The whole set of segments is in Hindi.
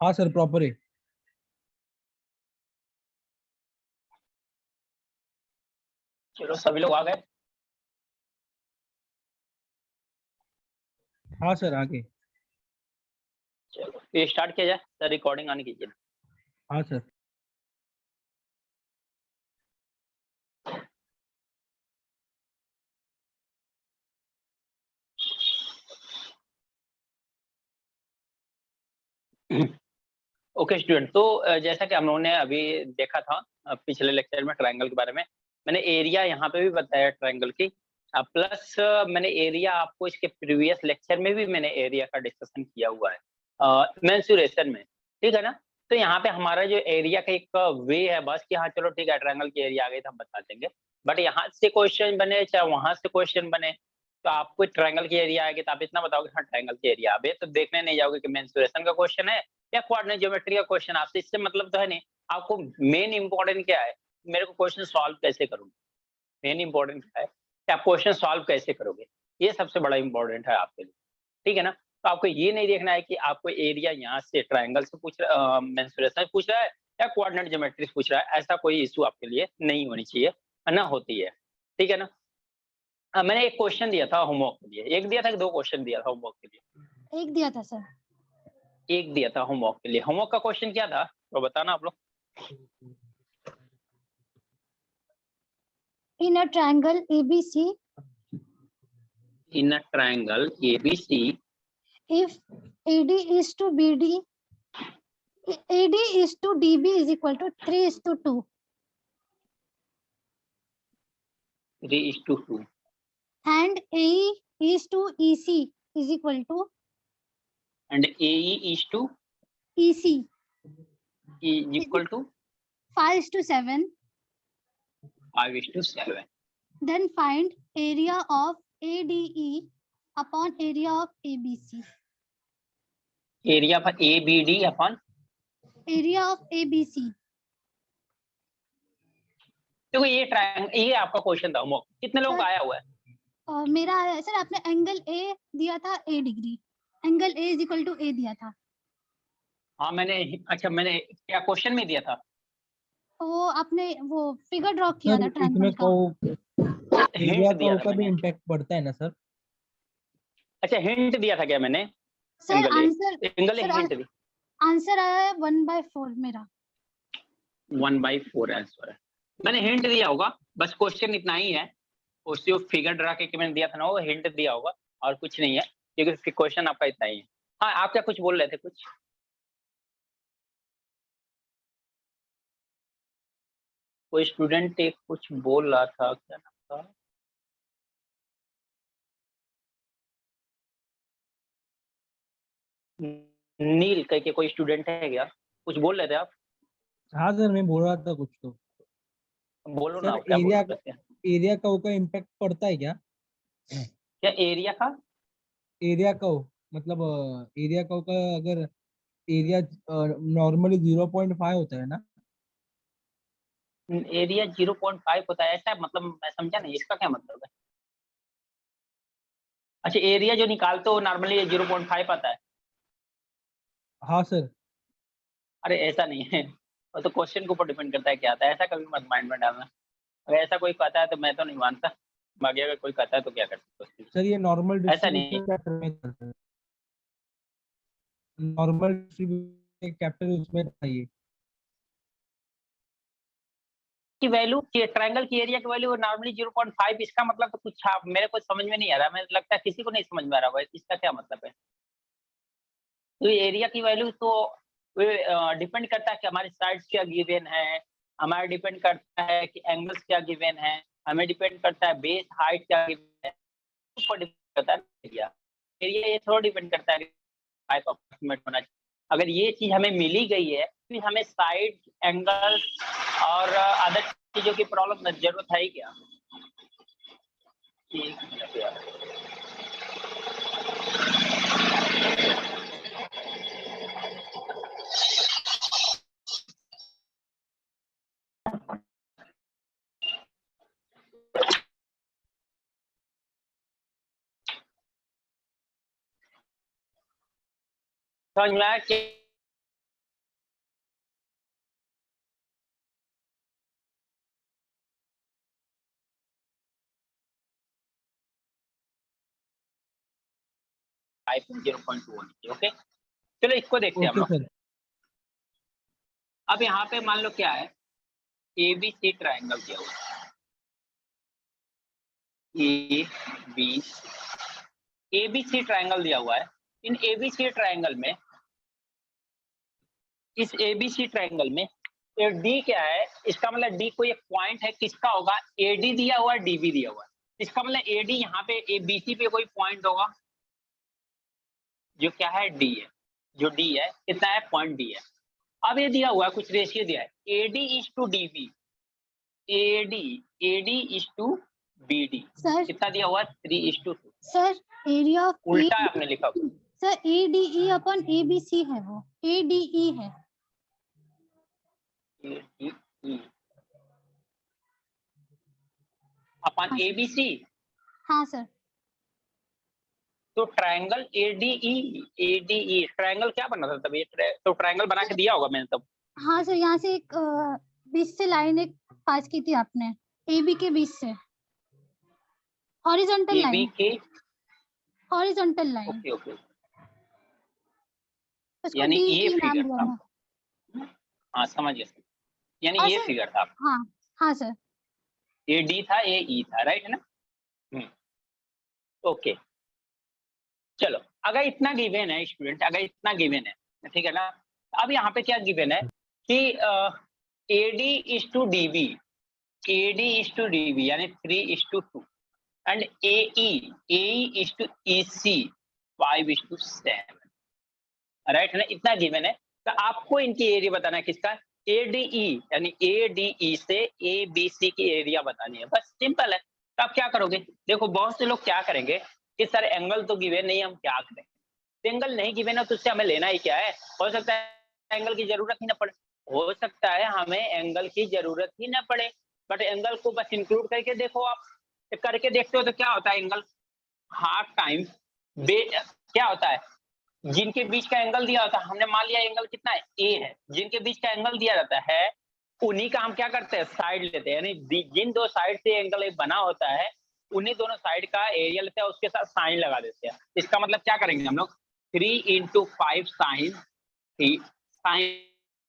हाँ सर, प्रॉपर है। चलो सभी लोग आ गए। हाँ सर, आगे। चलो ये स्टार्ट किया जाए सर, रिकॉर्डिंग आने कीजिए। हाँ सर। ओके स्टूडेंट, तो जैसा कि हम लोगों ने अभी देखा था पिछले लेक्चर में ट्रायंगल के बारे में, मैंने एरिया यहाँ पे भी बताया ट्रायंगल की, प्लस मैंने एरिया आपको इसके प्रीवियस लेक्चर में भी मैंने एरिया का डिस्कशन किया हुआ है मेंसुरेशन में, ठीक है ना। तो यहाँ पे हमारा जो एरिया का एक वे है बस कि हाँ चलो ठीक है, ट्रायंगल की एरिया आ गई तो हम बता देंगे, बट यहाँ से क्वेश्चन बने चाहे वहां से क्वेश्चन बने, तो आपको ट्रायंगल की एरिया आएगी तो आप इतना बताओगे हाँ ट्रायंगल की एरिया आ गई, तो देखने नहीं जाओगे कि मेंसुरेशन का क्वेश्चन है या कोऑर्डिनेट ज्योमेट्री का क्वेश्चन। आपसे इससे मतलब तो है नहीं, आपको मेन इंपॉर्टेंट क्या है, मेरे को क्वेश्चन सॉल्व कैसे करूंगा, मेन इंपॉर्टेंट क्या है कि आप क्वेश्चन सॉल्व कैसे करोगे, ये सबसे बड़ा इंपॉर्टेंट है आपके लिए, ठीक है ना। तो आपको ये नहीं देखना है कि आपको एरिया यहाँ से ट्रायंगल से पूछ रहा, मेंसुरेशन पूछ रहा है या कोऑर्डिनेट ज्योमेट्री पूछ रहा है, ऐसा कोई इशू आपके लिए नहीं होनी चाहिए, ना होती है, ठीक है ना। मैंने एक क्वेश्चन दिया था होमवर्क के लिए, एक दिया था कि दो क्वेश्चन दिया था होमवर्क के लिए? एक दिया था सर। एक दिया था होमवर्क के लिए। होमवर्क का क्वेश्चन क्या था तो बताना आप लोग। In a triangle ABC, in a triangle ABC, if AD is to BD, AD is to DB is equal to 3:2, 3:2, and AE is to EC is equal to and AE is to EC is equal to 5:7, 5:7. then find area of ADE upon area of ABC. Area पर ABD upon, Area of ABC. देखो ये ट्रायंगल, ये आपका क्वेश्चन था होमवर्क, कितने लोगों का आया हुआ है? मेरा सर, आपने एंगल ए दिया था A degree, angle A is equal to A दिया था। हाँ मैंने, अच्छा मैंने क्या क्वेश्चन में दिया था? वो आपने वो फिगर ड्रॉ किया था सर ट्रायंगल इसमें का। एरिया हिंट दिया का था भी मैंने। इम्पैक्ट पड़ता है ना सर? अच्छा हिंट दिया था क्या मैंने? Sir angle answer, angle sir hint दी। आंसर आया है 1/4 मेरा। 1/4 आंसर है, मैंने हिंट दिया होगा, बस क्वेश्चन इतना ही है, उससे फिगर ड्रा के मैंने दिया था ना, वो हिंट दिया होगा और कुछ नहीं है, क्योंकि क्वेश्चन आपका इतना ही है। हाँ आप क्या कुछ बोल रहे थे कुछ? कोई स्टूडेंट एक कुछ बोल रहा था, क्या नाम था? नील कह के कोई स्टूडेंट है क्या, कुछ बोल रहे थे आप? हाँ सर, मैं बोल रहा था कुछ तो। बोलो ना, सर आप क्या बोल रहे थे? एरिया का इम्पैक्ट पड़ता है क्या? क्या एरिया का? एरिया का मतलब एरिया का अगर एरिया नॉर्मली 0.5 होता है ना? एरिया 0.5 होता है ऐसा, मतलब मैं समझा नहीं, इसका क्या मतलब है? अच्छा एरिया जो निकालते हो नॉर्मली 0.5 आता है? हाँ सर। अरे ऐसा नहीं है, वो तो क्वेश्चन के ऊपर डिपेंड करता है क्या आता है, ऐसा कभी मत माइंड में डालना। अगर ऐसा कोई कहता है तो मैं तो नहीं मानता, बाकी अगर कोई कहता है तो क्या कर सकते हो उसके लिए। सर ये नॉर्मल ऐसा नहीं, डिस्ट्रीब्यूशन में करता है, नॉर्मल डिस्ट्रीब्यूशन कैपिटल उसमें चाहिए। की वैल्यू ट्रायंगल की एरिया की वैल्यू नॉर्मली 0.5, इसका मतलब तो कुछ मेरे को समझ में नहीं आ रहा, मुझे लगता है किसी को नहीं समझ में आ रहा होगा इसका क्या मतलब है। तो एरिया की वैल्यू तो डिपेंड करता है कि हमारी साइड्स क्या गिवन है, हमारा डिपेंड करता है कि एंगल्स क्या गिवन है, हमें डिपेंड करता है बेस हाइट क्या गिवन है, ऊपर डिपेंड करता है एरिया। एरिया ये थोड़ा डिपेंड करता है कि पाइप अप्रोक्सीमेट होना चाहिए। अगर ये चीज हमें मिली गई है फिर हमें साइड एंगल और अदर चीजों की प्रॉब्लम जरूरत है ही क्या? एक मिनट यार। समझ में आया कि 0.2 होनी चाहिए। ओके, चलो इसको देखते हैं हम ओके लोग। सर। अब यहाँ पे मान लो क्या है, ABC ट्रायंगल दिया हुआ है, ABC ट्रायंगल दिया हुआ है। इन ABC ट्रायंगल में, इस ABC ट्रायंगल में D क्या है, इसका मतलब D कोई एक पॉइंट है, किसका होगा, AD दिया हुआ है, DB दिया हुआ है। इसका मतलब AD यहाँ पे ABC पे कोई पॉइंट होगा जो क्या है, D है, जो D है, कितना है, पॉइंट D है। अब ये दिया हुआ है, कुछ रेशियो दिया है, AD is to DB, AD is to BD, sir कितना दिया हुआ है, 3:2। सर एरिया ऑफ उल्टा आपने लिखा हुआ। सर ADE अपन ABC है, वो ADE है। ADE अपन ABC, हाँ सर। तो ट्रायंगल ADE ट्रायंगल क्या बना था तब, ये तो ट्रायंगल बना के दिया होगा मैंने तब। हाँ सर, यहाँ से एक बीच से लाइन एक पास की थी आपने, AB के बीच से, हॉरिजॉन्टल AB लाइन, के, हॉरिजॉन्टल लाइन, ओके ओके, उसको यानी ये DE नाम फिगर दिया था। था। हाँ समझ गया, यानी हाँ ये सर, फिगर था, हाँ हाँ सर। ये D था, ये E था, राइट है ना। ओके, चलो अगर इतना गिवन है स्टूडेंट, अगर इतना गिवन है, ठीक है ना। अब यहाँ पे क्या गिवन है कि AD is to DB, AD is to DB यानी 3:2 and AE is to EC 5:7, right है ना, इतना गिवन है। तो आपको इनकी एरिया बताना है, किसका, ADE यानी ADE से ABC की एरिया बतानी है, बस सिंपल है। तो आप क्या करोगे, देखो बहुत से लोग क्या करेंगे कि सर एंगल तो गिवन नहीं, हम क्या करें, एंगल नहीं गिवन है तो उससे हमें लेना ही क्या है, हो सकता है एंगल की जरूरत ही ना पड़े, हो सकता है हमें एंगल की जरूरत ही ना पड़े, बट एंगल को बस इंक्लूड करके देखो, आप करके देखते हो तो क्या होता है, एंगल हाफ टाइम क्या होता है, जिनके बीच का एंगल दिया होता है, हमने मान लिया एंगल कितना है, A है, जिनके बीच का एंगल दिया जाता है उन्हीं का हम क्या करते हैं, साइड लेते हैं, यानी जिन दो साइड से एंगल बना होता है उन्हीं दोनों साइड का एरिया लेते हैं, उसके साथ साइन लगा देते हैं। इसका मतलब क्या करेंगे हम लोग, 3:5 साइन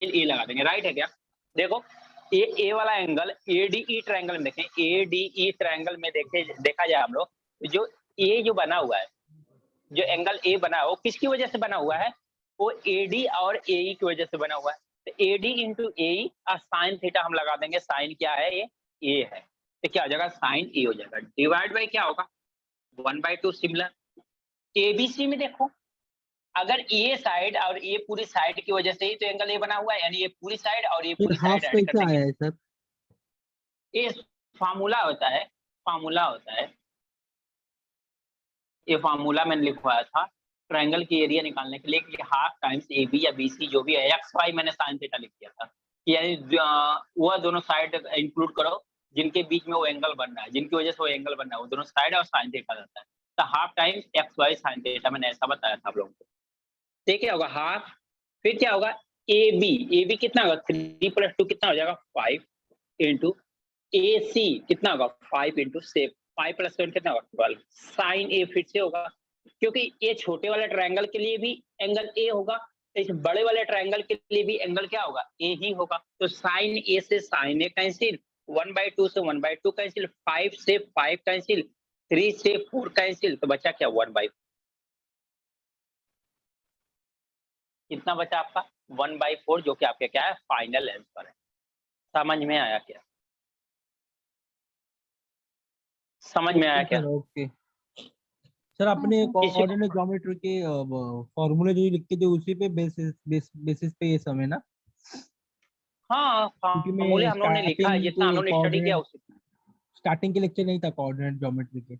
ए लगा देंगे, राइट है क्या। देखो ए वाला एंगल ADE ट्रायंगल में देखें, ADE ट्रायंगल में देखा जाए हम लोग, जो ए जो बना हुआ है, जो एंगल ए बना है वो किसकी वजह से बना हुआ है, वो AD और AE की वजह से बना हुआ है। तो AD इंटू AE और साइन थीटा हम लगा देंगे, साइन क्या है, ये ए है, तो क्या हो जाएगा, साइन ए हो जाएगा, डिवाइड बाई क्या होगा, 1/2। सिमिलर ABC में देखो, अगर ये साइड और ये पूरी साइड की वजह से ही तो एंगल ए बना हुआ है, यानी ये पूरी साइड और ये पूरी हाफ साइड ऐड कर कैसे देंगे, आया है सर? ये फार्मूला होता है, फार्मूला होता है, ये फार्मूला मैंने लिखवाया था ट्रायंगल की एरिया निकालने के लिए, कि हाफ टाइम्स AB या BC जो भी है, एक्स वाई मैंने साइन थीटा लिख दिया था, यानी वो दोनों साइड इंक्लूड करो जिनके बीच में वो एंगल बन रहा है, जिनकी वजह से वो एंगल बन रहा है, वो दोनों साइड और साइन थीटा जाता है, तो half times x y sine theta, मैंने ऐसा बताया था आप लोगों को। तो क्या होगा, हाफ, फिर क्या होगा, AB कितना होगा, 3 + 2 कितना हो जाएगा, 5 इंटू AC कितना होगा, 5 इंटू 7, 5 + 7 कितना होगा, 12, साइन ए फिर से होगा, क्योंकि ये छोटे वाले ट्रायंगल के लिए भी एंगल ए होगा, इस बड़े वाले ट्रायंगल के लिए भी एंगल क्या होगा, ए ही होगा, तो साइन ए से साइन ए कैंसिल, 1/2 से 1/2 कैंसिल, 5 से 5 कैंसिल, 3 से 4 कैंसिल, तो बचा क्या, 1/4, कितना बचा आपका, 1/4, जो कि आपके क्या है, फाइनल आंसर है। समझ में आया क्या, समझ में आया क्या, सर ओके सर, आपने किसी को, कोऑर्डिनेट ज्योमेट्री के फॉर्मूले जो लिख के थे उसी पे बेसिस पे ये सब है ना? हाँ क्योंकि फार्मूले मैं हम लोगों ने लिखा है, स्टार्टिंग जितना हम के लोगों ने स्टडी किया कोऑर्डिनेट उसी, स्टार्टिंग के लेक्चर नहीं था कोऑर्डिनेट ज्योमेट्री के।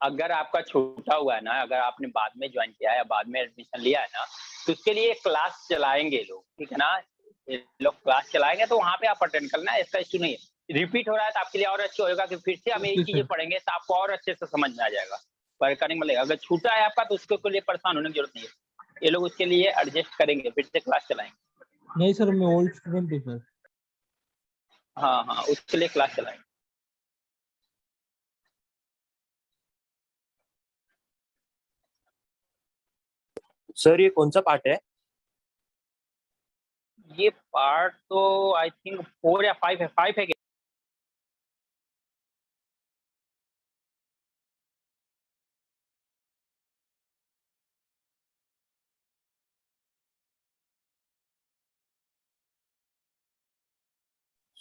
अगर आपका छूटा हुआ है ना, अगर आपने बाद में ज्वाइन किया है या बाद में एडमिशन लिया है ना, तो उसके लिए क्लास चलाएंगे लोग, ठीक है ना, ये लोग क्लास चलाएंगे, तो वहाँ पे आप अटेंड करना, इसका इश्यू नहीं है। रिपीट हो रहा है तो आपके लिए और अच्छा होगा कि फिर से हम एक ओके चीजें सर। पढ़ेंगे तो आपको और अच्छे से समझ में आ जाएगा, परेशानी मिलेगा। अगर छूटा है आपका तो उसके लिए परेशान होने की जरूरत नहीं है, ये लोग उसके लिए एडजस्ट करेंगे, फिर से क्लास चलाएंगे। नहीं सर, मैं ओल्ड स्टूडेंट हूँ सर। हाँ हाँ, उसके लिए क्लास चलाएंगे। सर ये कौन सा पार्ट है? ये पार्ट तो आई थिंक 4 या 5 है, 5 है क्या?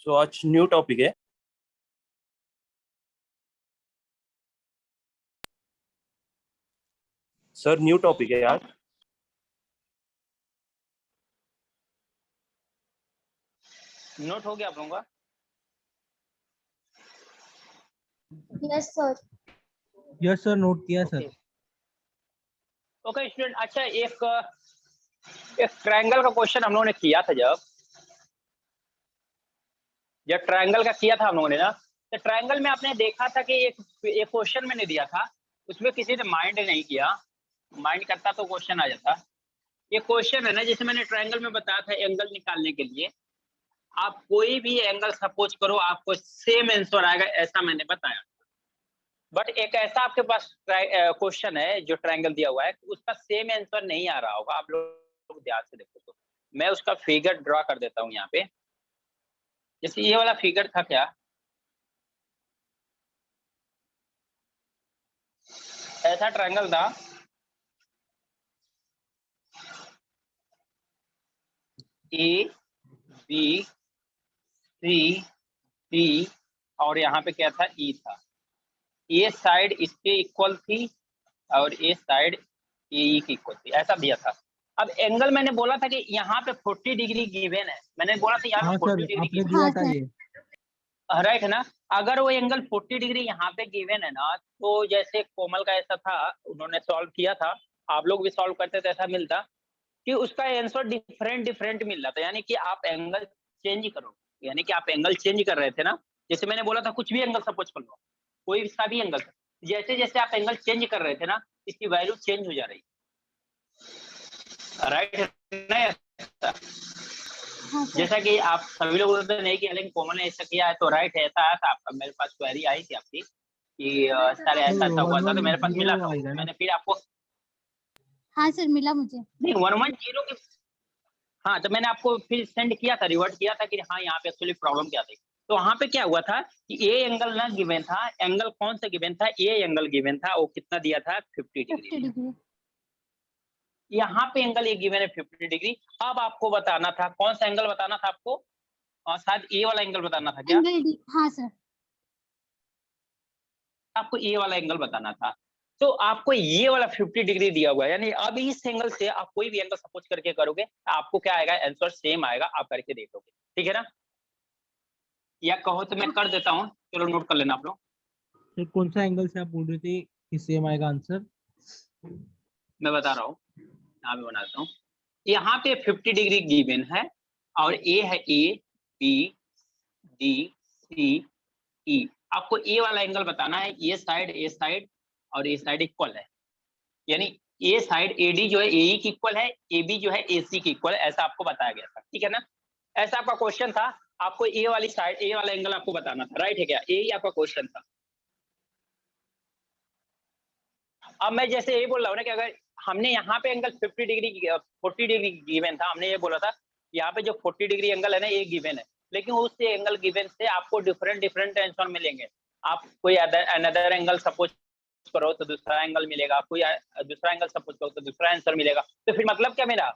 सो आज न्यू टॉपिक है। सर न्यू टॉपिक है आज। नोट हो गया आप लोगों का? Yes sir. Yes sir, note किया सर। ओके स्टूडेंट, अच्छा एक ट्रायंगल का क्वेश्चन हम लोगों ने किया था। जब ट्रायंगल का किया था हम लोगों ने ना, तो ट्रायंगल में आपने देखा था कि एक क्वेश्चन मैंने दिया था, उसमें किसी ने माइंड नहीं किया। माइंड करता तो क्वेश्चन आ जाता। ये क्वेश्चन है ना, जैसे मैंने ट्रायंगल में बताया था, एंगल निकालने के लिए आप कोई भी एंगल सपोज करो, आपको सेम आंसर आएगा, ऐसा मैंने बताया। बट एक ऐसा आपके पास क्वेश्चन है जो ट्रायंगल दिया हुआ है, उसका सेम आंसर नहीं आ रहा होगा। आप लोग ध्यान से देखो तो मैं उसका फिगर ड्रॉ कर देता हूँ यहाँ पे। जैसे ये वाला फिगर था, क्या ऐसा ट्रायंगल था, ए बी सी डी, और यहाँ पे क्या था, ई था। ये साइड इसके इक्वल थी और ये साइड ए की इक्वल थी, ऐसा दिया था। अब एंगल मैंने बोला था कि यहाँ पे 40 डिग्री गिवन है। मैंने बोला था यहाँ हाँ पे 40 सर, डिग्री आपने गिवन दिया हाँ था सर। ये। राइट है ना। अगर वो एंगल 40 डिग्री यहाँ पे गिवन है ना, तो जैसे कोमल का ऐसा था, उन्होंने सॉल्व किया था, आप लोग भी सॉल्व करते तो ऐसा मिलता कि उसका आंसर डिफरेंट डिफरेंट मिल रहा था। यानी कि आप एंगल चेंज करो, यानी कि आप एंगल चेंज कर रहे थे ना। जैसे मैंने बोला था कुछ भी एंगल सपोज कर लो, कोई सा भी एंगल, जैसे जैसे आप एंगल चेंज कर रहे थे ना, इसकी वैल्यू चेंज हो जा रही। राइट है ना। हाँ सर। जैसा कि आप सभी लोग बोलते नहीं कि लेकिन कॉमन ने ऐसा किया है, तो राइट है, ऐसा आया था आपका, मेरे पास क्वेरी आई थी आपकी कि सर ऐसा ऐसा हुआ था, तो मेरे पास मिला था, 110 आएगा ना। मैंने फिर आपको हाँ सर, मिला मुझे। नहीं 110 की, हाँ, तो मैंने आपको फिर सेंड किया था, रिवर्ट किया था कि हाँ यहाँ पे एक्चुअली प्रॉब्लम क्या थी। तो वहां पे क्या हुआ था कि ए एंगल ना गिवन था। एंगल कौन सा गिवन था? ए एंगल गिवन था। वो कितना दिया था? 50 50 डिग्री। डिग्री। यहाँ पे एंगल ये गिवन है 50 डिग्री। अब आपको बताना था कौन सा एंगल बताना था आपको, शायद ए वाला एंगल बताना था क्या? Angle D. हाँ सर। आपको ए वाला एंगल बताना था। तो आपको ये वाला 50 डिग्री दिया हुआ है, यानी अब इस एंगल से आप कोई भी एंगल सपोज करके करोगे, आपको क्या आएगा? आंसर सेम आएगा। आप करके देखोगे, ठीक है ना। या कहो तो मैं कर देता हूँ, चलो नोट कर लेना आप लोग। तो कौन सा एंगल से आप बोल रहे थे कि सेम आएगा आंसर? मैं बता रहा हूँ, यहाँ पे बनाता हूँ। यहाँ पे 50 डिग्री गिवन है और ए है ए बी डी सी ई। आपको ए वाला एंगल बताना है। ये साइड और ये साइड इक्वल है, यानी ए साइड एडी जो है ए की इक्वल है, ए बी जो है ए सी की इक्वल है, ऐसा आपको बताया गया था, ठीक है ना। ऐसा आपका क्वेश्चन था। आपको ए वाली साइड, ए वाला एंगल आपको बताना था, राइट है क्या? यही आपका क्वेश्चन था। अब मैं जैसे यही बोल रहा हूँ ना कि अगर हमने यहाँ पे एंगल 50 डिग्री 40 डिग्री गिवन था, हमने ये बोला था यहाँ पे जो 40 डिग्री एंगल है ना, ये गिवन है, लेकिन उस एंगल गिवन से आपको डिफरेंट डिफरेंट आंसर मिलेंगे। आप कोई अनदर एंगल सपोज करो तो दूसरा एंगल मिलेगा, कोई दूसरा एंगल सपोज करो तो दूसरा आंसर मिलेगा। तो फिर मतलब क्या मेरा,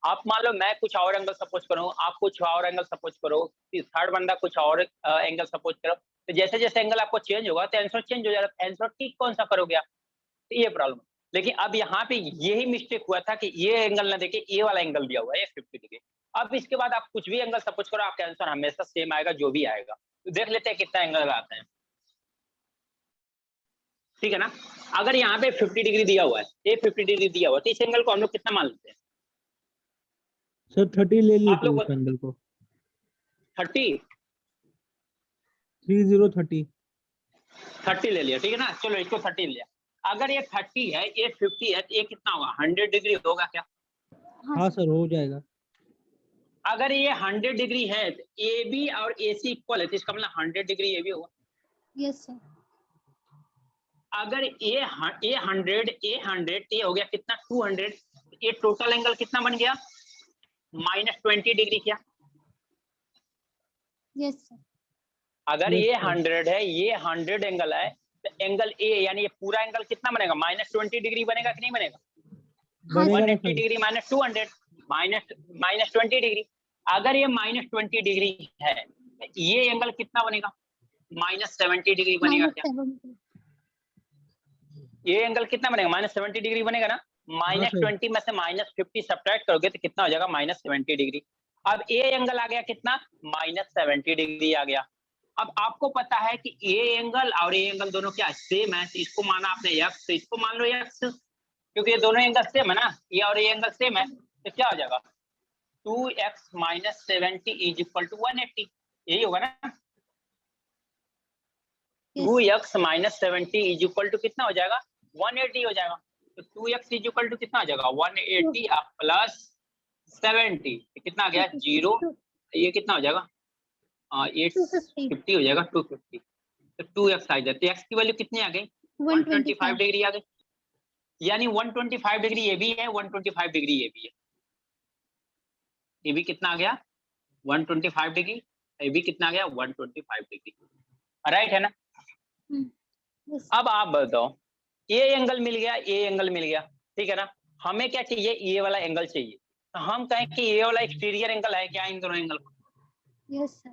आप मान लो मैं कुछ और एंगल सपोज करूँ, आप कुछ और एंगल सपोज करो, थर्ड बंदा कुछ और एंगल सपोज करो, तो जैसे जैसे एंगल आपको चेंज होगा तो आंसर चेंज हो जाएगा। आंसर ठीक कौन सा करोगे आप, ये प्रॉब्लम। लेकिन अब यहाँ पे यही मिस्टेक हुआ था कि ये एंगल ना देके ये वाला एंगल दिया हुआ है 50 डिग्री। अब इसके बाद आप कुछ भी एंगल सपोज करो, आपका आंसर हमेशा सेम आएगा, जो भी आएगा। तो देख लेते हैं कितना एंगल आता है, ठीक है ना। अगर यहाँ पे 50 डिग्री दिया हुआ है, ये 50 डिग्री दिया हुआ है, तो इस एंगल को हम लोग कितना मान लेते हैं? सर 30 ले आप लेते लोग उस एंगल को। 30 30 ले लिया, ठीक है ना। चलो इसको 30 लिया। अगर ये 30 है, ये 50 है, तो ये कितना होगा? 100 डिग्री होगा क्या? हाँ सर, हो जाएगा। अगर ये 100 डिग्री है तो ए बी और ए सी इक्वल है, तो इसका मतलब 100 डिग्री ये भी होगा। Yes sir. अगर ए 100 ए हो गया कितना? 200। ये टोटल एंगल कितना बन गया, -20 डिग्री क्या? Yes sir. अगर Yes, ये sir. 100 है, ये 100 एंगल है, तो एंगल ए यानी ये पूरा एंगल कितना बनेगा, -20 डिग्री बनेगा कि नहीं बनेगा? हाँ बनेगा ना 180 सर? Degree minus 200 -20 degree. अगर ये -20 डिग्री है, तो ये एंगल कितना बनेगा, -70 डिग्री बनेगा क्या? -70। ये एंगल कितना बनेगा, -70 डिग्री बनेगा ना। हाँ सर। -20 में से -50 सब्ट्रैक्ट करोगे तो कितना हो जाएगा, -70 डिग्री। अब ये एंगल आ गया कितना, -70 डिग्री आ गया। अब आपको पता है कि ये एंगल और ये एंगल दोनों क्या सेम है, तो इसको माना आपने x, तो इसको मान लो x, क्योंकि ये दोनों एंगल सेम है ना, ये और ये एंगल सेम है, तो क्या हो जाएगा, 2x - 70 = 180, यही होगा ना। Yes. 2x - 70 = कितना हो जाएगा, 180 हो जाएगा। तो 2x = कितना हो जाएगा, 180 प्लस 70, कितना आ गया 0, ये कितना हो जाएगा, 850 हो जाएगा, 250। तो 2x आ जाए, तो x की वैल्यू कितनी आ गई, 125 डिग्री आ गई। यानी 125 डिग्री ये भी है, 125 डिग्री ये भी है। ये भी कितना आ गया, 125 डिग्री, ये भी कितना आ गया, 125 डिग्री, राइट है ना। Yes. अब आप बताओ, ये एंगल मिल गया, ये एंगल मिल गया, ठीक है ना। हमें क्या चाहिए, ये वाला एंगल चाहिए। तो हम कहें कि ये वाला एक्सटीरियर एंगल है क्या इन दोनों एंगल को? Yes sir.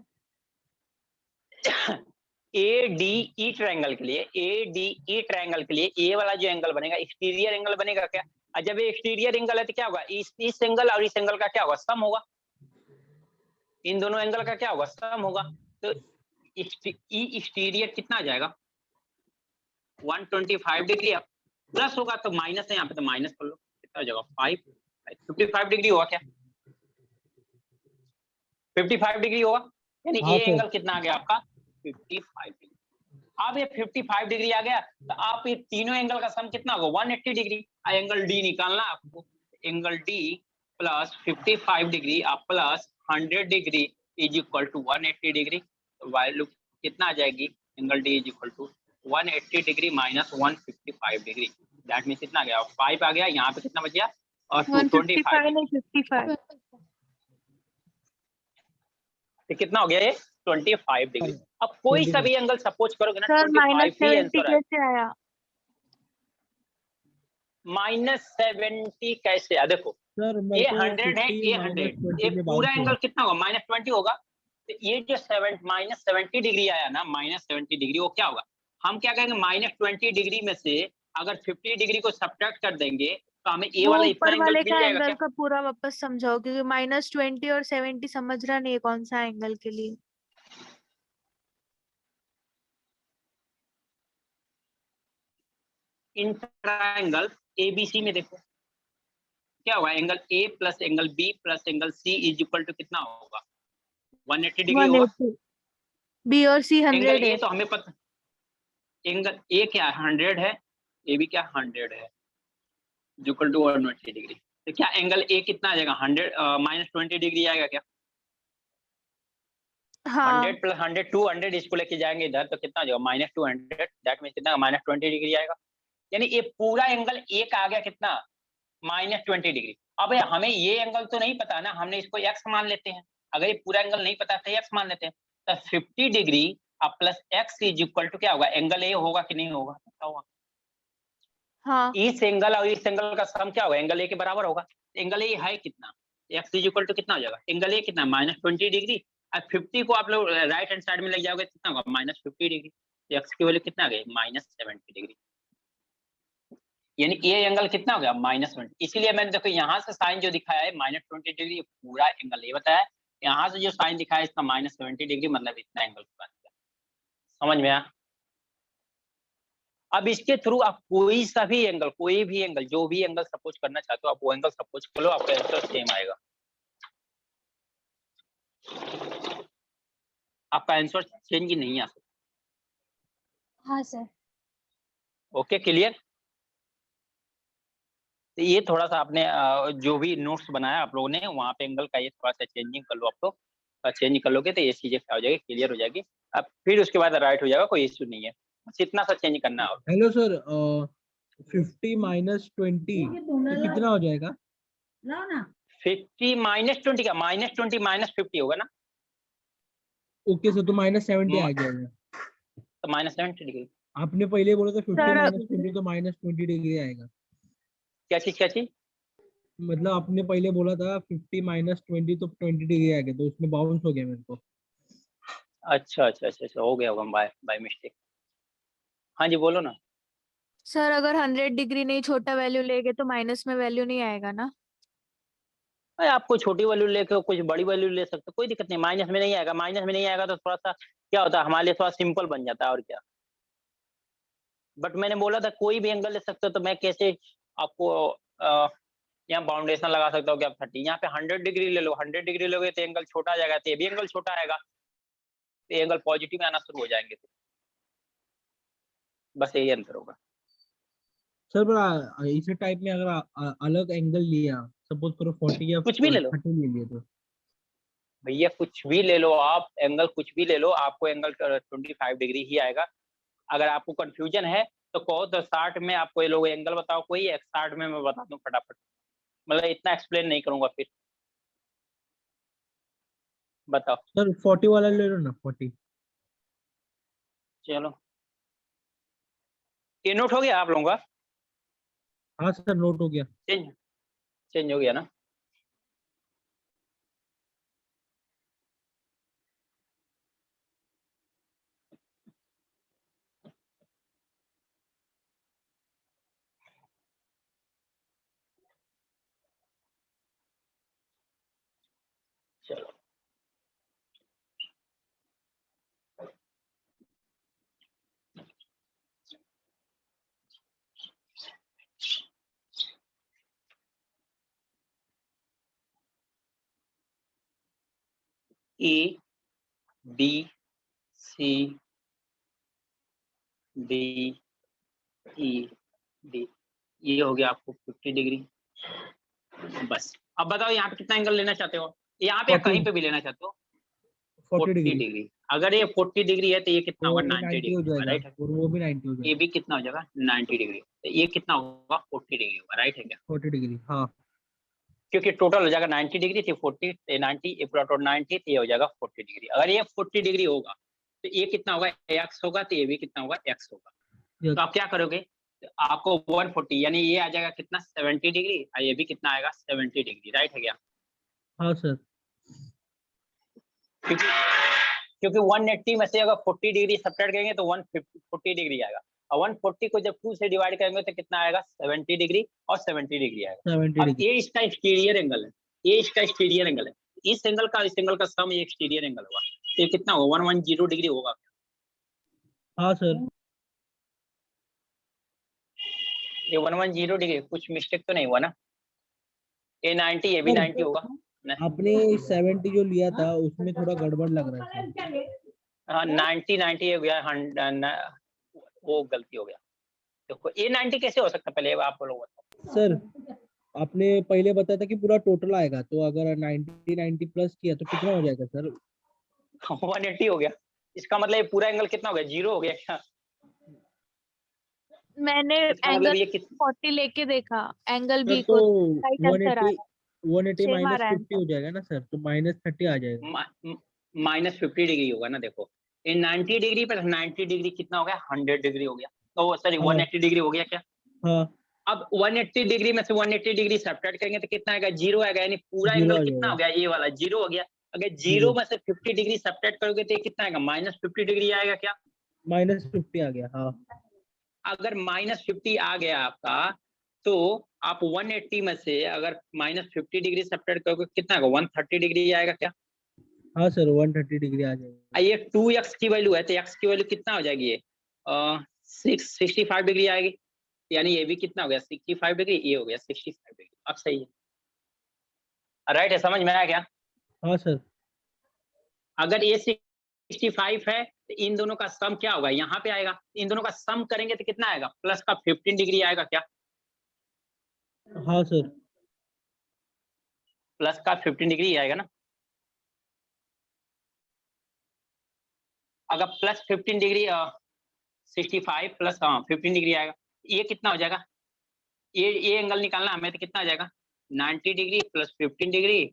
ADE ट्रायंगल के लिए, ADE ट्रायंगल के लिए ये वाला जो एंगल बनेगा एक्सटीरियर एंगल बनेगा क्या? और जब ये एक्सटीरियर एंगल है तो क्या होगा, इस एंगल और इस एंगल का क्या होगा, सम होगा। इन दोनों एंगल का क्या होगा, सम होगा। तो एक्सटीरियर कितना आ जाएगा, 125 डिग्री। प्लस होगा तो माइनस है, यहाँ पे तो माइनस कर लो, कितना हो जाएगा 55 डिग्री होगा क्या, 55 डिग्री होगा। यानी हाँ ये सर। एंगल कितना आ गया आपका, 55 डिग्री। अब ये 55 डिग्री आ गया, तो आप ये तीनों एंगल का सम कितना होगा, 180 डिग्री। एंगल डी निकालना आपको, एंगल डी प्लस 55 डिग्री आप प्लस 100 डिग्री = 180 डिग्री। तो वैल्यू कितना आ जाएगी, angle D = 180 degree minus 155 degree. That means कितना आ गया, 5 आ गया, यहाँ पे कितना बच गया, और 155 नहीं 55। तो कितना हो गया ये 25 डिग्री। अब कोई सा भी एंगल सपोज करोगे ना, सर 25 ही -70 आंसर है। कैसे आया? -70 कैसे आ, देखो सर ये मेरे को 100 है, 50 ये 100, -20 ये में पूरा डाउट एंगल हुआ। कितना होगा, -20 होगा। तो ये जो -70 डिग्री आया ना, -70 डिग्री, वो क्या होगा, हम क्या कहेंगे, -20 डिग्री में से अगर 50 डिग्री को सब्ट्रैक्ट कर देंगे तो हमें ये वो वाला इतना ऊपर एंगल वाले मिल का जाएगा एंगल क्या? का पूरा वापस समझाओ, क्योंकि -20 और 70 समझ रहा नहीं है कौन सा एंगल के लिए। इन ट्रायंगल ABC में देखो क्या होगा, angle A plus angle B plus angle C = कितना होगा, 180 डिग्री होगा। 180। बी और सी एंगल 100 A है। तो हमें पता, एंगल A क्या है 100 है, A भी क्या 100 है, = 180 डिग्री। तो क्या एंगल A कितना आ जाएगा, 100 -20 डिग्री आएगा क्या? हाँ 100 + 100 200 इसको लेके जाएंगे इधर, तो कितना आ जाएगा, -200। दैट मीन्स कितना, -20 डिग्री आएगा। यानी ये पूरा एंगल A का आ गया कितना, -20 डिग्री। अब हमें ये एंगल तो नहीं पता ना, हमने इसको x मान लेते हैं। अगर ये पूरा एंगल नहीं पता तो x मान लेते हैं। तो 50 डिग्री अब प्लस x = क्या होगा, एंगल A होगा कि नहीं होगा, क्या होगा, हाँ इस एंगल और इस एंगल का सम क्या होगा, एंगल A के बराबर होगा। एंगल A है कितना, x = कितना हो जाएगा, एंगल A कितना, -20 डिग्री। अब 50 को आप लोग राइट हैंड साइड में लग जाओगे कितना होगा, -50 डिग्री। x की वैल्यू कितना आ गई, -70 डिग्री। यानी ये एंगल कितना हो गया, -20। इसीलिए मैंने देखो यहाँ से साइन जो दिखाया है -20 डिग्री, पूरा एंगल ये बताया। यहाँ से जो साइन दिखाया है इसका -70 डिग्री, मतलब इतना एंगल बन गया। समझ में आया? अब इसके थ्रू आप कोई सा भी एंगल, कोई भी एंगल, जो भी एंगल सपोज करना चाहते हो आप वो एंगल सपोज कर लो, आपका आंसर सेम आएगा। आपका आंसर चेंज नहीं आ सकता। हाँ सर। Okay clear. तो ये थोड़ा सा आपने जो भी नोट्स बनाया आप लोगों ने वहाँ पे एंगल का ये थोड़ा सा चेंजिंग कर लो आप लोग। चेंज कर लोगे तो ये चीजें क्या हो जाएगी, क्लियर हो जाएगी। अब फिर उसके बाद राइट हो जाएगा, कोई इश्यू नहीं है, बस इतना सा चेंज करना है। हेलो सर, 50 - 20 तो कितना हो जाएगा? 50 -20 का -20 -50 होगा ना, ओके सर, तो -70 आ म- जाएगा। तो -70 डिग्री। आपने पहले बोला था 50 सर -20 तो -20 डिग्री आएगा। क्या चीज क्या चीज? मतलब आपने पहले बोला था 50 -20 तो 20 डिग्री आ गया, तो उसमें बाउंस हो गया मेरे को। अच्छा अच्छा अच्छा अच्छा, हो गया होगा बाय बाय मिस्टेक। हाँ जी बोलो ना। सर अगर 100 डिग्री नहीं छोटा वैल्यू लेंगे तो माइनस में वैल्यू नहीं आएगा ना? अरे आपको छोटी वैल्यू लेके कुछ बड़ी वैल्यू ले सकते हो, कोई दिक्कत नहीं, माइनस में नहीं आएगा। माइनस में नहीं आएगा तो थोड़ा सा क्या होता है हमारे लिए, थोड़ा सिंपल बन जाता है और क्या। बट मैंने बोला था कोई भी एंगल ले सकते हो, तो मैं कैसे आपको यहाँ बाउंडेशन लगा सकता हूँ कि आप 30, यहाँ पे 100 डिग्री ले लो, 100 डिग्री लोगे तो एंगल छोटा आ जाएगा, तो ये भी एंगल छोटा आएगा, तो एंगल पॉजिटिव में आना शुरू हो जाएंगे। बस यही अंतर होगा। सर पर इसी टाइप में अगर अलग एंगल लिया, सपोज करो 40 या कुछ भी ले लो 30 ले लिया, तो भैया, कुछ भी ले लो आप, एंगल कुछ भी ले लो, आपको एंगल 25 डिग्री ही आएगा। अगर आपको कंफ्यूजन है तो कहो तो 60 में आपको ये लोग एंगल बताओ कोई, 60 में मैं बता दूं फटाफट, मतलब इतना एक्सप्लेन नहीं करूंगा फिर। बताओ। सर 40 वाला ले लो ना, 40। चलो, ये नोट हो गया आप लोगों का? हाँ सर, नोट हो गया। चेंज चेंज हो गया ना? चलो, A B C D E D, ये हो गया आपको 50 डिग्री। बस अब बताओ यहाँ पे कितना एंगल लेना चाहते हो, यहाँ पे या 40 कहीं पे भी लेना चाहते हो? 40 40 डिग्री, डिग्री। अगर ये 40 डिग्री है तो ये कितना तो होगा? वो 90 90 हो डिग्री होगा, जाएगा, राइट है। और वो भी 90 हो ये जाएगा। भी कितना हो जाएगा? 90 डिग्री। तो ये कितना होगा? 40 डिग्री होगा, राइट है क्या? 40 डिग्री, हाँ। क्योंकि टोटल हो जाएगा 90 डिग्री थी, 40 90, ये पूरा टोटल 90, तो ये हो जाएगा 40 डिग्री। अगर ये 40 डिग्री होगा तो ये कितना होगा? x होगा, तो ये भी कितना होगा? x होगा। ये- तो आप क्या करोगे? तो आपको 140 यानी ये आ जाएगा कितना? 70 डिग्री, और ये भी कितना आएगा? 70 डिग्री, राइट है क्या? हाँ सर। क्योंकि क्योंकि 180 में से अगर 40 डिग्री सब्ट्रैक्ट करेंगे तो 140 डिग्री आएगा, और 140 को जब 2 से डिवाइड करेंगे तो कितना आएगा? 70 डिग्री और 70 डिग्री आएगा। 70 अब डिग्री, ये इसका एक्सटीरियर एंगल है, ये इसका एक्सटीरियर एंगल है, इस एंगल का सम ये एक्सटीरियर एंगल होगा, तो ये कितना होगा? 110 डिग्री होगा। हाँ सर। ये 110 डिग्री, कुछ मिस्टेक तो नहीं हुआ ना? ये 90, ये भी सर 90 होगा ना? आपने 70 जो लिया था उसमें थोड़ा गड़बड़ लग रहा है सर। हाँ 90 हो गया, वो गलती हो गया। देखो ये 90 कैसे हो सकता है, पहले आप लोग बताओ। सर आपने पहले बताया था कि पूरा टोटल आएगा, तो अगर 90 प्लस किया तो कितना हो जाएगा सर? 180 हो गया, इसका मतलब ये पूरा एंगल कितना हो गया? 0 हो गया क्या? मैंने इसका मतलब एंगल ये कितना? 40 लेके देखा, एंगल सर बी तो को राइट आंसर आ 180 रहा है, 180 सेम आ माइनस रहा है 50 हो आंसर। जाएगा ना सर, तो -30 आ जाएगा। -50 डिग्री होगा ना। देखो ये 90 डिग्री पर 90 डिग्री कितना हो गया? 100 डिग्री हो गया, तो सॉरी हाँ 180 डिग्री हो गया क्या? हाँ, अब 180 डिग्री में से 180 डिग्री सब्ट्रैक्ट करेंगे तो कितना आएगा? 0 आएगा, यानी पूरा 0 एंगल आ कितना जाएगा। हो गया? ये वाला 0 हो गया। अगर 0 0 में से 50 डिग्री सब्ट्रैक्ट करोगे तो ये कितना आएगा? -50 डिग्री आएगा क्या? -50 आ गया, हाँ। अगर -50 आ गया आपका, तो आप 180 में से अगर -50 डिग्री सब्ट्रैक्ट करोगे कितना आएगा? 130 डिग्री आएगा क्या? हाँ सर, 130 डिग्री आ जाएगा। ये 2x की वैल्यू है, तो x की वैल्यू कितना हो जाएगी? ये 65 डिग्री आएगी, यानी ये भी कितना हो गया? 65 डिग्री, ये हो गया 65 डिग्री। अब सही है, राइट है? समझ में आया क्या? हाँ सर। अगर ये 65 है तो इन दोनों का सम क्या होगा? यहाँ पे आएगा, इन दोनों का सम करेंगे तो कितना आएगा? प्लस का 15 डिग्री आएगा क्या? हाँ सर। प्लस का 15 डिग्री आएगा ना? अगर प्लस 15 डिग्री 65 प्लस 15 डिग्री आएगा, ये कितना हो जाएगा? ये एंगल निकालना हमें, तो कितना आ जाएगा? 90 degree plus 15 degree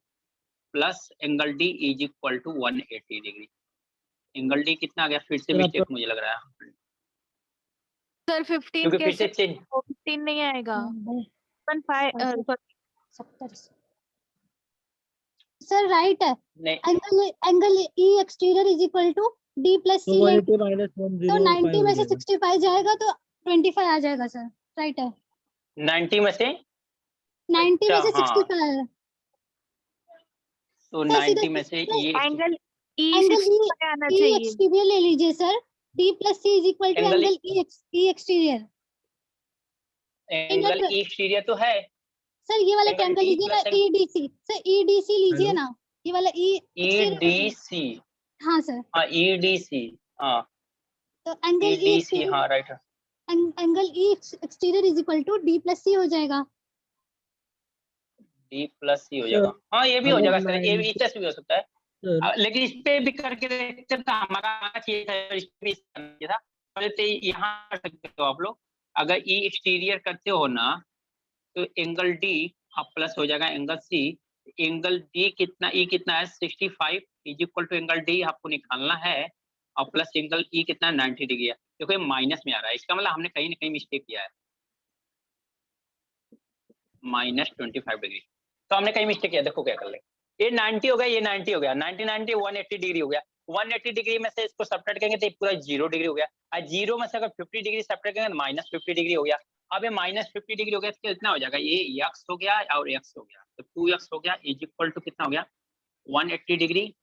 plus angle D is equal to 180 degree. Angle D कितना आ गया, फिर से सर, मिस्टेक मुझे लग रहा है, सर 15 क्योंकि फिर से कैसे चेंज 15 नहीं आएगा। 15 70 सर राइट है। नहीं, angle E exterior is equal to D plus तो सी, 180 माइनस तो 105 90 हो में से जाएगा। 65 जाएगा तो 25 आ जाएगा सर, राइट है। 90 में से 90 में अच्छा, से हाँ 65 तो सर, सीधा 90 में से ये एंगल ई एंगल 65 आना ई चाहिए। एक्सटीरियर ले लीजिए sir, D plus C is equal to angle angle E exterior. Angle E exterior तो है, सर ये वाला एंगल ट्रायंगल डी लीजिए ना, प्लस ईडीसी सर, ईडीसी लीजिए हेलो? ना, ये वाला ई ई एक्सटीरियर। डी सी, हाँ सर, हाँ ई डी सी, हाँ तो angle E E D C, exterior, हाँ राइट है, angle E exterior is equal to D plus C हो जाएगा। डी प्लस सी हो सर, जाएगा, हाँ ये भी हो अगर जाएगा सर, ये 90 इस तरह से भी हो सकता है। सर, लेकिन इस पे भी करके देखते तो हमारा आना चाहिए था, इस पे भी करना चाहिए था। पहले तो यहाँ कर सकते हो आप लोग, अगर ई एक्सटीरियर करते हो ना तो एंगल डी आप प्लस हो जाएगा एंगल सी, एंगल डी कितना, ई कितना है 65 is equal to angle D आपको निकालना है, और प्लस एंगल ई कितना 90 डिग्री है। देखो ये माइनस में आ रहा है, इसका मतलब हमने कहीं ना कहीं मिस्टेक किया है, -25 डिग्री, तो हमने कहीं मिस्टेक किया। देखो क्या कर ले, ये 90 हो गया, ये 90 हो गया, 90 180 डिग्री हो गया, 180 डिग्री में से इसको सब्ट्रैक्ट करेंगे तो ये पूरा 0 डिग्री हो गया, और 0 में से अगर 50 डिग्री सब्ट्रैक्ट करेंगे तो -50 डिग्री हो गया। अब ये -50 डिग्री हो गया तो कितना हो जाएगा, ये x हो गया और x हो गया, तो 2x हो गया इज इक्वल टू कितना हो गया 180 डिग्री।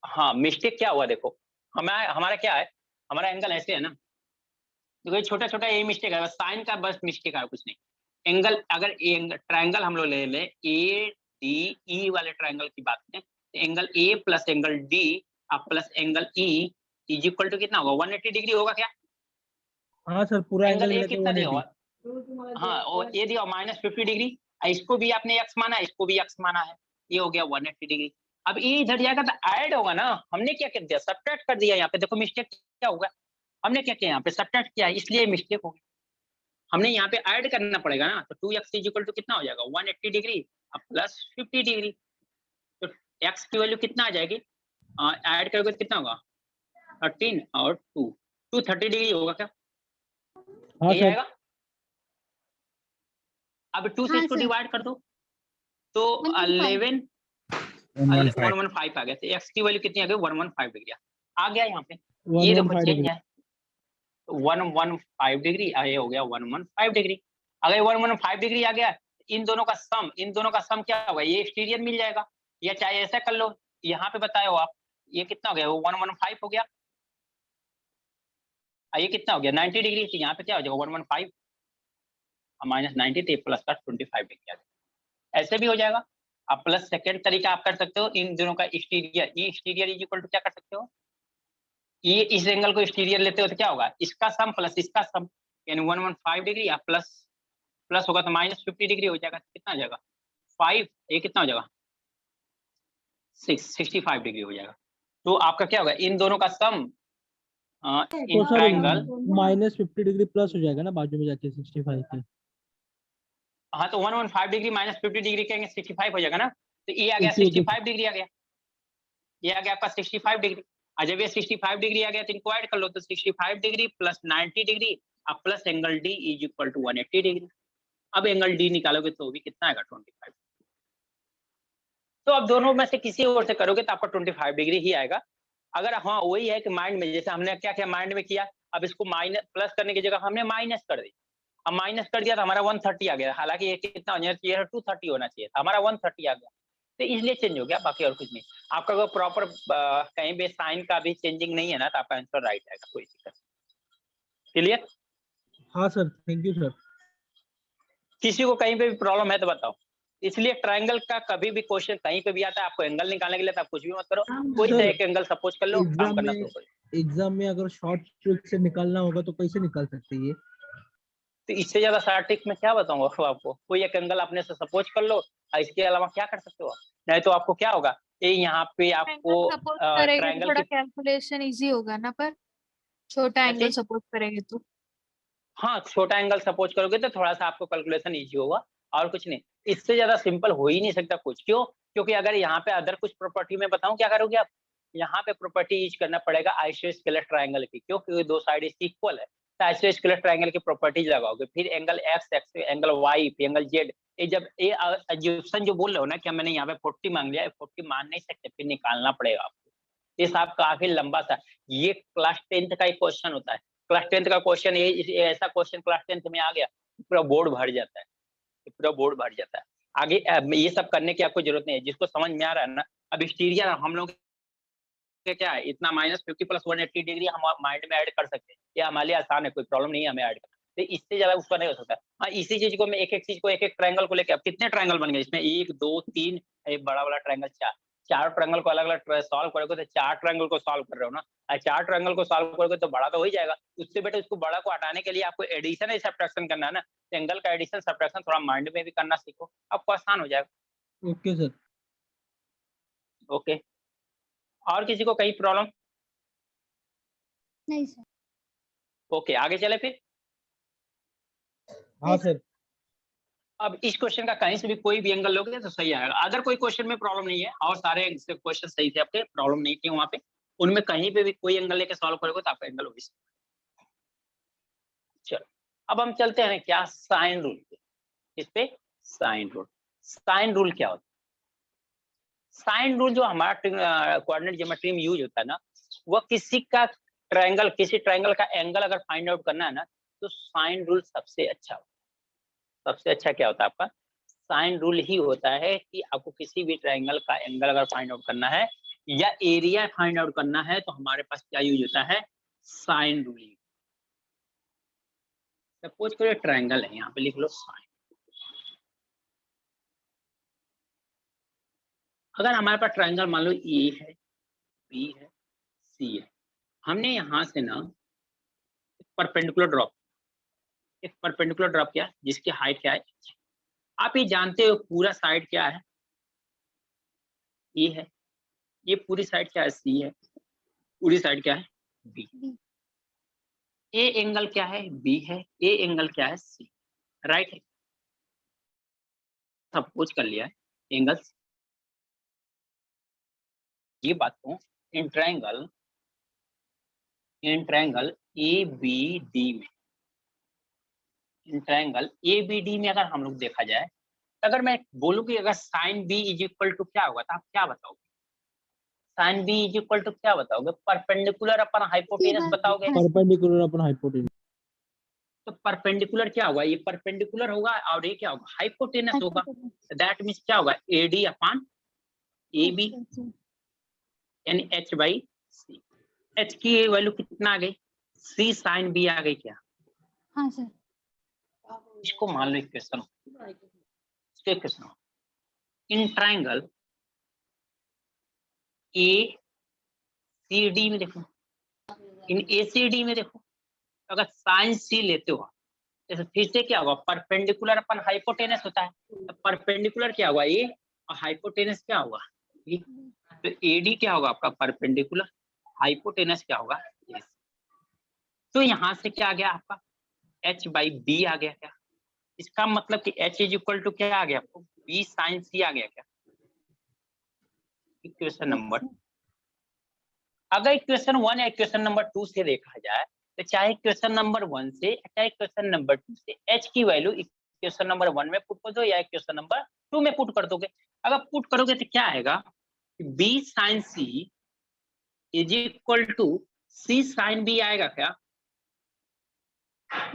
हाँ मिस्टेक क्या हुआ देखो, हमारा क्या है, हमारा एंगल ऐसे है ना, देखो ये छोटा छोटा यही मिस्टेक है, साइन का बस मिस्टेक है, कुछ नहीं। एंगल अगर ट्रायंगल हम लोग ले ले ए डी ई वाले ट्रायंगल की बात करें, तो angle A plus angle D plus angle E is equal to कितना होगा 180 डिग्री होगा क्या। हाँ सर, पूरा एंगल एंगल ए मिला के कितना दिया 180। हुआ, हाँ और ये दिया -50 डिग्री, इसको भी आपने x माना, इसको भी x माना है, ये हो गया 180 डिग्री। अब ये इधर जाएगा तो ऐड होगा ना, हमने क्या कर दिया सब्ट्रैक्ट कर दिया, यहाँ पे देखो मिस्टेक क्या होगा, हमने क्या किया यहाँ पे सब्ट्रैक्ट किया, इसलिए मिस्टेक हो गई। हमने यहाँ पे ऐड करना पड़ेगा ना, तो 2x इज इक्वल टू कितना हो जाएगा 180 डिग्री अब प्लस 50 डिग्री, तो x की वैल्यू कितना आ जाएगी, ऐड करोगे तो कितना होगा 13 और 230 डिग्री होगा क्या, हाँ यही सर, आएगा। अब 2 से हाँ इसको सर, डिवाइड कर दो तो 115 115 आ गया, तो x की वैल्यू कितनी आ गई 115 डिग्री आ गया यहाँ पे, ये देखो 115 चेंज डिग्री। है 115 डिग्री, ये हो गया 115 डिग्री। अगर 115 डिग्री आ गया, इन दोनों का सम क्या होगा, ये एक्सटीरियर मिल जाएगा, या चाहे ऐसा कर लो, यहाँ पे बताए हो आप, ये कितना हो गया 115 हो गया, ये कितना हो गया 90 डिग्री, तो यहाँ पे क्या हो जाएगा 115 -90 तो प्लस का 25 डिग्री आ जाएगा, ऐसे भी हो जाएगा। आप प्लस सेकेंड तरीका आप कर सकते हो, इन दोनों का एक्सटीरियर, ये एक्सटीरियर इज इक्वल टू क्या कर सकते हो, ये इस एंगल को एक्सटीरियर लेते हो तो क्या होगा, इसका सम प्लस इसका सम, यानी 115 डिग्री या प्लस होगा तो -50 डिग्री हो जाएगा, कितना हो जाएगा 5, ये कितना हो जाएगा 65 डिग्री हो जाएगा। तो आपका क्या होगा, इन दोनों का सम इन तो सर ट्रायंगल, -50 डिग्री प्लस हो जाएगा ना बाजू में जाके 65 के। हाँ तो 115 डिग्री -50 डिग्री कहेंगे 65 हो जाएगा ना, तो ये आ गया इसी- 65 डिग्री आ गया, ये आ गया आपका 65 डिग्री। और जब ये 65 डिग्री आ गया तो इनको ऐड कर लो, तो 65 डिग्री प्लस 90 डिग्री अब plus angle D is equal to 180 degree. अब एंगल डी निकालोगे तो भी कितना आएगा 25। तो अब दोनों में से किसी और से करोगे तो आपका 25 डिग्री ही आएगा। अगर हाँ वही है कि माइंड में, जैसे हमने क्या किया माइंड में किया, अब इसको माइनस प्लस करने की जगह हमने माइनस कर दी, अब माइनस कर दिया तो हमारा 130 आ गया, हालांकि ये कितना होना चाहिए 230 होना चाहिए था, हमारा 130 आ गया, तो इसलिए चेंज हो गया, बाकी और कुछ नहीं। आपका अगर प्रॉपर कहीं भी साइन का भी चेंजिंग नहीं है ना, तो आपका आंसर राइट आएगा, कोई दिक्कत नहीं। क्लियर? हाँ सर, थैंक यू सर। किसी को कहीं पे भी प्रॉब्लम है तो बताओ। इसलिए ट्रायंगल का कभी भी क्वेश्चन कहीं पे भी आता है, आपको एंगल निकालने के लिए तो आप कुछ भी मत करो, कोई सा एक एंगल सपोज कर लो, काम करना शुरू करो। एग्जाम में अगर शॉर्ट ट्रिक से निकालना होगा तो कैसे निकाल सकते हैं ये? तो इससे ज्यादा शॉर्ट ट्रिक में क्या बताऊंगा आपको, कोई एक एंगल अपने से सपोज कर लो, और इसके अलावा क्या कर सकते हो, नहीं तो आपको क्या होगा, ये यहाँ पे आपको सपोज करेंगे ट्रायंगल थोड़ा की, कैलकुलेशन इजी होगा ना, पर छोटा एंगल ऐसे? सपोज करेंगे तो हाँ, छोटा एंगल सपोज करोगे तो थोड़ा सा आपको कैलकुलेशन इजी होगा और कुछ नहीं। इससे ज्यादा सिंपल हो ही नहीं सकता कुछ। क्यों? क्योंकि अगर यहाँ पे अदर कुछ प्रॉपर्टी में बताऊं क्या करोगे आप, यहाँ पे प्रॉपर्टी यूज करना पड़ेगा आइसोस्केलेस ट्रायंगल की। क्यों? क्योंकि दो साइड इसकी इक्वल है, तो आइसोस्केलेस ट्रायंगल की प्रॉपर्टीज लगाओगे, फिर angle x x, angle y, फिर एंगल जेड। ये जब ये एज्यूशन जो बोल रहे हो ना कि मैंने यहाँ पे 40 मांग लिया, 40 मान नहीं सकते, फिर निकालना पड़ेगा आपको। ये साहब काफी लंबा सा, ये क्लास 10th का एक क्वेश्चन होता है। क्लास 10th का क्वेश्चन, ये ऐसा क्वेश्चन क्लास 10th में आ गया, पूरा बोर्ड भर जाता है, पूरा बोर्ड भर जाता है। आगे ये सब करने की आपको जरूरत नहीं है, जिसको समझ में आ रहा है ना। अब एक्सटीरियर हम लोग क्या है, इतना -50 + 180 डिग्री हम माइंड में ऐड कर सकते हैं, ये हमारे लिए आसान है, कोई प्रॉब्लम नहीं है हमें ऐड करना। तो इससे ज्यादा ऊपर नहीं हो सकता। हाँ, इसी चीज को मैं एक चीज को एक ट्रायंगल को लेकर, अब कितने ट्रायंगल बन गए इसमें, 1 2 3, एक बड़ा वाला ट्रायंगल, चार ट्रायंगल को अलग अलग सॉल्व करोगे तो 4 ट्रायंगल को सॉल्व कर रहे हो ना, 4 ट्रायंगल को सॉल्व करोगे तो बड़ा तो हो ही जाएगा। उससे बेटर उसको बड़ा को हटाने के लिए आपको एडिशन या सब्ट्रैक्शन करना है ना, एंगल का एडिशन सब्ट्रैक्शन थोड़ा माइंड में भी करना सीखो, आपको आसान हो जाएगा। Okay sir. ओके, और किसी को कहीं प्रॉब्लम? नहीं सर। ओके, आगे चले फिर। हाँ सर। अब इस क्वेश्चन का कहीं से भी कोई भी एंगल लोगे तो सही आएगा। अगर कोई क्वेश्चन में प्रॉब्लम नहीं है और सारे क्वेश्चन सही थे आपके, प्रॉब्लम नहीं थी वहां पे, उनमें कहीं पे भी कोई एंगल लेके सॉल्व करोगे तो आपका एंगल हो भी। चलो, अब हम चलते हैं क्या, साइन रूल पे। इस पे साइन रूल। साइन रूल क्या होता है? साइन रूल जो हमारा कोऑर्डिनेट ज्योमेट्री में यूज होता है ना, वो किसी ट्रायंगल का एंगल अगर फाइंड आउट करना है ना, तो साइन रूल सबसे अच्छा होता है। सबसे अच्छा क्या होता है आपका? साइन रूल ही होता है कि आपको किसी भी ट्रायंगल का एंगल अगर फाइंड आउट करना है या एरिया फाइंड आउट करना है, तो हमारे पास क्या यूज होता है? Sine rule. सपोज करो ट्रायंगल है, यहाँ पे लिख लो साइन। अगर हमारे पास ट्रायंगल मान लो ए है, बी है, सी है, हमने यहाँ से ना परपेंडिकुलर ड्रॉप, एक परपेंडिकुलर ड्रॉप किया जिसकी हाइट क्या है, आप ये जानते हो पूरा साइड क्या है, ए है, ये पूरी साइड क्या है, सी है, पूरी साइड क्या है, बी। ए एंगल क्या है, बी है, ए एंगल क्या है, सी, राइट है। सब कुछ कर लिया है एंगल्स। ये बात को in triangle A B D में, in triangle A B D में अगर हम लोग देखा जाए, अगर मैं बोलूं कि अगर sine B is equal to क्या होगा, तो आप क्या बताओगे? Sine B is equal to क्या बताओगे? परपेंडिकुलर अपन हाइपोटेनस बताओगे। Perpendicular upon hypotenuse. तो परपेंडिकुलर क्या होगा? ये परपेंडिकुलर होगा और ये क्या होगा? हाइपोटेनस होगा। दैट मींस क्या होगा? एडी अपॉन ए बी, यानी एच बाई सी। एच की वैल्यू कितना आ गई? सी साइन बी आ गई क्या? हाँ सर। इसको मान लो equation, equation in triangle A C D में देखो, इन ए सी डी में देखो, अगर साइन सी लेते हो जैसे, फिर से क्या होगा? परपेंडिकुलर अपन हाइपोटेनस होता है, तो परपेंडिकुलर क्या होगा? ए, और हाइपोटेनस क्या होगा? बी। तो एडी क्या होगा आपका? परपेंडिकुलर। हाइपोटेनस क्या होगा? ए। तो यहां से क्या आ गया आपका? एच बाई बी आ गया क्या? इसका मतलब कि एच इज इक्वल टू क्या आ गया आपको? बी साइन सी आ गया क्या? Equation number. अगर इक्वेशन 1 या इक्वेशन नंबर 2 से देखा जाए, तो चाहे इक्वेशन नंबर 1 से चाहे इक्वेशन नंबर 2 से एच की वैल्यू इक्वेशन नंबर 1 में पुट कर दो या इक्वेशन नंबर 2 में पुट कर दोगे। अगर पुट करोगे तो क्या आएगा? B sine C is equal to C sine B आएगा क्या?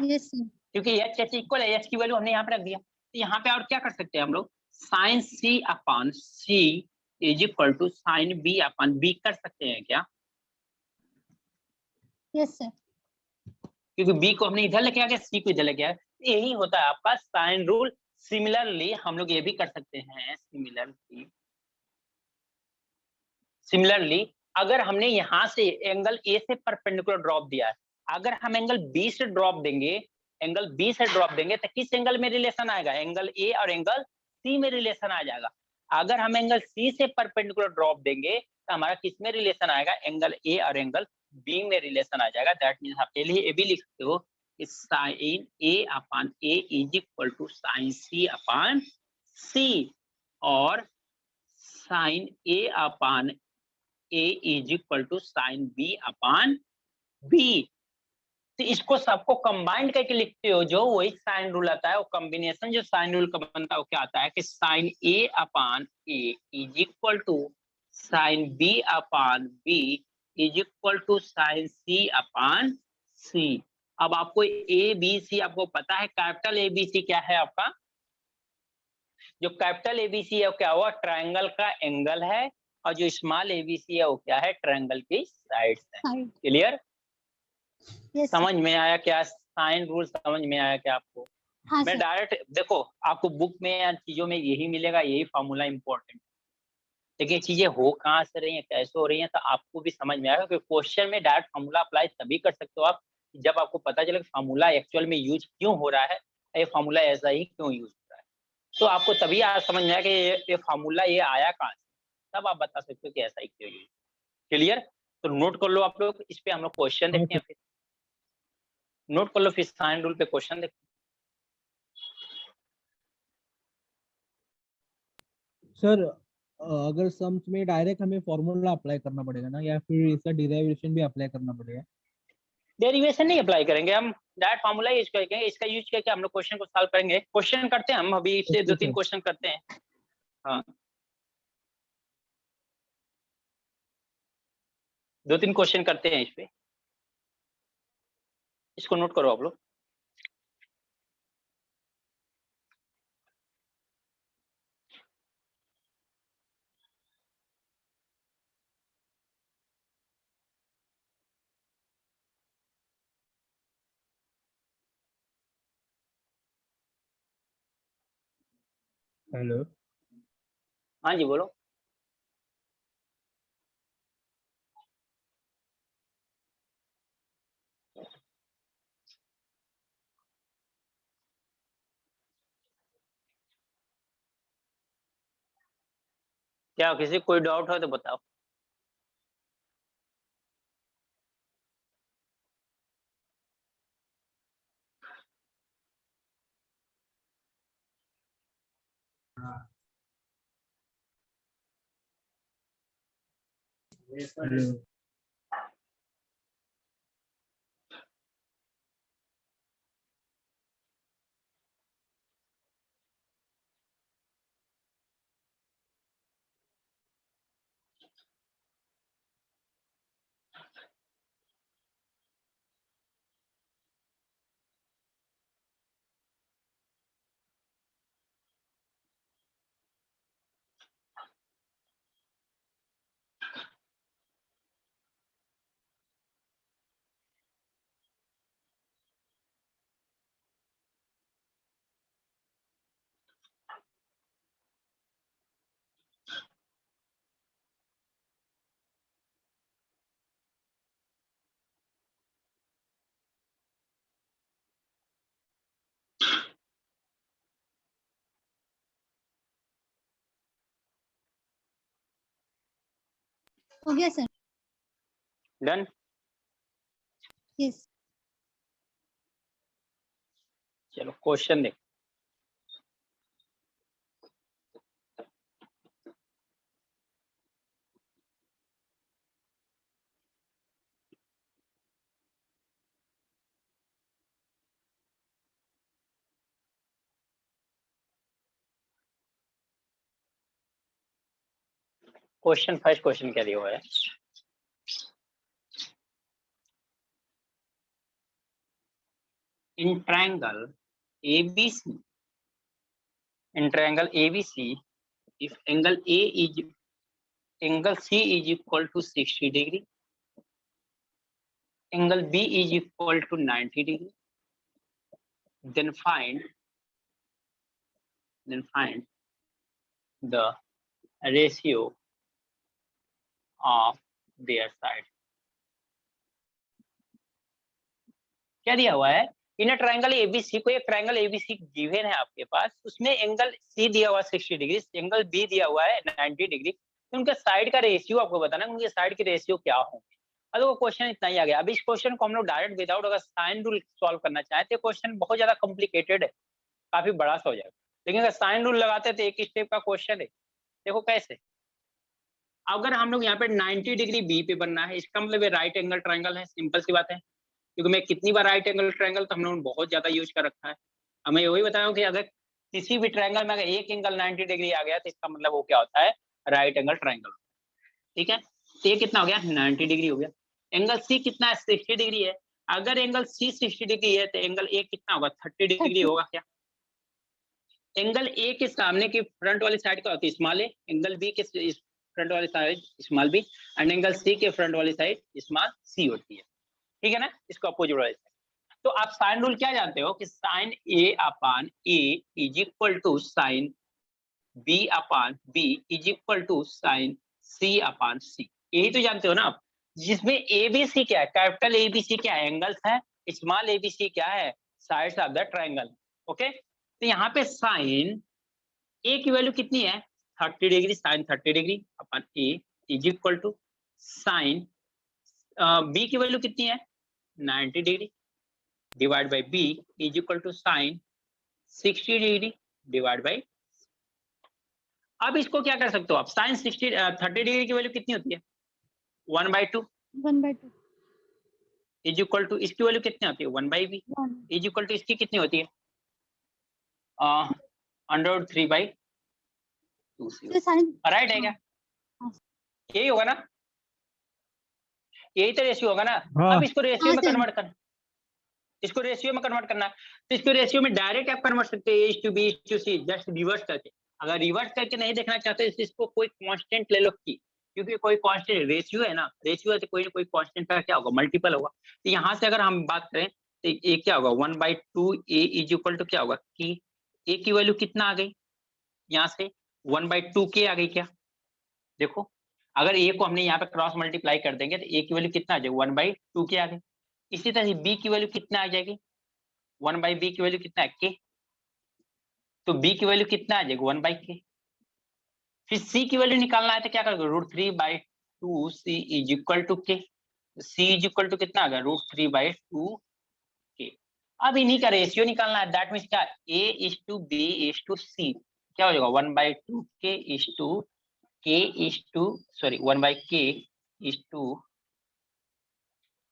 Yes sir. क्योंकि एच एच इक्वल है, एच की वैल्यू हमने यहाँ पे रख दिया, तो यहाँ पे और क्या कर सकते हैं हम लोग? Sine C upon C is equal to sine B upon B कर सकते हैं क्या? Yes sir. क्योंकि बी को हमने इधर लेके आ गया, सी को इधर लेके आया, यही होता है आपका साइन रूल। सिमिलरली हम लोग ये भी कर सकते हैं, सिमिलरली अगर हमने यहाँ से एंगल ए से परपेंडिकुलर ड्रॉप दिया है, अगर हम एंगल बी से ड्रॉप देंगे, एंगल बी से ड्रॉप देंगे, तो किस एंगल में रिलेशन आएगा? एंगल ए और एंगल सी में रिलेशन आ जाएगा। अगर हम एंगल सी से परपेंडिकुलर ड्रॉप देंगे, तो हमारा किस में रिलेशन आएगा? एंगल ए और एंगल बी में रिलेशन आ जाएगा। दैट मीन्स आप पहले ये भी लिख सकते हो sine A upon A is equal to sine C upon C और sine A upon A is equal to sine B upon B. तो इसको सबको कंबाइंड करके लिखते हो जो वही साइन रूल आता है, वो कॉम्बिनेशन जो साइन रूल का बनता है वो क्या आता है कि sine A upon A is equal to sine B upon B is equal to sine C upon C. अब आपको ए बी सी आपको पता है, कैपिटल ए बी सी क्या है आपका, जो कैपिटल ए बी सी है वो क्या हुआ, ट्रायंगल का एंगल है, और जो स्मॉल ए बी सी है वो क्या है, ट्रायंगल की साइड्स है। क्लियर? यस समझ में आया क्या? साइन रूल समझ में आया क्या आपको? हाँ मैं सर। डायरेक्ट देखो, आपको बुक में या चीजों में यही मिलेगा, यही फॉर्मूला इंपॉर्टेंट, लेकिन चीजें हो कहाँ से रही हैं, कैसे हो रही हैं, तो आपको भी समझ में आएगा। क्योंकि क्वेश्चन में डायरेक्ट फॉर्मूला अप्लाई तभी कर सकते हो आप जब आपको पता चले फॉर्मूला एक्चुअल में यूज क्यों हो रहा है, ये फॉर्मूला ऐसा ही क्यों यूज हो रहा है। तो आपको तभी आज समझ में आया कि ये फॉर्मूला ये आया कहाँ से, तब आप बता सकते हो कि ऐसा ही क्यों यूज। क्लियर? तो नोट कर लो आप लोग, इस पे हम लोग क्वेश्चन देखते हैं, फिर नोट कर लो, फिर साइन रूल पे क्वेश्चन देखते हैं। सर अगर सम्स में डायरेक्ट हमें फॉर्मूला अप्लाई करना पड़ेगा ना, या फिर इसका डिराइवेशन भी अप्लाई करना पड़ेगा? डेरिवेशन नहीं अप्लाई करेंगे हम, डायरेक्ट फॉर्मूला यूज करेंगे। इसका यूज करके हम लोग क्वेश्चन को सॉल्व करेंगे। क्वेश्चन करते हैं हम अभी से, Okay, 2-3 sir. क्वेश्चन करते हैं। हाँ 2-3 क्वेश्चन करते हैं इस पे, इसको नोट करो आप लोग। हेलो। हाँ जी बोलो। क्या किसी को कोई डाउट हो तो बताओ। हेलो। हो गया सर। डन? यस चलो क्वेश्चन देख। क्वेश्चन फर्स्ट क्वेश्चन क्या दिया हुआ है, in triangle ABC, in triangle ABC, if angle C is equal to 60 degree, angle B is equal to 90 degree, then find the ratio of their side। क्या दिया हुआ है, इन अ ट्रायंगल ABC, को एक ट्रायंगल ABC गिवन है आपके पास, उसमें एंगल C दिया हुआ है 60 डिग्री, एंगल B दिया हुआ है 90 डिग्री, तो उनके साइड का रेशियो आपको बताना है, उनके साइड के रेशियो क्या होंगे। अब देखो क्वेश्चन इतना ही आ गया। अब इस क्वेश्चन को हम लोग डायरेक्ट विदाउट अगर साइन रूल सॉल्व करना चाहें तो क्वेश्चन बहुत ज्यादा कॉम्प्लिकेटेड है, काफी बड़ा सा हो जाएगा। लेकिन अगर साइन रूल लगाते तो एक स्टेप का क्वेश्चन है। देखो कैसे, अगर हम लोग यहाँ पे 90 डिग्री बी पे बनना है, इसका मतलब ये राइट एंगल ट्रायंगल है, सिंपल सी बात है। क्योंकि मैं कितनी बार राइट एंगल ट्रायंगल तो हम लोगों ने बहुत ज्यादा यूज कर रखा है। अब मैं वही बताया कि अगर किसी भी ट्रायंगल में अगर एक एंगल 90 डिग्री आ गया तो इसका मतलब वो क्या होता है, राइट एंगल ट्रायंगल। ठीक है, तो ये कितना हो गया, 90 डिग्री हो गया। एंगल सी कितना है, 60 डिग्री है। अगर एंगल सी 60 डिग्री है तो एंगल ए कितना होगा, 30 डिग्री होगा क्या। एंगल ए के सामने की फ्रंट वाली साइड क्या होती है, स्मॉल ए। एंगल बी के फ्रंट वाली side small b, and angle C के फ्रंट वाली साइड स्मॉल सी होती है। ठीक है ना, इसको अपोजिट वाली साइड। तो आप साइन रूल क्या जानते हो कि sine A upon A is equal to sine B upon B is equal to sine C upon C. यही तो जानते हो ना आप, जिसमें एबीसी क्या है, कैपिटल एबीसी क्या है, एंगल्स है, स्मॉल एबीसी क्या है, sides of the triangle. Okay, तो यहाँ पे साइन ए की वैल्यू कितनी है, 30 degree, sine 30 degree upon A is equal to sine B की वैल्यू कितनी है, 90 degree divide by B is equal to sine 60 degree divide by. अब इसको क्या कर सकते हो आप, साइन 30 डिग्री की वैल्यू कितनी होती है, 1/2 1/2 इज इक्वल टू, इसकी वैल्यू कितनी होती है, 1/b 1 इज इक्वल टू इसकी कितनी होती है, √3/2 ये साइन राइट है क्या, यही होगा ना, यही तो रेशियो होगा ना। हाँ। अब इसको रेशियो हाँ में सर। कन्वर्ट करना, इसको रेशियो में कन्वर्ट करना है, तो इसको रेशियो में डायरेक्ट आप कन्वर्ट सकते हैं, A/B/C, जस्ट रिवर्स करके। अगर रिवर्स करके नहीं देखना चाहते तो इसको कोई कांस्टेंट ले लो की, क्योंकि कोई कांस्टेंट रेशियो है ना, रेशियो है तो कोई ना कोई कांस्टेंट का क्या होगा, मल्टीपल होगा। तो यहाँ से अगर हम बात करें तो ये क्या होगा, 1/2 A इज इक्वल टू क्या होगा कि A की वैल्यू कितना आ गई, यहाँ से 1/2 K आ गई क्या। देखो अगर A को हमने यहाँ पे क्रॉस मल्टीप्लाई कर देंगे तो A की वैल्यू कितना आ जाएगी, 1/2 K आ गई। इसी तरह से B की वैल्यू कितना आ जाएगी, 1/b की वैल्यू कितना है, K। तो B की वैल्यू कितना आ जाएगी, 1/K। फिर C की वैल्यू निकालना है तो क्या करोगे, √3/2 C is equal to K। C is equal to कितना आ गया, √3/2 K। अब इन्हीं का रेशियो निकालना है, दैट मीन्स क्या, A/B/C क्या हो जाएगा, 1/2 K is to K is to sorry 1/K is to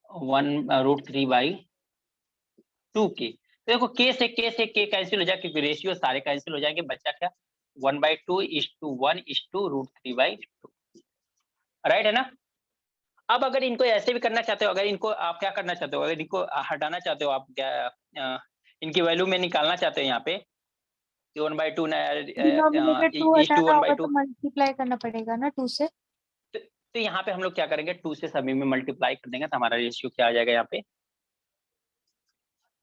1√3/2K। तो देखो K से K कैंसिल हो जाए, क्योंकि रेशियो सारे कैंसिल हो जाएंगे, बच्चा क्या 1/2 is to 1 is to √3/2, right है ना। अब अगर इनको ऐसे भी करना चाहते हो, अगर इनको आप क्या करना चाहते हो, अगर इनको हटाना चाहते हो आप, क्या इनकी वैल्यू में निकालना चाहते हो यहाँ पे 1/2 डिनोमिनेटर 2 इज टू हटाना होगा 1/2, तो मल्टीप्लाई करना पड़ेगा ना 2 से। तो यहाँ पे हम लोग क्या करेंगे, 2 से सभी में मल्टीप्लाई कर देंगे तो हमारा रेशियो क्या आ जाएगा यहाँ पे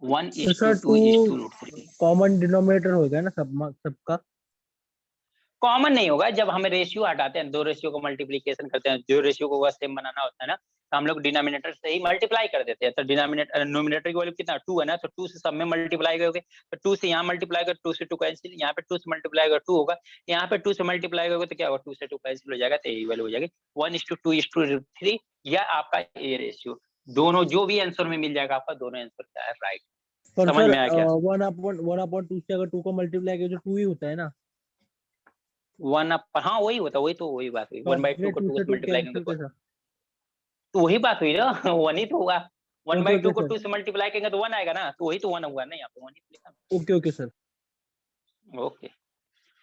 1 तो is to sir 2 is to 2 √3। Common denominator हो गया ना सबका। कॉमन नहीं होगा, जब हम रेशियो हटाते हैं, दो रेशियो को मल्टीप्लीकेशन करते हैं, जो रेशियो को सेम बनाना होता है ना, तो हम लोग डिनोमिनेटर से ही मल्टीप्लाई कर देते हैं। तो डिनोमिनेटर नोमिनेटर की वैल्यू कितना 2 है ना, तो 2 से सब में मल्टीप्लाई करोगे, तो 2 से यहाँ मल्टीप्लाई कर, 2 से 2 कैंसिल, यहाँ पे 2 से मल्टीप्लाई कर 2 होगा, यहाँ पे 2 से मल्टीप्लाई करोगे तो क्या होगा, 2 से 2 कैंसिल हो जाएगा, तो यही वैल्यू हो जाएगी 1:2:3। या आपका ये रेशियो दोनों जो भी आंसर में मिल जाएगा आपका, दोनों आंसर क्या है, राइट। पर समझ सर में आया क्या, 1/2 से अगर 2 को मल्टीप्लाई किया तो 2 ही होता है ना। 1 हाँ वही होता, वही बात हुई, तो आप 1/2 को 2 2 से से 2 मल्टीप्लाई कैंसिल करेंगे कैसा। तो वही बात हुई ना 1 ही तो होगा। ओके 1/2 ओके को सर। 2 से मल्टीप्लाई करेंगे तो 1 आएगा ना, तो वही तो 1 हुआ ना, यहाँ पे 1 ही लिखा। Okay okay sir. ओके,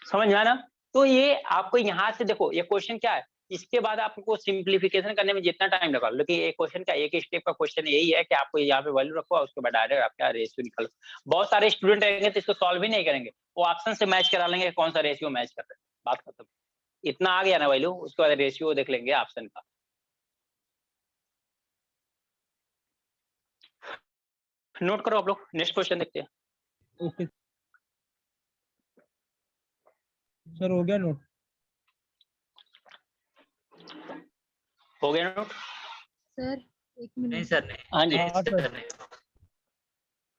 समझ में आया ना। तो ये आपको यहाँ से देखो, ये क्वेश्चन क्या है, इसके बाद आपको सिंप्लीफिकेशन करने में जितना टाइम लगा, लेकिन ये क्वेश्चन का एक स्टेप का क्वेश्चन यही है कि आपको यहाँ पे वैल्यू रखो, उसके बाद डायरेक्ट आप क्या रेशियो निकालो। बहुत सारे स्टूडेंट रहेंगे तो इसको सॉल्व ही नहीं करेंगे, वो ऑप्शन से मैच करा लेंगे कौन सा रेशियो मैच कर रहे हैं, बात खत्म। इतना आ गया ना वैल्यू, उसके बाद रेशियो देख लेंगे ऑप्शन का। नोट करो आप लोग, नेक्स्ट क्वेश्चन देखते हैं। ओके सर, हो गया नोट। हो गया नोट, सर एक नहीं मिनट। सर नहीं, हाँ जी, नहीं हाँ सर सर। नहीं।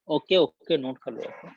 ओके ओके नोट कर लो आप।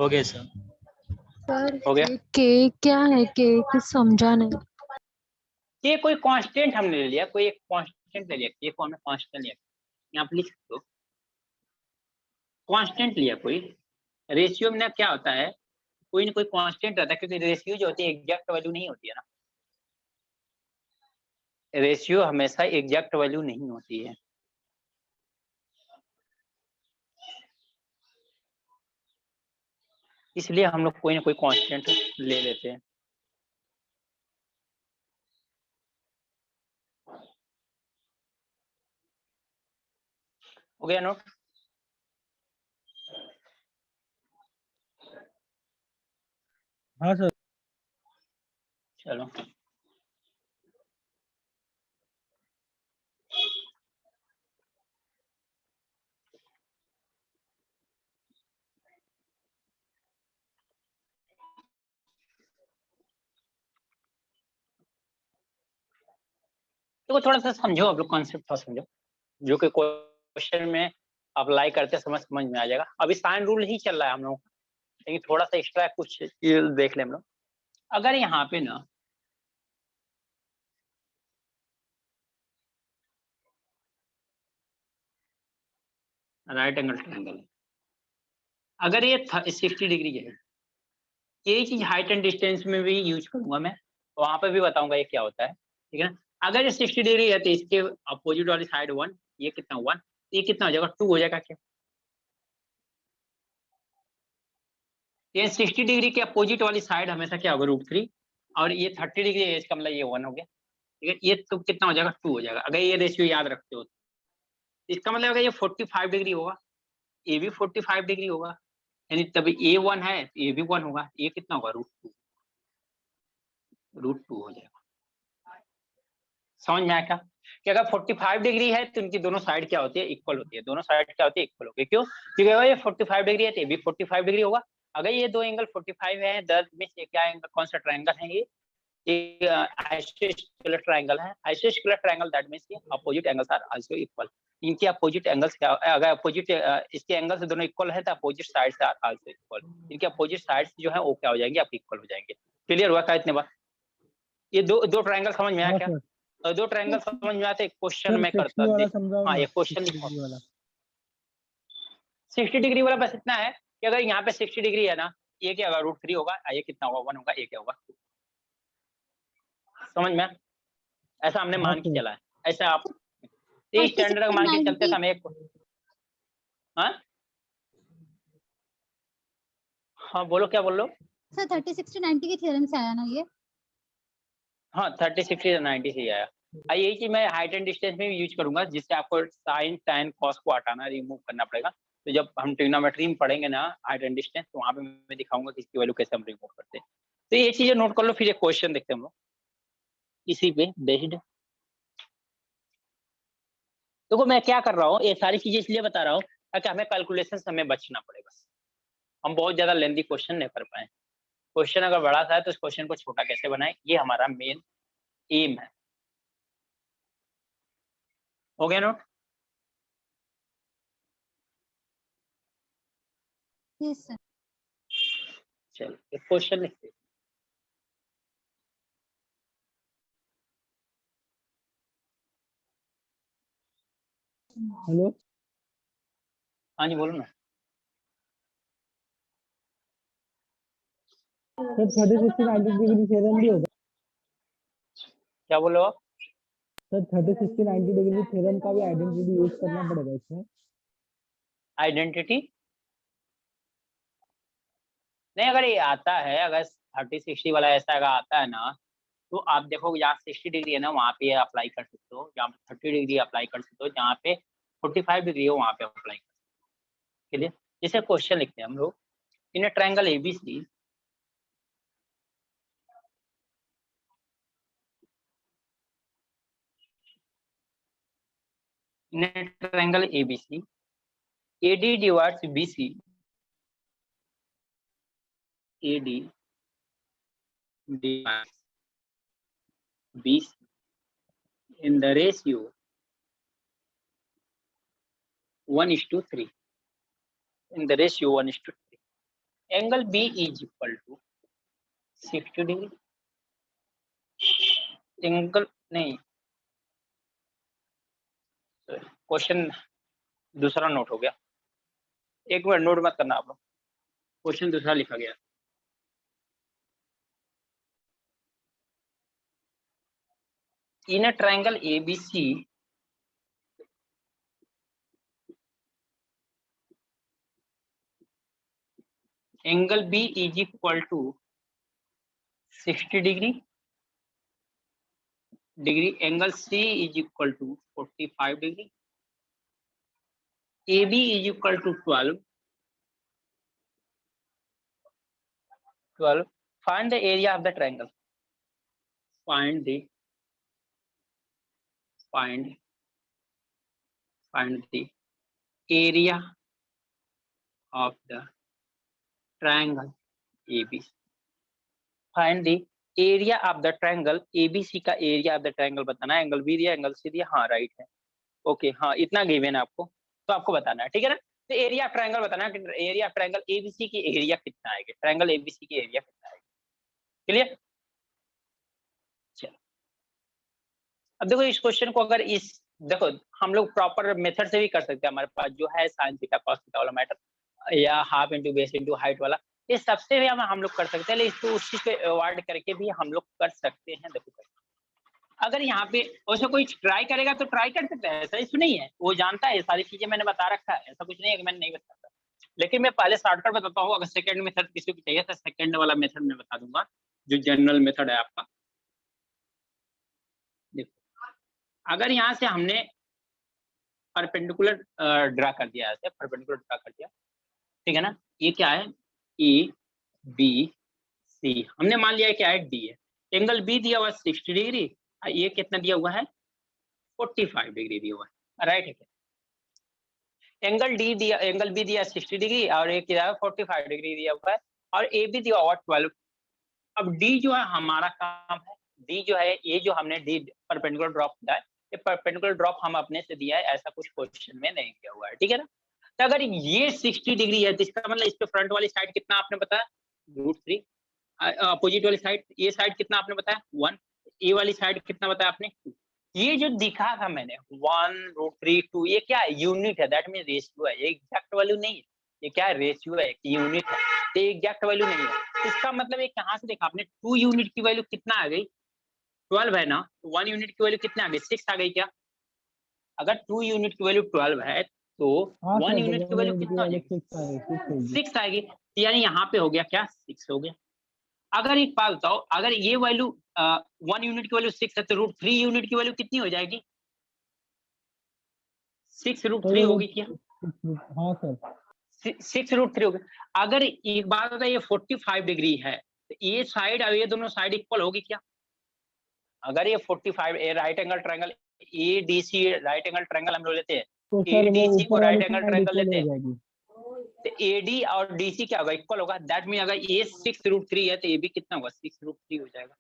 हो गया सर, सर हो गया। के क्या है? के कुछ समझा नहीं। ये कोई कांस्टेंट हमने ले लिया, कोई एक कांस्टेंट ले लिया, ये को हमने कांस्टेंट लिया, यहाँ पे लिख सकते हो कांस्टेंट लिया कोई। रेशियो में ना क्या होता है, कोई ना कोई कांस्टेंट रहता है, क्योंकि रेशियो जो होती है एग्जैक्ट वैल्यू नहीं होती है ना, रेशियो हमेशा एग्जैक्ट वैल्यू नहीं होती है। इसलिए हम लोग कोई ना कोई कांस्टेंट ले लेते हैं। हो गया नोट? हाँ सर। चलो तो थोड़ा सा समझो, आप लोग कॉन्सेप्ट थोड़ा समझो, जो कि क्वेश्चन में अप्लाई करते समझ में आ जाएगा। अभी साइन रूल ही चल रहा है हम लोगों का, लेकिन थोड़ा सा एक्स्ट्रा कुछ देख लें हम लोग। अगर यहाँ पे ना राइट एंगल ट्रायंगल है, अगर ये 60 डिग्री है, यही चीज हाइट एंड डिस्टेंस में भी यूज करूंगा मैं, वहां पे भी बताऊंगा ये क्या होता है, ठीक है ना। अगर ये 60 डिग्री है तो इसके अपोजिट वाली साइड 1, ये कितना 1, ये कितना हो जाएगा 2 हो जाएगा क्या। ये 60 डिग्री के अपोजिट वाली साइड हमेशा क्या होगा √3, और ये 30 डिग्री है, इसका मतलब ये 1 हो गया, ठीक है। ये तो कितना हो जाएगा 2 हो जाएगा, अगर ये रेशियो याद रखते हो तो। इसका मतलब अगर ये 45 डिग्री होगा, ये भी 45 डिग्री होगा, यानी तभी ये 1 है तो ये भी 1 होगा, ये कितना होगा √2 हो जाएगा। समझ में आया क्या कि अगर 45 डिग्री है तो इनकी दोनों साइड क्या होती है, इक्वल होती है, दोनों साइड क्या होती है, इक्वल होती है। क्यों? क्योंकि अगर ये 45 डिग्री है तो ये भी 45 डिग्री होगा। अगर ये दो एंगल 45 है, 10 में से क्या एंगल, कौन सा ट्रायंगल है ये आइसोस्केलर ट्रायंगल है। आइसोस्केलर ट्रायंगल दैट मींस कि opposite angles are also equal. इनके अपोजिट एंगल्स क्या, अगर अपोजिट इसके एंगल्स दोनों इक्वल है तो opposite sides are also equal. इनके अपोजिट साइड्स जो है वो क्या हो जाएंगे, आपके इक्वल हो जाएंगे। क्लियर हुआ क्या इतने बार? ये दो ट्रायंगल समझ में आया हाँ क्या? सर। और दो ट्रायंगल समझ में आते, क्वेश्चन सर में 60 करता वाला देख। समझाओ हाँ ना, ये क्वेश्चन 60 लिखो। डिग्री वाला। 60 डिग्री वाला बस इतना है कि अगर यहाँ पे 60 डिग्री है ना, ये क्या होगा √3 होगा, ये कितना होगा 1 होगा, ये क्या होगा 2। समझ में? ऐसा हमने हाँ मान के सर। चला है, ऐसा आप ये स्टैंडर्ड मान के चलते समय एक। हाँ हाँ बोलो, क्या बोल लो। सर 30 60 90 के थ्योरम से आया ना ये? हाँ 30 60 90 से ही आया। यही चीज मैं हाइट एंड डिस्टेंस में भी यूज करूंगा, जिससे आपको साइन टैन कॉस को हटाना, रिमूव करना पड़ेगा। तो जब हम ट्रिग्नोमेट्री में पढ़ेंगे ना हाइट एंड डिस्टेंस, तो वहां पे मैं दिखाऊंगा कि इसकी वैल्यू कैसे हम रिमूव करते हैं। तो ये चीजें नोट कर लो, फिर एक क्वेश्चन देखते हैं हम लोग इसी पे बेस्ड। देखो मैं क्या कर रहा हूँ, ये सारी चीजें इसलिए बता रहा हूँ ताकि हमें कैलकुलेशन से हमें बचना पड़े, बस हम बहुत ज्यादा लेंथी क्वेश्चन नहीं कर पाए। क्वेश्चन अगर बड़ा सा है तो इस क्वेश्चन को छोटा कैसे बनाए, ये हमारा मेन एम है। हो गया नोट? Yes sir. चलो एक क्वेश्चन लिखते हैं। हेलो हाँ जी बोलो ना। सर 30 60 90 डिग्री थ्योरम भी होगा। क्या बोलो आप? सर 30 60 90 डिग्री थ्योरम का भी आइडेंटिटी यूज करना पड़ेगा इसमें। आइडेंटिटी नहीं, अगर ये आता है, अगर 30 60 वाला ऐसा अगर आता है ना, तो आप देखो जहाँ 60 डिग्री है ना वहाँ पे अप्लाई कर सकते हो, जहाँ पे 30 डिग्री अप्लाई कर सकते हो, जहाँ पे 45 डिग्री हो वहाँ पे अप्लाई कर सकते हो। क्लियर? जैसे क्वेश्चन लिखते हैं हम लोग, in a triangle ABC in a triangle ABC, AD divides BC, AD divides BC in the ratio 1:3. in the ratio 1:3. Angle B is equal to 60 degree. Angle नहीं, क्वेश्चन दूसरा नोट हो गया, एक बार नोट मत करना आप लोग, क्वेश्चन दूसरा लिखा गया। In a triangle ABC angle B is equal to 60 degree, angle C is equal to 45 degree, AB is equal to 12. Find the area of the triangle. Find the area of the triangle ABC. Find the area of the triangle ABC का area of the triangle बताना है। एंगल B दिया, एंगल C दिया, हाँ राइट है, ओके हाँ इतना गिवन है आपको, तो आपको बताना है, ठीक है ना। तो एरिया ऑफ ट्रायंगल बताना है कि एरिया ऑफ ट्रायंगल ABC की एरिया कितना आएगा, ट्रायंगल ABC की एरिया कितना आएगा, क्लियर। चलो अब देखो इस क्वेश्चन को अगर इस देखो हम लोग प्रॉपर मेथड से भी कर सकते हैं, हमारे पास जो है साइन थीटा कॉस थीटा वाला मैटर या half into base into height वाला, ये सबसे भी हम लोग कर सकते हैं, लेकिन इसको उसी पे अवॉइड करके भी हम लोग कर सकते हैं। देखो अगर यहाँ पे वैसे कोई ट्राई करेगा तो ट्राई कर सकता है, ऐसा इशू नहीं है, वो जानता है सारी चीजें मैंने बता रखा है, ऐसा कुछ नहीं है कि मैंने नहीं बताता, लेकिन मैं पहले शॉर्टकट बताता हूँ। अगर सेकंड मेथड किसी को चाहिए तो सेकंड वाला मेथड मैं बता दूंगा, जो जनरल मेथड है आपका। देखो अगर यहाँ से हमने परपेंडिकुलर ड्रा कर दिया, ऐसे परपेंडिकुलर ड्रा कर दिया, ठीक है ना, ये क्या है ABC, हमने मान लिया क्या है D है, एंगल B दिया हुआ 60 डिग्री, ये कितना दिया हुआ है 45 डिग्री दिया हुआ है, राइट है क्या। एंगल B दिया 60 डिग्री और एक दिया 45 डिग्री दिया हुआ है, और AB दिया हुआ 12। अब D जो है हमारा काम है, D जो है ये जो हमने D परपेंडिकुलर ड्रॉप किया है, ये परपेंडिकुलर ड्रॉप हम अपने से दिया है, ऐसा कुछ क्वेश्चन में नहीं किया हुआ है, ठीक है ना। तो अगर ये 60 डिग्री है तो इसका मतलब इस पे फ्रंट वाली साइड कितना आपने बताया √3, अपोजिट वाली साइड ये साइड कितना आपने बताया 1, ये वाली साइड कितना बताया आपने 2। ये जो दिखा था मैंने 1√3 2, ये क्या है यूनिट है, दैट मीन रेशियो है, ये एग्जैक्ट वैल्यू नहीं है, ये क्या है रेशियो है, यूनिट है, तो एग्जैक्ट वैल्यू नहीं है। इसका मतलब ये कहाँ से देखा आपने 2 यूनिट की वैल्यू कितना आ गई 12 है ना, 1 यूनिट की वैल्यू कितना आ गई 6 आ गई क्या। अगर 2 यूनिट की वैल्यू 12 है तो 1 यूनिट की वैल्यू कितना आ जाएगी 6 आएगी, यानी यहाँ पे हो गया क्या 6 हो गया। अगर एक बात बताओ, अगर ये वैल्यू 1 यूनिट की वैल्यू 6 है तो √3 यूनिट की वैल्यू कितनी हो जाएगी 6√3 होगी क्या। हाँ सर 6√3 होगी। अगर एक बात बताइए ये 45 डिग्री है तो ये साइड और ये दोनों साइड इक्वल होगी क्या। अगर ये 45 right angle triangle ADC right angle triangle हम लोग लेते हैं, तो सर वो ADC को ऊपर राइट वाली एंगल साइड ट्रायंगल इक्वल लेते हो हैं, जाएगी। तो AD और DC क्या होगा इक्वल होगा, दैट मीन अगर ये 6√3 है तो ये भी कितना होगा 6√3 हो जाएगा।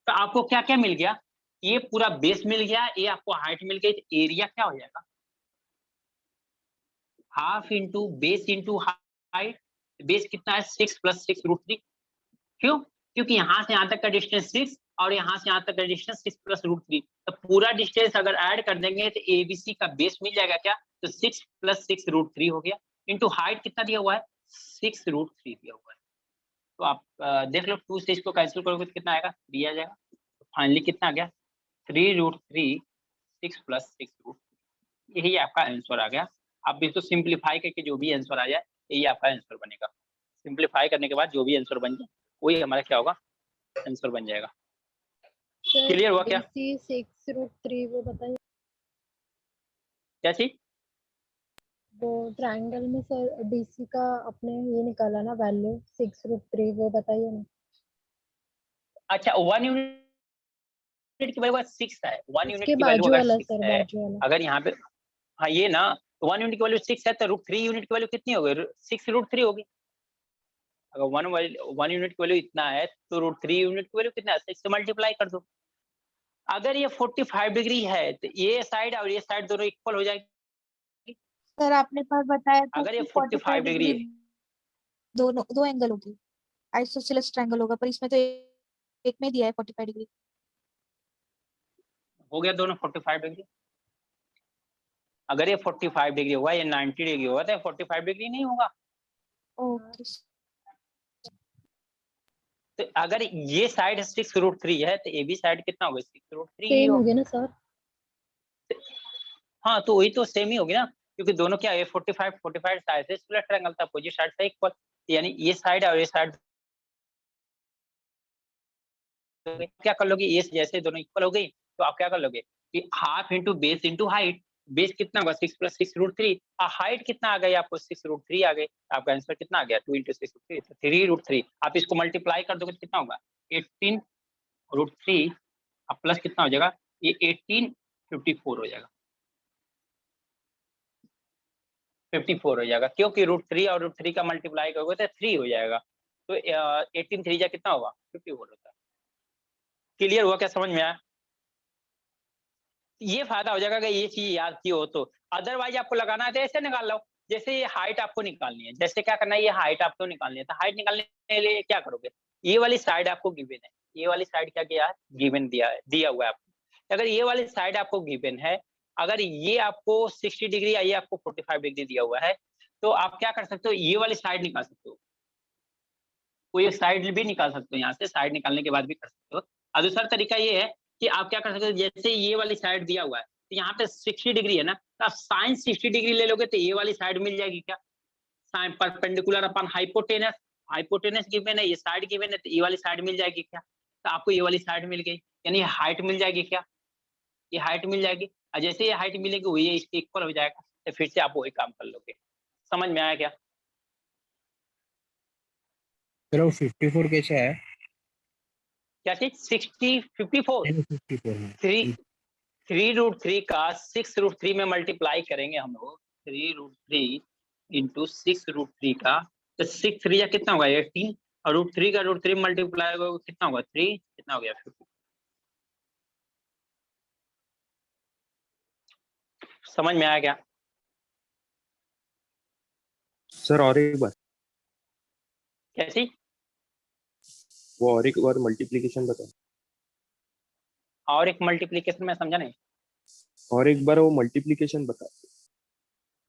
तो आपको क्या क्या मिल गया, ये पूरा बेस मिल गया, ये आपको हाइट मिल गई, तो एरिया क्या हो जाएगा half into base into height. Base कितना है 6 + 6√3, क्यों, क्योंकि यहाँ से यहाँ तक का डिस्टेंस 6 और यहाँ से यहाँ तक का डिस्टेंस 6 + √3, तो पूरा डिस्टेंस अगर ऐड कर देंगे तो ABC का बेस मिल जाएगा क्या, तो 6 + 6√3 हो गया, इंटू हाइट कितना दिया हुआ है 6√3 दिया हुआ है। तो आप देख लो 2 से इसको कैंसिल करोगे तो कितना आएगा 3 आ जाएगा, तो फाइनली कितना आ गया 3√3 6 + 6√3, यही आपका आंसर आ गया। आप इसको सिंप्लीफाई करके जो भी आंसर आ जाए यही आपका आंसर बनेगा, सिंप्लीफाई करने के बाद जो भी आंसर बन जाए वही हमारा क्या होगा आंसर बन जाएगा। क्लियर हुआ क्या। DC 6√3 वो बताइए, क्या चीज वो ट्रायंगल में सर DC का अपने ये निकाला ना वैल्यू 6√3 वो बताइए ना। अच्छा 1 यूनिट की वैल्यू 6 है, 1 यूनिट इसके की वैल्यू बाजू अगर वाला 6 सर, है, बाजू वाला। अगर यहाँ पे हाँ ये ना 1 यूनिट की वैल्यू 6 है तो √3 यूनिट की वैल्यू कितनी होगी 6√3 होगी। अगर 1 यूनिट की वैल्यू इतना है तो √3 यूनिट की वैल्यू कितना है 6 से मल्टीप्लाई कर दो। अगर ये 45 डिग्री है तो ये साइड और ये साइड दोनों इक्वल हो जाएगी, सर आपने पर बताया था अगर ये कि 45 डिग्री है, दोनों दो एंगल होगी, आइसोसेलेस ट्रायंगल होगा, पर इसमें तो एक में दिया है 45 डिग्री। हो गया दोनों 45 डिग्री। अगर ये 45 डिग्री होगा, ये 90 डिग्री होगा, तो 45 डिग्री नहीं होगा। ओके। तो अगर ये साइड 6√3 है, तो ये भी साइड कितना होगा? 6√3 ही सेम हो होगा। गया ना सर? हाँ, तो वही तो सेम ही होगी ना, क्योंकि दोनों क्या है, 45 साइड से स्प्लिट ट्रायंगल था, अपोजिट साइड से इक्वल, यानी ये साइड और ये साइड क्या कर लोगे, ये जैसे दोनों इक्वल हो गई, तो आप क्या कर लोगे कि half into base into height. Base कितना होगा? 6 + 6√3, और हाइट कितना आ गई आपको? 6√3 आ गई। आपका आंसर कितना आ गया? 2 × 6√3, तो 3√3। आप इसको मल्टीप्लाई कर दोगे तो कितना होगा? 18√3, अब प्लस कितना हो जाएगा? ये 1854 हो जाएगा, 54 हो जाएगा, क्योंकि √3 और √3 का मल्टीप्लाई करोगे तो 3 हो जाएगा। तो 18 3 जा कितना होगा? 54 होता है। क्लियर हुआ क्या? समझ में आया? ये फायदा हो जाएगा कि ये चीज याद की हो तो। अदरवाइज आपको लगाना है तो ऐसे निकाल लो। जैसे ये हाइट आपको निकालनी है, जैसे क्या करना है, ये हाइट आपको निकालनी है, तो हाइट निकालने के लिए क्या करोगे? ये वाली साइड आपको गिवन है, ये वाली साइड क्या किया है? गिवन दिया हुआ है आपको। अगर ये वाली साइड आपको गिवन है, अगर ये आपको 60 डिग्री या ये आपको 45 डिग्री दिया हुआ है, तो आप क्या कर सकते हो? ये वाली साइड निकाल सकते हो, कोई एक साइड भी निकाल सकते हो, यहाँ से साइड निकालने के बाद भी कर सकते हो। और दूसरा तरीका ये है कि आप क्या कर सकते हो, जैसे ये वाली साइड दिया हुआ है, तो यहाँ पे 60 डिग्री है ना, तो आप साइन 60 डिग्री ले लोगे तो ये वाली साइड मिल जाएगी क्या? Sign perpendicular upon hypotenuse, hypotenuse given है, ये साइड गिवन है, तो ये वाली साइड मिल जाएगी क्या? तो आपको ये वाली साइड मिल गई, यानी हाइट मिल जाएगी क्या? ये हाइट मिल जाएगी, और जैसे ये हाइट मिलेगी वो ये इसके इक्वल हो जाएगा, तो फिर से आप वही काम कर लोगे। समझ में आया क्या? फिर वो 54 कैसे है? क्या चीज? 60 54 54 है। 3√3 का 6√3 में मल्टीप्लाई करेंगे हम लोग, 3√3 इंटू 6√3 का, तो 6 3 कितना होगा? 18, और √3 का √3 मल्टीप्लाई होगा कितना होगा? 3, कितना हो गया? 50। समझ में आया क्या? सर और एक बार, कैसी? वो और एक बार मल्टीप्लिकेशन बताओ। और एक मल्टीप्लीकेशन में समझा नहीं। और एक बार वो मल्टीप्लिकेशन बताओ।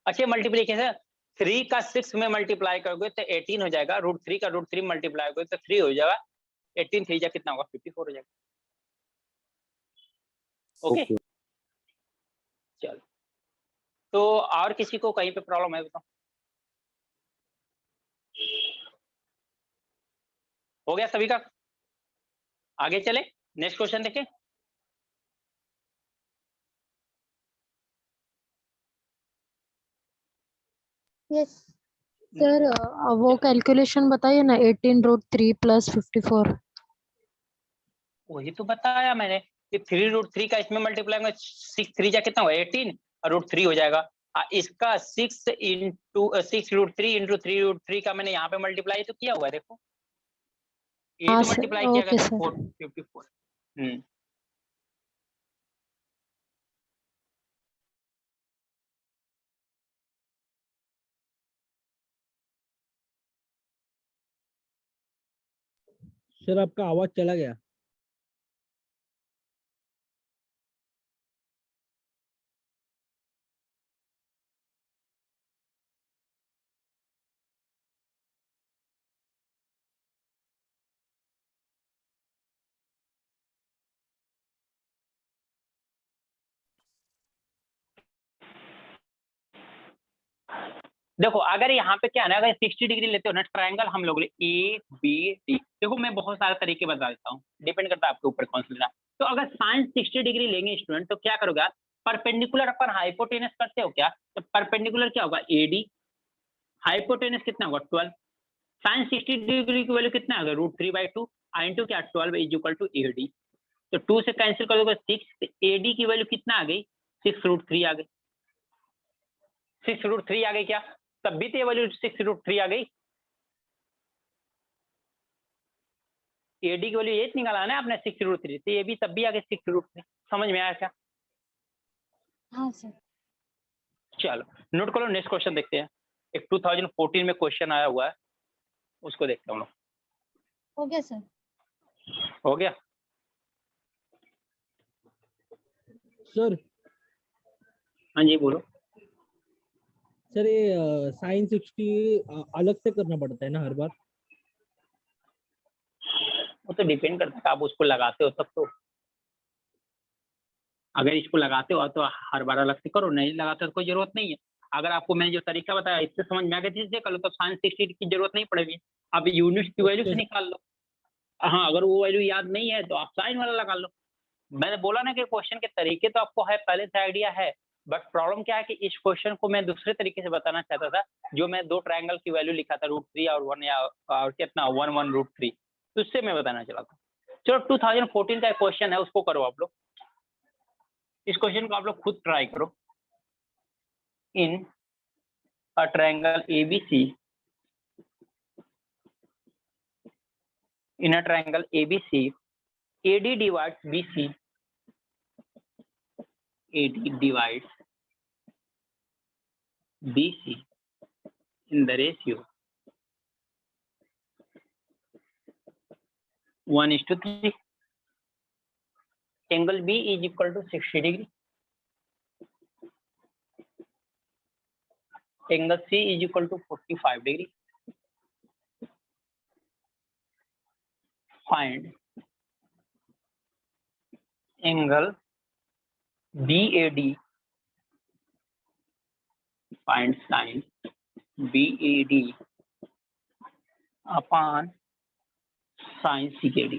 अच्छा, मल्टीप्लीकेशन 3 का 6 में मल्टीप्लाई करोगे तो 18 हो जाएगा, √3 का √3 मल्टीप्लाई करोगे तो 3 हो जाएगा, 18 3 जा कितना होगा? 54 हो जाएगा। Okay, okay. चलो। तो और किसी को कहीं पे प्रॉब्लम है बताओ? हो गया सभी का? आगे चले, नेक्स्ट क्वेश्चन देखें। यस सर, वो कैलकुलेशन बताइए ना, 18√3 + 54। वही तो बताया मैंने कि 3√3 का इसमें मल्टीप्लाई में 6 3 जा कितना होगा? 18, और √3 हो जाएगा। इसका 6√3 इंटू 3√3 का मैंने यहाँ पे मल्टीप्लाई तो किया हुआ है, देखो ये हाँ तो सर, मल्टीप्लाई किया ओके गया सर। 54। सर आपका आवाज चला गया। देखो अगर यहाँ पे क्या है ना, अगर 60 डिग्री लेते हो ना ट्रायंगल, हम लोग ए बी डी, देखो मैं बहुत सारे तरीके बता देता हूँ, डिपेंड करता है आपके ऊपर कौन सा लेना। तो अगर साइन 60 डिग्री लेंगे स्टूडेंट, तो क्या करोगे आप? परपेंडिकुलर अपन हाइपोटेनस करते हो क्या? तो परपेंडिकुलर क्या होगा? एडी, हाइपोटेनस कितना होगा? 12। साइन 60 डिग्री की वैल्यू कितना होगा? √3/2, इंटू क्या? 12 इज इक्वल टू एडी। तो 2 से कैंसिल कर दोगे 6, एडी की वैल्यू कितना आ गई? 6√3 आ गई। 6√3 आ गई क्या? तब भी तो ये वैल्यू 6√3 आ गई। एडी की वैल्यू ये निकाला ना आपने 6√3, तो ये भी तब भी आ गई 6√3। समझ में आया क्या? हाँ सर। चलो नोट करो, नेक्स्ट क्वेश्चन देखते हैं। एक 2014 में क्वेश्चन आया हुआ है, उसको देखते हैं हम लोग। हो गया सर। हो गया? सर हाँ जी बोलो। सर ये साइन 60 अलग से करना पड़ता है ना हर बार? वो तो डिपेंड करता है, आप उसको लगाते हो तब तो। अगर इसको लगाते हो तो हर बार अलग से करो, नहीं लगाते तो कोई जरूरत नहीं है। अगर आपको मैंने जो तरीका बताया इससे समझ में आ गया चीज कर लो, तो साइन 60 की जरूरत नहीं पड़ेगी। आप यूनिट की वैल्यू से निकाल लो। हाँ, अगर वो वैल्यू याद नहीं है तो आप साइन वाला लगा लो। मैंने बोला ना कि क्वेश्चन के तरीके तो आपको है, पहले से आइडिया है, बट प्रॉब्लम क्या है कि इस क्वेश्चन को मैं दूसरे तरीके से बताना चाहता था। जो मैं दो ट्रायंगल की वैल्यू लिखा था √3 और 1 या और कितना 1 1 √3, तो उससे मैं बताना चला था। चलो 2014 का क्वेश्चन है, उसको करो आप लोग। इस क्वेश्चन को आप लोग खुद ट्राई करो। In a triangle ABC, in a triangle ABC, AD divides BC, AD divides BC in the ratio 1:3. Angle B is equal to 60 degree. Angle C is equal to 45 degree. Find angle BAD. Find sin BAD upon sin CAD.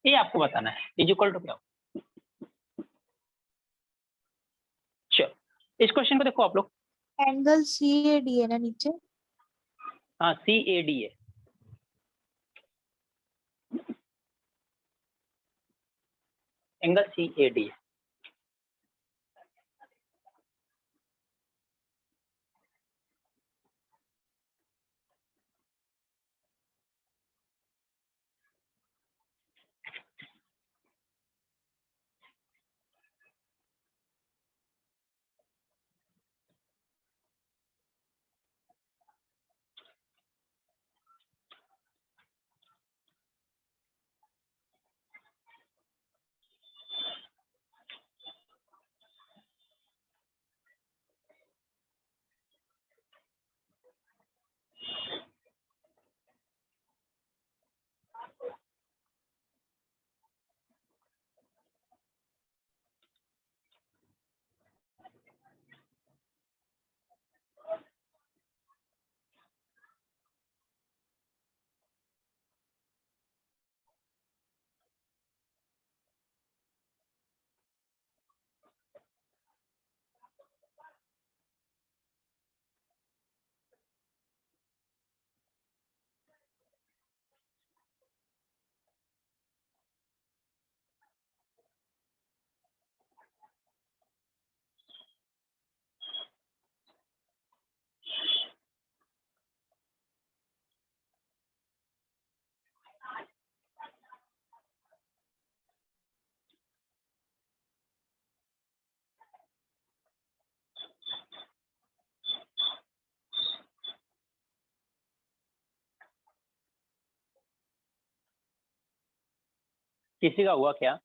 ये आपको बताना है, इज इक्वल टू क्या। चलो इस क्वेश्चन को देखो आप लोग। एंगल CAD है ना नीचे? हाँ CAD है। एंगल CAD है। किसी का हुआ क्या?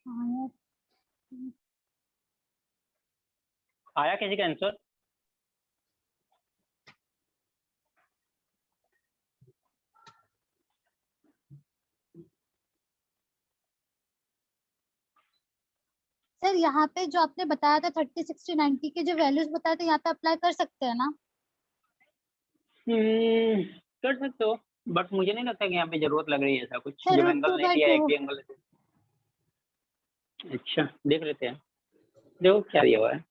हाँ, आया किसी का आंसर? सर यहाँ पे जो आपने बताया था 30, 60, 90 के जो वैल्यूज बताए थे यहाँ पे अप्लाई कर सकते हैं ना? कर सकते हो, बट मुझे नहीं लगता कि यहाँ पे जरूरत लग रही है ऐसा कुछ, सर जब रूट एंगल 2 नहीं बाई दिया एक 2। भी एंगल। अच्छा देख लेते हैं, देखो क्या दिया हुआ है,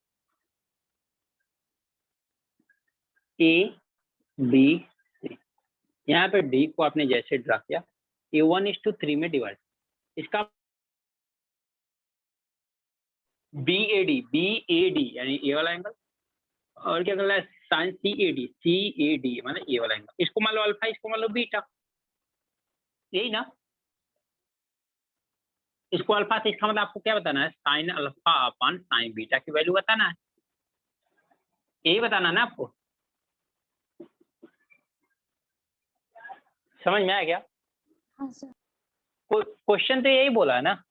ए बी सी। यहाँ पे डी को आपने जैसे ड्रा किया, ये 1:3 में डिवाइड, इसका बी ए डी यानी ए वाला एंगल, और क्या करना है साइन सी ए डी मतलब ए वाला एंगल, इसको मान लो अल्फा, इसको मान लो बीटा, यही ना। इसको अल्फा से, इसका मतलब आपको क्या बताना है, साइन अल्फा अपन साइन बीटा की वैल्यू बताना है, यही बताना ना आपको। समझ में आया क्या? हाँ सर। क्वेश्चन तो यही बोला है ना।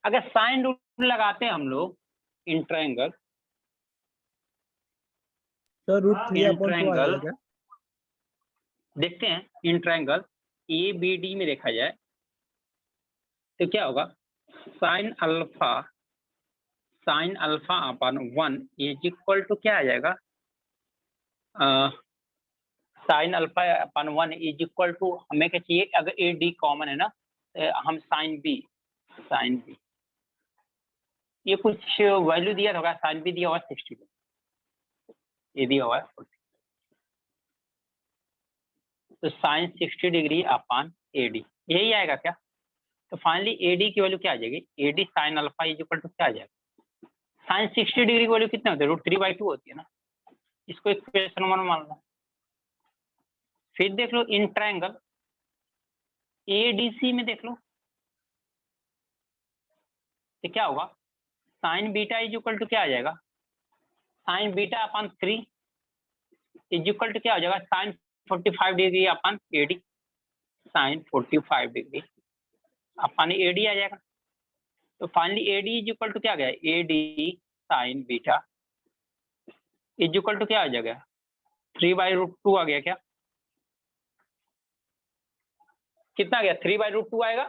अगर साइन रूट लगाते हैं हम लोग in triangle, sir √3 in upon 2 आ ट्रायंगल जाएगा क्या? देखते हैं, in triangle A B D में देखा जाए तो क्या होगा, sine alpha upon 1 is equal to क्या आ जाएगा, sine alpha upon 1 is equal to, हमें क्या चाहिए, अगर ए डी कॉमन है ना, हम साइन बी ये कुछ वैल्यू दिया होगा, साइन बी दिया हुआ 62, ये दिया हुआ है 40, तो sine 60 degree upon A D यही आएगा क्या? तो फाइनली ए डी की वैल्यू क्या आ जाएगी, A D sine alpha is equal to क्या आ जाएगा, साइन 60 डिग्री की वैल्यू कितना होती है, √3/2 होती है ना। इसको इक्वेशन 1 मान लो। फिर देख लो इन ट्रायंगल ए डी सी में देख लो तो क्या होगा, sine beta is equal to क्या आ जाएगा, sine beta upon 3 is equal to क्या हो जाएगा, sine 45 degree upon A D, sine 45 degree upon A D आ जाएगा। तो finally A D is equal to क्या आ गया, A D sine beta is equal to क्या आ जाएगा, 3/√2 आ गया क्या, कितना आ गया, 3/√2 आएगा,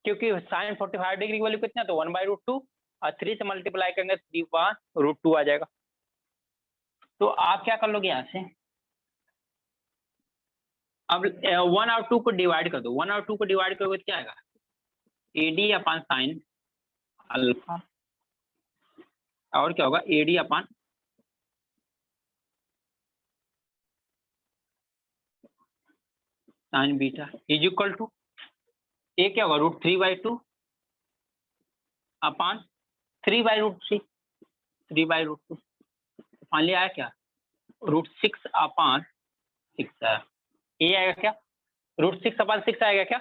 क्योंकि साइन 45 डिग्री की वैल्यू कितना, तो 1/√2 और 3 से मल्टीप्लाई करेंगे 3/√2 आ जाएगा। तो आप क्या कर लोगे यहाँ से, अब 1 और 2 को डिवाइड कर दो, 1 और 2 को डिवाइड करोगे तो क्या आएगा, A D upon sine alpha, और क्या होगा, A D upon sine beta is equal to, ये क्या होगा, √3/2 अपन 3/√2 फाइनली आया क्या, √6 अपन 6 आया, ये आएगा क्या, √6 अपन 6 आएगा क्या,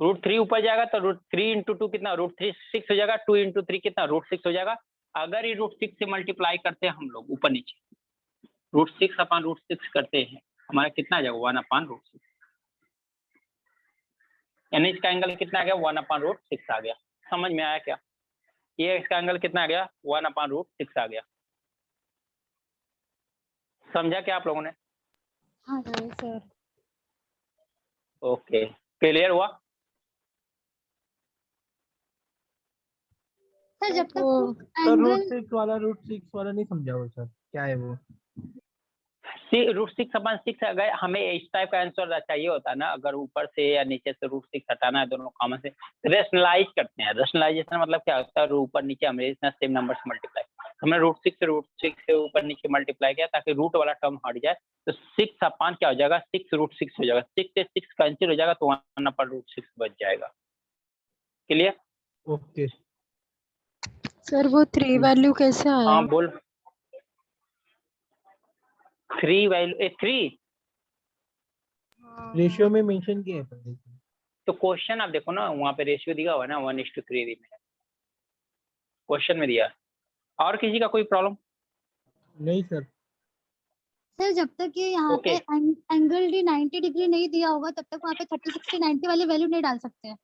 √3 ऊपर जाएगा तो √3 × 2 कितना, √3 6 हो जाएगा, 2 × 3 कितना, √6 हो जाएगा। अगर ये √6 से मल्टीप्लाई करते हैं हम लोग ऊपर नीचे, √6 अपन √6 करते हैं, हमारा कितना आ जाएगा, 1/√6, यानी इसका एंगल कितना आ गया, 1/√6 आ गया। समझ में आया क्या, ये इसका एंगल कितना आ गया, 1/√6 आ गया। समझा क्या आप लोगों ने? हाँ हाँ सर। ओके, क्लियर हुआ? सर जब तक तो सर एंगल √6 वाला नहीं समझा वो सर, क्या है वो? √6/6 अगर हमें इस टाइप का आंसर चाहिए होता है ना, अगर ऊपर से या नीचे से √6 हटाना है दोनों कॉमन से, रेशनलाइज करते हैं। रेशनलाइजेशन मतलब क्या होता है, ऊपर नीचे हमेशा सेम नंबर से मल्टीप्लाई, हमने √6 से ऊपर नीचे मल्टीप्लाई किया ताकि रूट वाला टर्म हट जाए, तो 6 अपन क्या हो जाएगा, 6√6 हो जाएगा, 6 से 6 कैंसिल हो जाएगा तो 1/√6 बच जाएगा। क्लियर? ओके सर वो 3 वैल्यू कैसे आया? हाँ बोल। 3 वैल्यू 3 रेशियो में मेंशन किया है पहले से। तो क्वेश्चन आप देखो ना, वहाँ पे रेशियो दिया हुआ है ना 1:3 में, क्वेश्चन में दिया है। और किसी का कोई प्रॉब्लम? नहीं सर। सर जब तक ये यहाँ पे एंगल डी 90 डिग्री नहीं दिया होगा तब तक वहाँ पे 30, 60, 90 वाली वैल्यू नहीं डाल सकते हैं।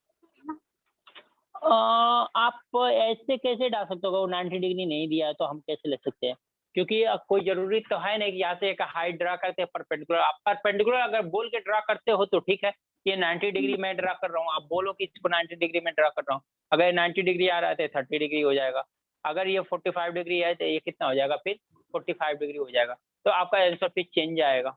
आप ऐसे कैसे डाल सकते हो, 90 डिग्री नहीं दिया है तो हम कैसे ले सकते हैं, क्योंकि कोई जरूरी तो है नहीं कि यहाँ से एक हाइट ड्रा करते हैं परपेंडिकुलर। आप परपेंडिकुलर अगर बोल के ड्रा करते हो तो ठीक है, ये 90 डिग्री में ड्रा कर रहा हूँ, आप बोलो कि इसको 90 डिग्री में ड्रा कर रहा हूँ, अगर 90 डिग्री आ रहा है तो 30 डिग्री हो जाएगा, अगर ये 45 डिग्री है तो ये कितना हो जाएगा, फिर 45 डिग्री हो जाएगा। तो आपका आंसर फिर चेंज आएगा,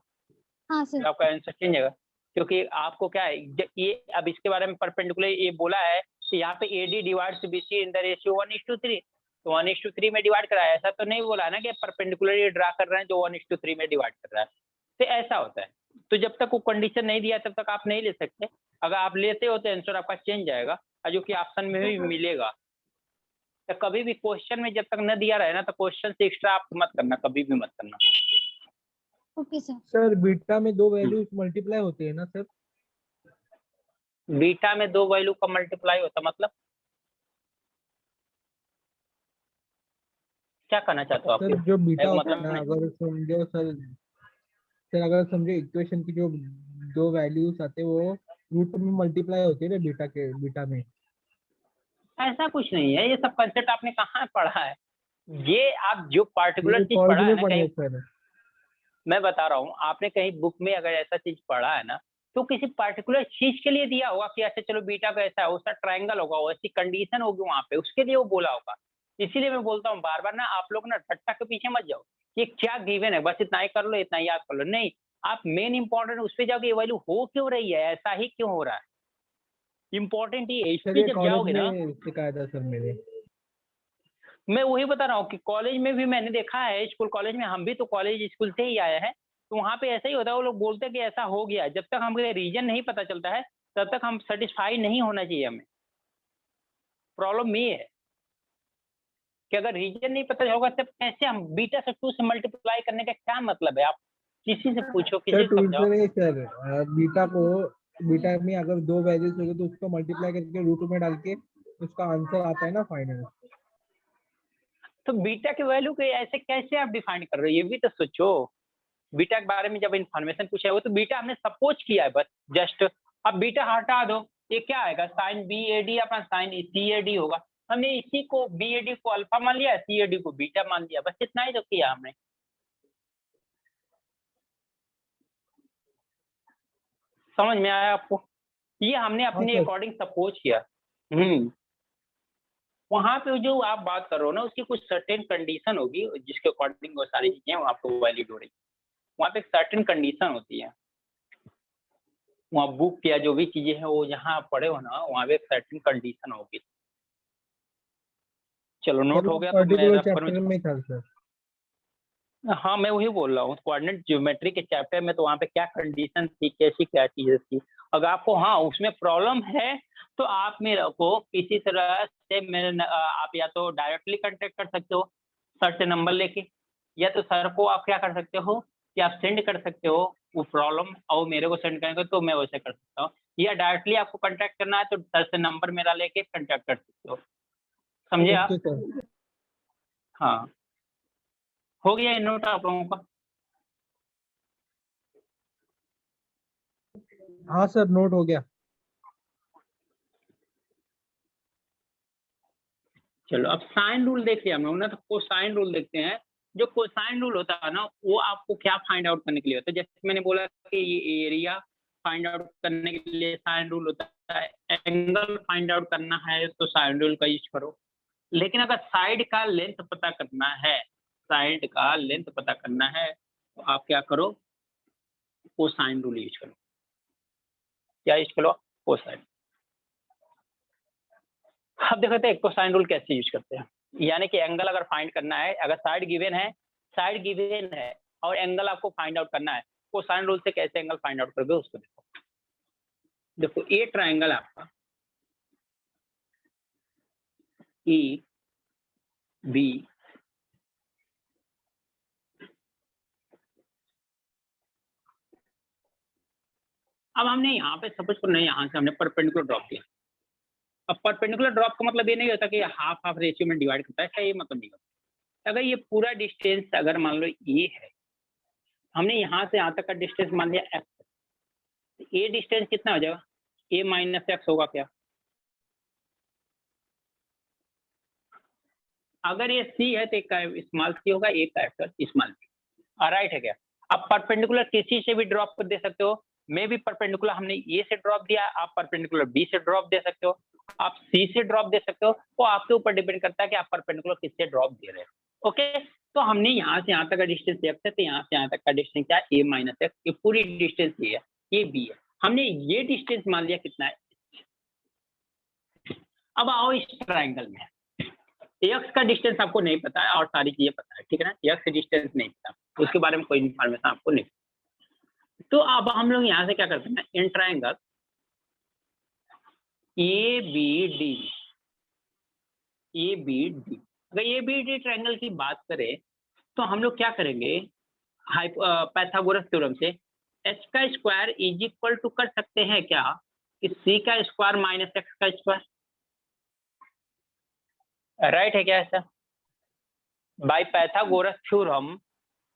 हाँ सर। आपका आंसर चेंज आएगा, क्योंकि आपको क्या है ये अब इसके बारे में परपेंडिकुलर ये बोला है कि यहाँ पे AD divides BC in the ratio 1:3, तो 1:3 में डिवाइड करा है, ऐसा तो नहीं बोला ना कि परपेंडिकुलर ये ड्रा कर रहे हैं जो 1:3 में डिवाइड कर रहा है, तो ऐसा होता है। तो जब तक वो कंडीशन नहीं दिया तब तक आप नहीं ले सकते, अगर आप लेते हो तो आंसर आपका चेंज आएगा, और जो कि ऑप्शन में भी मिलेगा। तो कभी भी क्वेश्चन में जब तक न दिया रहे ना तो क्वेश्चन से एक्स्ट्रा आप मत करना, कभी भी मत करना। Okay sir. सर बीटा में 2 वैल्यूज मल्टीप्लाई होते हैं ना सर? बीटा में 2 वैल्यू का मल्टीप्लाई होता मतलब क्या कहना चाहते हो आप? सर जो बीटा होता है मतलब ना, अगर समझो सर अगर समझो इक्वेशन की जो 2 वैल्यूज आते हैं वो रूट में मल्टीप्लाई होते हैं ना बीटा में। ऐसा कुछ नहीं है, ये सब कंसेप्ट आपने कहाँ पढ़ा है? ये आप जो पार्टिकुलर ये चीज कॉलेज पढ़ा है में ना पढ़े कहीं, हैं सर। मैं बता रहा हूँ आपने कहीं बुक में अगर ऐसा चीज पढ़ा है ना तो किसी पार्टिकुलर चीज के लिए दिया होगा कि अच्छा चलो बीटा का ऐसा है, उसका ट्रायंगल होगा, वैसी कंडीशन होगी वहां पे, उसके लिए वो बोला होगा। इसीलिए मैं बोलता हूँ बार बार ना, आप लोग ना रट्टा के पीछे मत जाओ, ये क्या गिवन है बस इतना ही कर लो, इतना ही याद कर लो, नहीं, आप मेन इंपॉर्टेंट उस पर जाओ कि ये वैल्यू हो क्यों रही है, ऐसा ही क्यों हो रहा है, इंपॉर्टेंट ये इस सर पे ये जब कॉलेज जाओगे ना। में सिखाया था सर मेरे। मैं वही बता रहा हूँ कि कॉलेज में भी मैंने देखा है, स्कूल कॉलेज में, हम भी तो कॉलेज स्कूल से ही आए हैं, तो वहाँ पे ऐसा ही होता है, वो लोग बोलते हैं कि ऐसा हो गया, जब तक हमें रीजन नहीं पता चलता है तब तक हम सेटिस्फाई नहीं होना चाहिए हमें। प्रॉब्लम ये है कि अगर रीजन नहीं पता होगा तब कैसे हम बीटा से 2 से मल्टीप्लाई करने का क्या मतलब है, आप किसी से पूछो, किसी सर से 2 समझाओ। से सर बीटा में अगर 2 वैल्यूज होगी तो उसको मल्टीप्लाई करके रूट में डाल के उसका आंसर आता है ना फाइनल। तो बीटा के वैल्यू के ऐसे कैसे आप डिफाइन कर रहे हो, ये भी तो सोचो। बीटा के बारे में जब इन्फॉर्मेशन पूछा है वो तो बीटा हमने सपोज किया है बस जस्ट, अब बीटा हटा दो, ये क्या आएगा, साइन BAD अपना साइन CAD होगा, हमने इसी को BAD को अल्फा मान लिया, CAD को बीटा मान लिया, बस इतना ही तो किया हमने। समझ में आया आपको? ये हमने हाँ अपने सर। अकॉर्डिंग सपोज किया। वहां पे जो आप बात कर रहे हो ना उसकी कुछ सर्टेन कंडीशन होगी जिसके अकॉर्डिंग वो सारी चीजें वहाँ पे वैलिड हो रही, वहाँ पे सर्टेन कंडीशन होती है, वहाँ बुक या जो भी चीजें हैं वो जहाँ आप पढ़े हो ना वहाँ पे एक सर्टेन कंडीशन होगी। चलो सर नोट हो वो गया तो मैं पर्टिकुलर रफ करूँ? चैप्टर में था सर। हाँ मैं वही बोल रहा हूँ, कोऑर्डिनेट ज्योमेट्री के चैप्टर में तो वहाँ पे क्या कंडीशन थी, कैसी क्या चीजें थी, अगर आपको हाँ उसमें प्रॉब्लम है तो आप मेरे को किसी तरह से मेरे आप या तो डायरेक्टली कांटेक्ट कर सकते हो सर से नंबर लेके, या तो सर को आप क्या कर सकते हो कि आप सेंड कर सकते हो वो प्रॉब्लम और मेरे को सेंड करेंगे तो मैं वैसे कर सकता हूँ, या डायरेक्टली आपको कांटेक्ट करना है तो सर से नंबर मेरा लेके कांटेक्ट कर सकते हो। समझे आप? Okay sir. हाँ हो गया ये नोट आप लोगों का? हाँ सर नोट हो गया। चलो अब साइन रूल देख लिया हम लोग ना, तो कोसाइन रूल देखते हैं। जो कोसाइन रूल होता है ना वो आपको क्या फाइंड आउट करने के लिए होता है, जैसे मैंने बोला कि ये एरिया फाइंड आउट करने के लिए साइन रूल होता है, एंगल फाइंड आउट करना है तो साइन रूल का यूज करो, लेकिन अगर साइड का लेंथ पता करना है, साइड का लेंथ पता करना है तो आप क्या करो, कोसाइन रूल यूज करो। क्या यूज करो? कोसाइन। अब देखते हैं कोसाइन रूल कैसे यूज करते हैं, यानी कि एंगल अगर फाइंड करना है, अगर साइड गिवन है और एंगल आपको फाइंड आउट करना है, कोसाइन रूल से कैसे एंगल फाइंड आउट करोगे उसको देखो। देखो ये ट्रायंगल आपका EB अब हमने यहाँ पे सपोज करो यहाँ से हमने परपेंडिकुलर ड्रॉप किया, अब परपेंडिकुलर ड्रॉप का मतलब ये नहीं होता कि हाफ हाफ रेशियो में डिवाइड करता है, ऐसा ये मतलब नहीं होता। अगर ये पूरा डिस्टेंस अगर मान लो ये है, हमने यहाँ से यहाँ तक का डिस्टेंस मान लिया x, ये डिस्टेंस कितना हो जाएगा, a माइनस एक्स होगा क्या? अगर ये c है तो एक का स्मॉल c होगा, एक का स्मॉल c, राइट है क्या? अब परपेंडिकुलर किसी से भी ड्रॉप कर दे सकते हो, मे भी परपेंडिकुलर हमने ए से ड्रॉप दिया, आप परपेंडिकुलर बी से ड्रॉप दे सकते हो, आप सी से ड्रॉप दे सकते हो, वो आपके ऊपर डिपेंड करता है कि आप परपेंडिकुलर किससे ड्रॉप दे रहे हो। ओके, तो हमने यहाँ से यहाँ तक का डिस्टेंस एक्स है, तो यहाँ से यहाँ तक का डिस्टेंस क्या है, ए माइनस एक्स, ये पूरी डिस्टेंस ये है, ये बी है, हमने ये डिस्टेंस मान लिया कितना है। अब आओ इस ट्राइंगल में, एक्स का डिस्टेंस आपको नहीं पता है और सारी चीजें पता है, ठीक है ना, एक्स डिस्टेंस नहीं पता, उसके बारे में कोई इन्फॉर्मेशन आपको नहीं। तो अब हम लोग यहाँ से क्या करते हैं, in triangle A B D, अगर ए बी डी ट्राइंगल की बात करें तो हम लोग क्या करेंगे, पाइथागोरस थ्योरम से एच का स्क्वायर इज इक्वल टू कर सकते हैं क्या कि सी का स्क्वायर माइनस एक्स का स्क्वायर, राइट है क्या ऐसा? बाय पाइथागोरस थ्योरम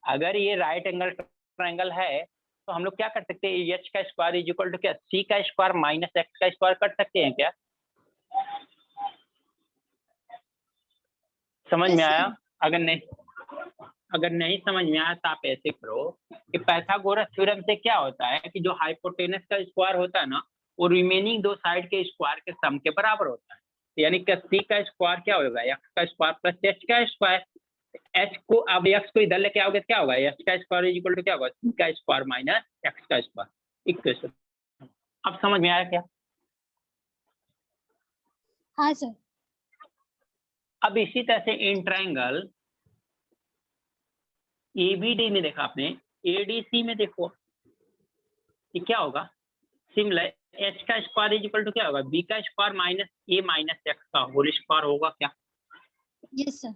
अगर ये राइट एंगल ट्राइंगल है तो हम लोग क्या कर सकते हैं, एच का स्क्वायर इज इक्वल टू क्या, सी का स्क्वायर माइनस एक्स का स्क्वायर कर सकते हैं क्या? समझ में आया? अगर नहीं समझ में आया तो आप ऐसे करो कि पाइथागोरस थ्योरम से क्या होता है कि जो हाइपोटेनस का स्क्वायर होता है ना, वो रिमेनिंग दो साइड के स्क्वायर के सम के बराबर होता है, यानी कि सी का स्क्वायर क्या होगा, एक्स का स्क्वायर प्लस एच का स्क्वायर। एच को अब एक्स को इधर लेके आओगे क्या होगा, एच का स्क्वायर इज इक्वल टू क्या होगा, सी का स्क्वायर माइनस एक्स का स्क्वायर इक्वेशन। अब समझ में आया क्या? हाँ सर। अब इसी तरह से इन ट्राइंगल एबीडी में देखा आपने, एडीसी में देखो ये क्या होगा, सिमिलर एच का स्क्वायर इज इक्वल टू क्या होगा, बी का square minus A minus X का होल स्क्वायर होगा क्या? Yes sir.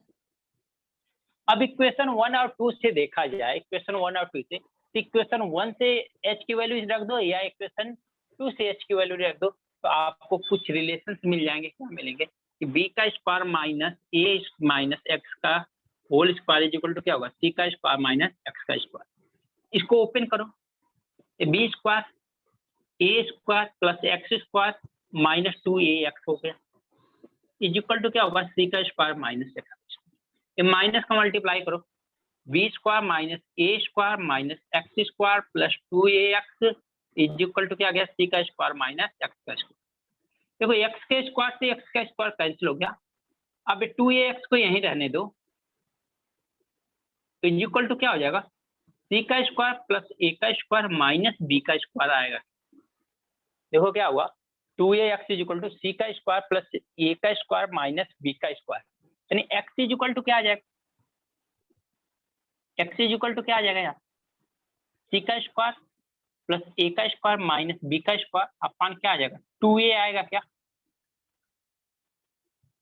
अब इक्वेशन 1 और 2 से देखा जाए, इक्वेशन 1 और 2 से, तो इक्वेशन 1 से एच की वैल्यू रख दो या इक्वेशन 2 से एच की वैल्यू रख दो, तो आपको कुछ रिलेशंस मिल जाएंगे। क्या मिलेंगे कि बी का square minus A minus X का whole square is equal to क्या होगा, सी का स्क्वायर माइनस एक्स का स्क्वायर। इसको ओपन करो, B square A square plus X square minus 2ax हो गया इज इक्वल टू क्या होगा, सी का स्क्वायर माइनस एक्स। माइनस का मल्टीप्लाई करो, B square minus A square minus x square plus 2ax is equal to क्या आ गया, सी का स्क्वायर माइनस एक्स का स्क्वायर। देखो एक्स के स्क्वायर से एक्स का स्क्वायर कैंसिल हो गया, अब 2ax को यहीं रहने दो, तो इज इक्वल टू क्या हो जाएगा, सी का स्क्वायर प्लस ए का स्क्वायर माइनस बी का स्क्वायर आएगा। देखो क्या हुआ, 2ax is equal to C का स्क्वायर प्लस ए का स्क्वायर माइनस बी का स्क्वायर, यानी x इज इक्वल टू क्या आ जाएगा, x इज इक्वल टू क्या आ जाएगा यहाँ, सी का स्क्वायर प्लस ए का स्क्वायर माइनस बी का स्क्वायर अपन क्या आ जाएगा, 2a आएगा क्या,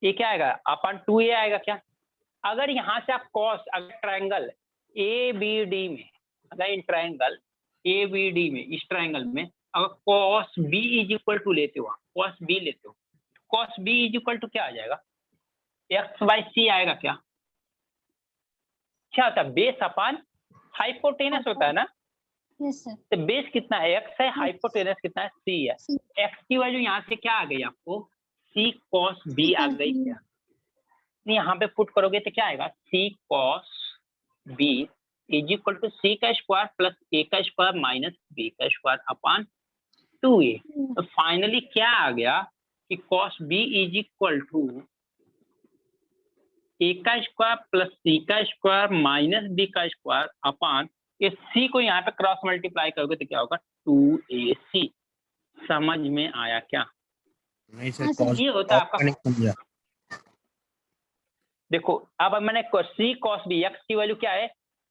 ये क्या आएगा अपन 2a आएगा क्या। अगर यहाँ से आप कॉस, अगर ट्राइंगल ए बी डी में, अगर in triangle A B D में, इस ट्राइंगल में अगर cos B is equal to लेते हो, कॉस बी लेते हो, cos B is equal to क्या आ जाएगा, एक्स बाई सी आएगा क्या, क्या होता है, बेस अपान हाइपोटेनस होता है ना। Yes sir. तो बेस कितना है, एक्स है, हाइपोटेनस कितना है, सी है। एक्स की वैल्यू यहाँ से क्या आ गई आपको, सी कॉस बी आ गई क्या, यहाँ पे पुट करोगे तो क्या आएगा, C cos B is equal to C का स्क्वायर प्लस ए का स्क्वायर माइनस बी का स्क्वायर अपान 2a। तो फाइनली क्या आ गया कि cos B is equal to A का स्क्वायर प्लस सी का स्क्वायर माइनस बी का स्क्वायर अपान, ये सी को यहाँ पे क्रॉस मल्टीप्लाई करोगे तो क्या होगा, 2ac। समझ में आया क्या? नहीं सर, हाँ सर। cos ये होता है आपका, नहीं समझा। देखो अब मैंने सी कॉस बी, एक्स की वैल्यू क्या है,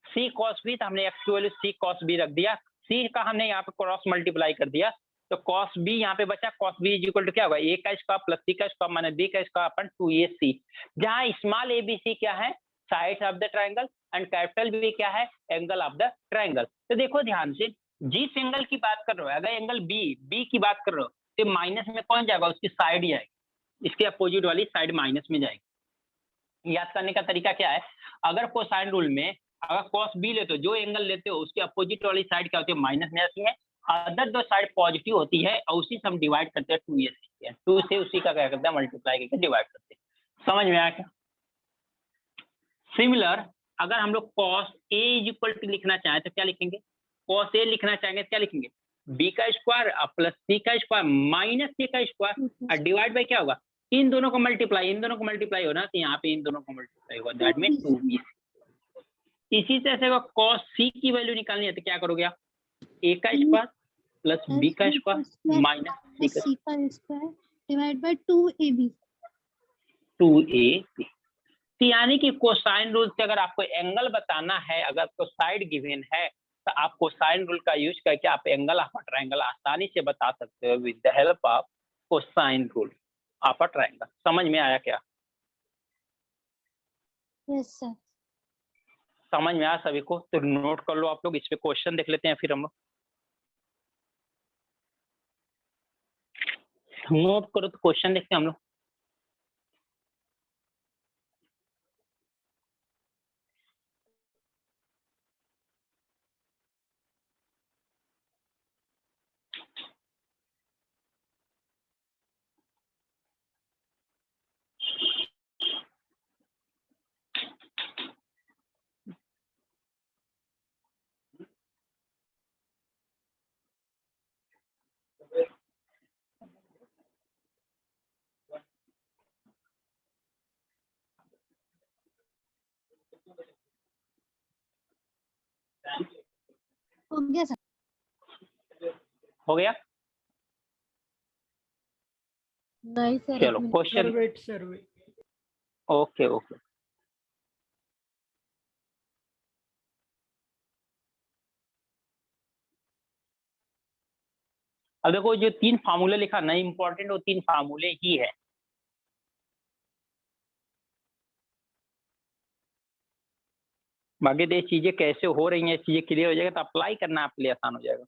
सी कॉस बी, तो हमने एक्स की वैल्यू सी कॉस बी रख दिया, सी का हमने यहाँ पे क्रॉस मल्टीप्लाई कर दिया, तो कॉस बी यहाँ पे बचा, cos B is equal to क्या होगा, ए का स्क्वायर प्लस सी का स्क्वायर माइनस बी का स्क्वायर अपन 2ac, जहाँ स्मॉल एबीसी क्या है, side of the triangle, and capital B क्या है, एंगल ऑफ द ट्राइंगल। तो देखो ध्यान से, जिस एंगल की बात कर रहे हो, अगर एंगल बी की बात कर रहे हो, तो माइनस में कौन जाएगा, उसकी साइड ही आएगी, इसके अपोजिट वाली साइड माइनस में जाएगी। याद करने का तरीका क्या है, अगर कोसाइन रूल में अगर cos b लेते हो, जो एंगल लेते हो उसके अपोजिट वाली साइड क्या होती है, माइनस में आती है, अदर दो साइड पॉजिटिव होती है, और उसी से हम डिवाइड करते हैं 2ac, 2 से उसी का क्या करते हैं, मल्टीप्लाई करके डिवाइड करते हैं। समझ में आया क्या? सिमिलर अगर हम लोग cos a is equal to लिखना चाहें तो क्या लिखेंगे, cos a लिखना चाहेंगे तो क्या लिखेंगे, बी का स्क्वायर प्लस सी का स्क्वायर माइनस सी का स्क्वायर और डिवाइड बाय क्या होगा, इन दोनों को मल्टीप्लाई होना, तो यहाँ पे इन दोनों को मल्टीप्लाई होगा, दैट मीन 2b। इसी तरह से cos c की वैल्यू निकालनी है तो क्या करोगे आप, a का स्क्वायर प्लस b का स्क्वायर माइनस c का सी का square divide by 2ab। 2ab। तो यानी कि कोसाइन रूल से अगर आपको एंगल बताना है, अगर आपको साइड गिवन है, तो आप कोसाइन रूल का यूज करके आप एंगल ऑफ अ ट्रायंगल आसानी से बता सकते हो with the help of cosine rule of a triangle. समझ में आया क्या? Yes sir. समझ में आया सभी को? तो नोट कर लो आप लोग, इस पे क्वेश्चन देख लेते हैं फिर हम लोग। नोट करो तो क्वेश्चन देखते हैं हम लोग। हो गया सर। हो गया? नहीं सर, चलो क्वेश्चन, ओके ओके। अब देखो जो 3 फार्मूले लिखा ना, इंपॉर्टेंट वो 3 फार्मूले ही है। बाकी तो ये चीजें कैसे हो रही हैं, चीजें क्लियर हो जाएगा तो अप्लाई करना आपके लिए आसान हो जाएगा।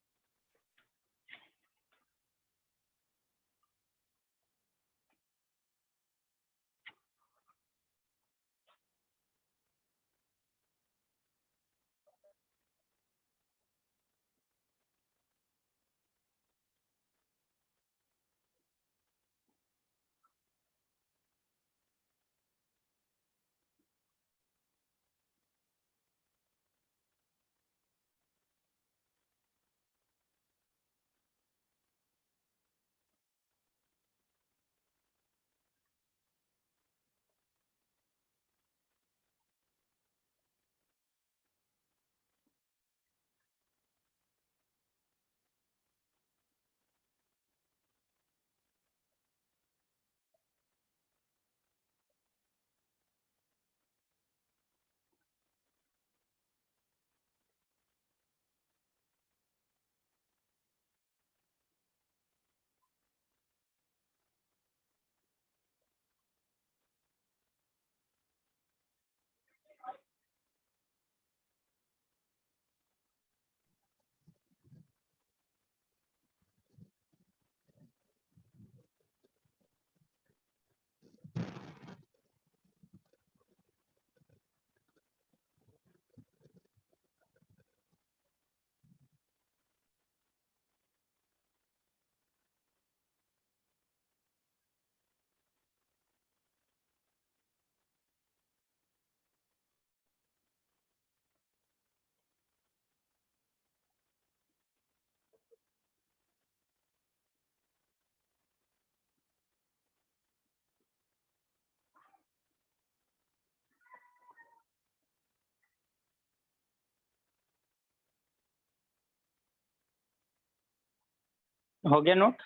हो गया नोट?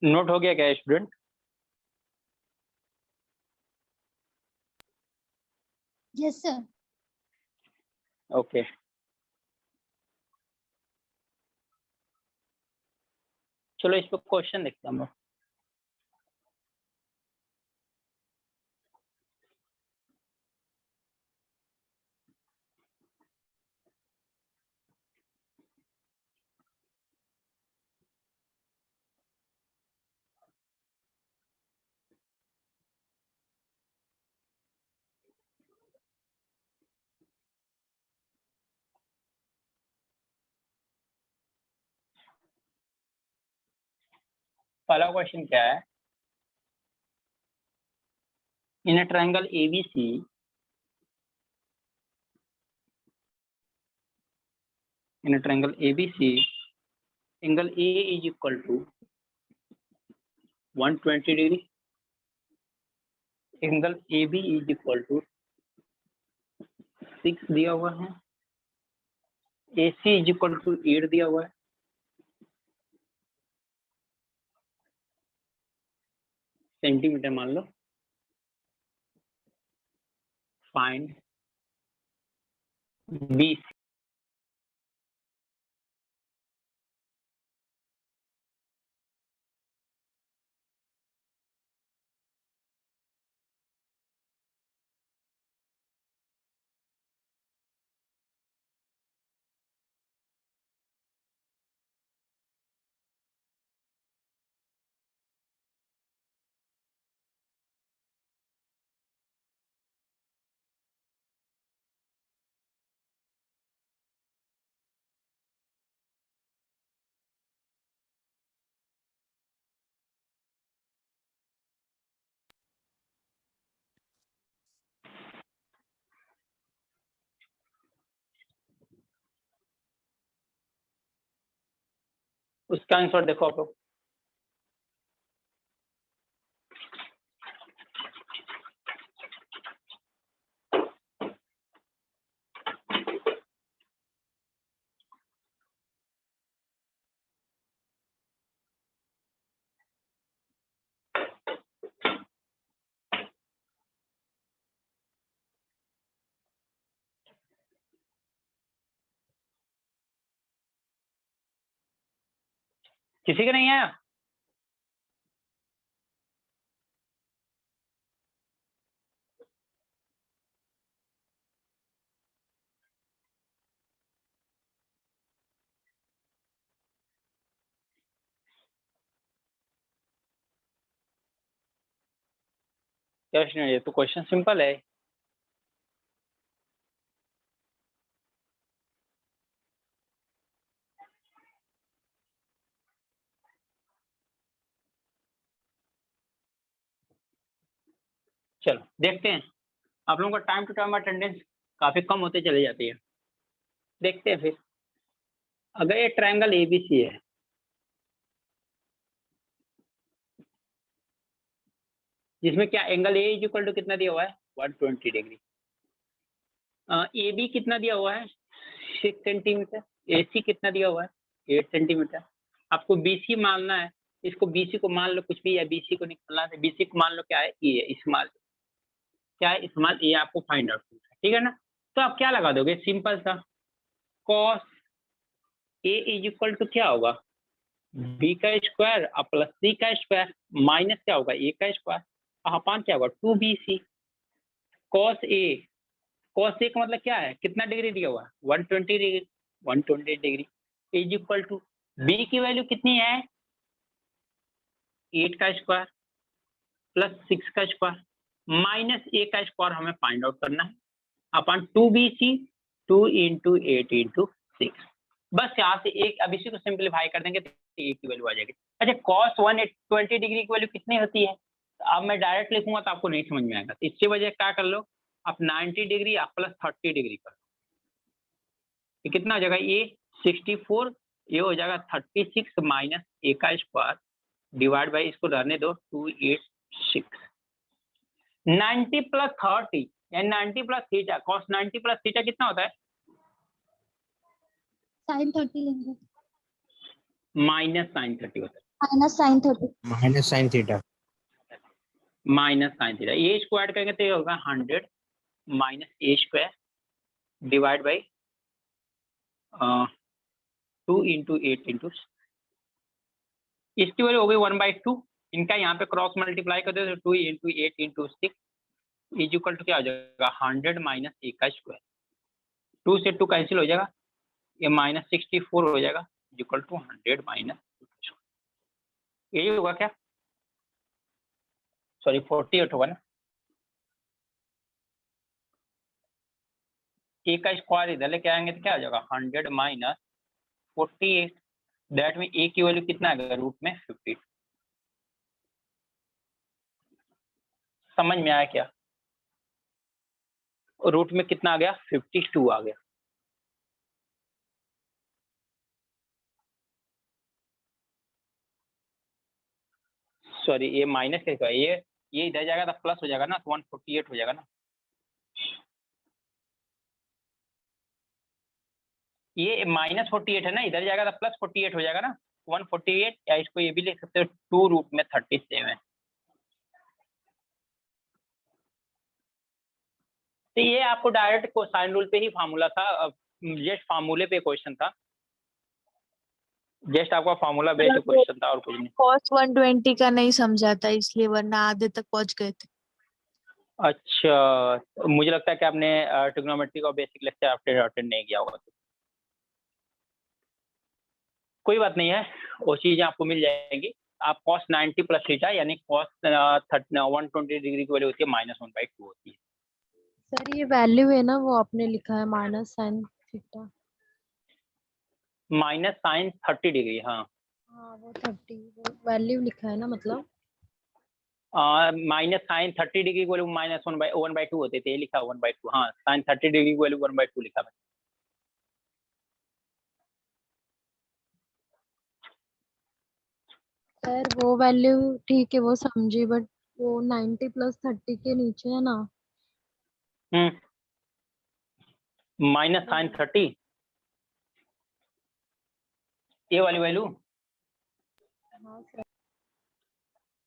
नोट हो गया क्या स्टूडेंट? Yes sir. ओके। चलो इस पर क्वेश्चन देखते हैं हम लोग। पहला क्वेश्चन क्या है, in a triangle ABC in a triangle ABC, angle A is equal to 120 degree, angle AB is equal to 6 दिया हुआ है, AC is equal to 8 दिया हुआ है, सेंटीमीटर मान लो। फाइंड BC, उसका आंसर देखो आप लोग। किसी का नहीं आया? क्वेश्चन ये तो क्वेश्चन सिंपल है। चलो देखते हैं, आप लोगों का टाइम टू टाइम अटेंडेंस काफी कम होते चले जाती है। देखते हैं फिर, अगर ये ट्रायंगल एबीसी है, जिसमें क्या angle A is equal to कितना दिया हुआ है 120 डिग्री, ए बी कितना दिया हुआ है 6 सेंटीमीटर, ए सी कितना दिया हुआ है 8 सेंटीमीटर। आपको बीसी मानना है, इसको बीसी को मान लो कुछ भी, या बीसी को निकालना है, बीसी को मान लो क्या है ये इस्तेमाल, क्या है इस्तेमाल, ये आपको फाइंड आउट करना है, ठीक है ना। तो आप क्या लगा दोगे, सिंपल सा, cos A is equal to क्या होगा बी का स्क्वायर प्लस सी का स्क्वायर माइनस क्या होगा ए का स्क्वायर अपान क्या होगा 2BC। कॉस ए का मतलब क्या है, कितना डिग्री दिया हुआ है 120 degree, 120 degree is equal to B की वैल्यू कितनी है 8 का स्क्वायर प्लस 6 का स्क्वायर माइनस ए का स्क्वायर हमें फाइंड आउट करना है अपन 2BC 2 इंटू 8 इंटू 6। बस यहाँ से एक, अब इसी को सिंप्लीफाई कर देंगे तो ए की वैल्यू आ जाएगी। अच्छा कॉस 120 डिग्री की वैल्यू कितनी होती है, तो अब मैं डायरेक्ट लिखूंगा तो आपको नहीं समझ में आएगा, तो इसकी वजह क्या कर लो आप 90 डिग्री आप प्लस 30 डिग्री कर लो, ये कितना हो जाएगा ये 64, ये हो जाएगा 36 माइनस ए का स्क्वायर डिवाइड बाई इसको रहने दो 286, 90 प्लस 30 यानी 90 plus theta, cos 90 plus theta कितना होता है sin 30 लेंगे, माइनस साइन 30 होता है, minus sin 30, minus sine theta. Minus sine theta, ये स्क्वायर करेंगे तो ये होगा 100 minus A square divide by 2 into 8 into, इसकी वजह हो गई 1/2, इनका यहाँ पे क्रॉस मल्टीप्लाई कर दो तो 2 into 8 into 6 is equal to क्या हो जाएगा 100 माइनस ए का स्क्वायर, 2 से 2 कैंसिल हो जाएगा, ये माइनस 64 हो जाएगा इक्वल टू 100 माइनस, यही होगा क्या, सॉरी 48 होगा ना, ए का स्क्वायर इधर लेके आएंगे तो क्या हो जाएगा 100 माइनस 48, दैट में ए की वैल्यू कितना है रूट में 50, समझ में आया क्या? रूट में कितना आ गया? 52 आ गया। सॉरी, ये माइनस कैसे? ये इधर जाएगा तो प्लस हो जाएगा ना, तो 148 हो जाएगा ना। ये -48 है ना, इधर जाएगा तो +48 हो जाएगा ना, 148, या इसको ये भी लिख सकते हो 2 रूट में 37। तो ये आपको डायरेक्ट कोसाइन रूल पे ही फार्मूला था, जस्ट फार्मूले पे क्वेश्चन था, जस्ट आपका फार्मूला बेस्ड क्वेश्चन था और कुछ नहीं। cos 120 का नहीं समझा था इसलिए, वरना आधे तक पहुंच गए थे। अच्छा, मुझे लगता है कि आपने ट्रिग्नोमेट्री का बेसिक लेक्चर अटेंड नहीं किया होगा। कोई बात नहीं है, वो चीज़ें आपको मिल जाएंगी। आप cos 90 प्लस थीटा यानी cos 120 डिग्री की वैल्यू होती है -1/2 होती है। सर ये वैल्यू है ना, वो आपने लिखा है -sin थीटा। -sin 30 डिग्री, हाँ। हाँ वो 30 वो वैल्यू लिखा है ना, मतलब -sin 30 डिग्री की वैल्यू -1/2 होते थे, ये लिखा 1/2। हाँ, sin 30 डिग्री की वैल्यू 1/2 लिखा है। सर वो वैल्यू ठीक है, वो समझी, बट वो 90 + 30 के नीचे है ना। -sin 30 ये वाली वैल्यू, हाँ सर।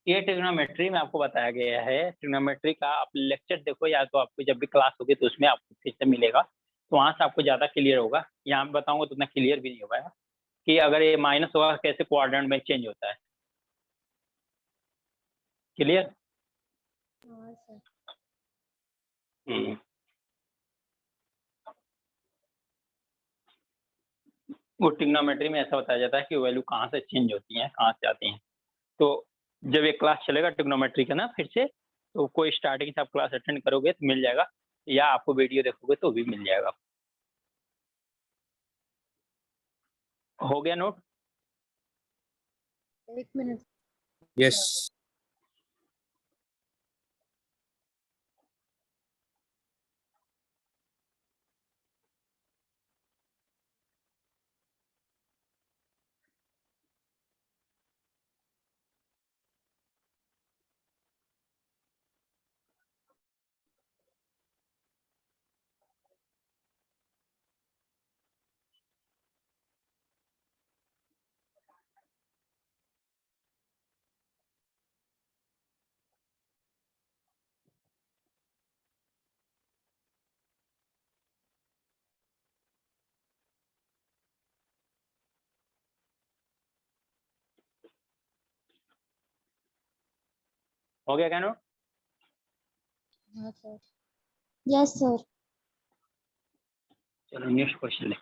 ये ट्रिग्नोमेट्री में आपको बताया गया है। ट्रिग्नोमेट्री का आप लेक्चर देखो, या तो आपको जब भी क्लास होगी तो उसमें आपको फिर से मिलेगा, तो वहाँ से आपको ज़्यादा क्लियर होगा। यहाँ पे बताऊंगा तो उतना क्लियर भी नहीं होगा कि अगर ये माइनस होगा कैसे क्वाड्रेंट में चेंज होता है। क्लियर? हाँ सर। वो ट्रिग्नोमेट्री में ऐसा बताया जाता है कि वैल्यू कहाँ से चेंज होती हैं, कहाँ से आती हैं। तो जब ये क्लास चलेगा ट्रिग्नोमेट्री का ना फिर से, तो कोई स्टार्टिंग से आप क्लास अटेंड करोगे तो मिल जाएगा, या आपको वीडियो देखोगे तो भी मिल जाएगा। हो गया नोट? 1 मिनट। यस। हो गया क्या नोट? हाँ सर। Yes sir. चलो नेक्स्ट क्वेश्चन ले।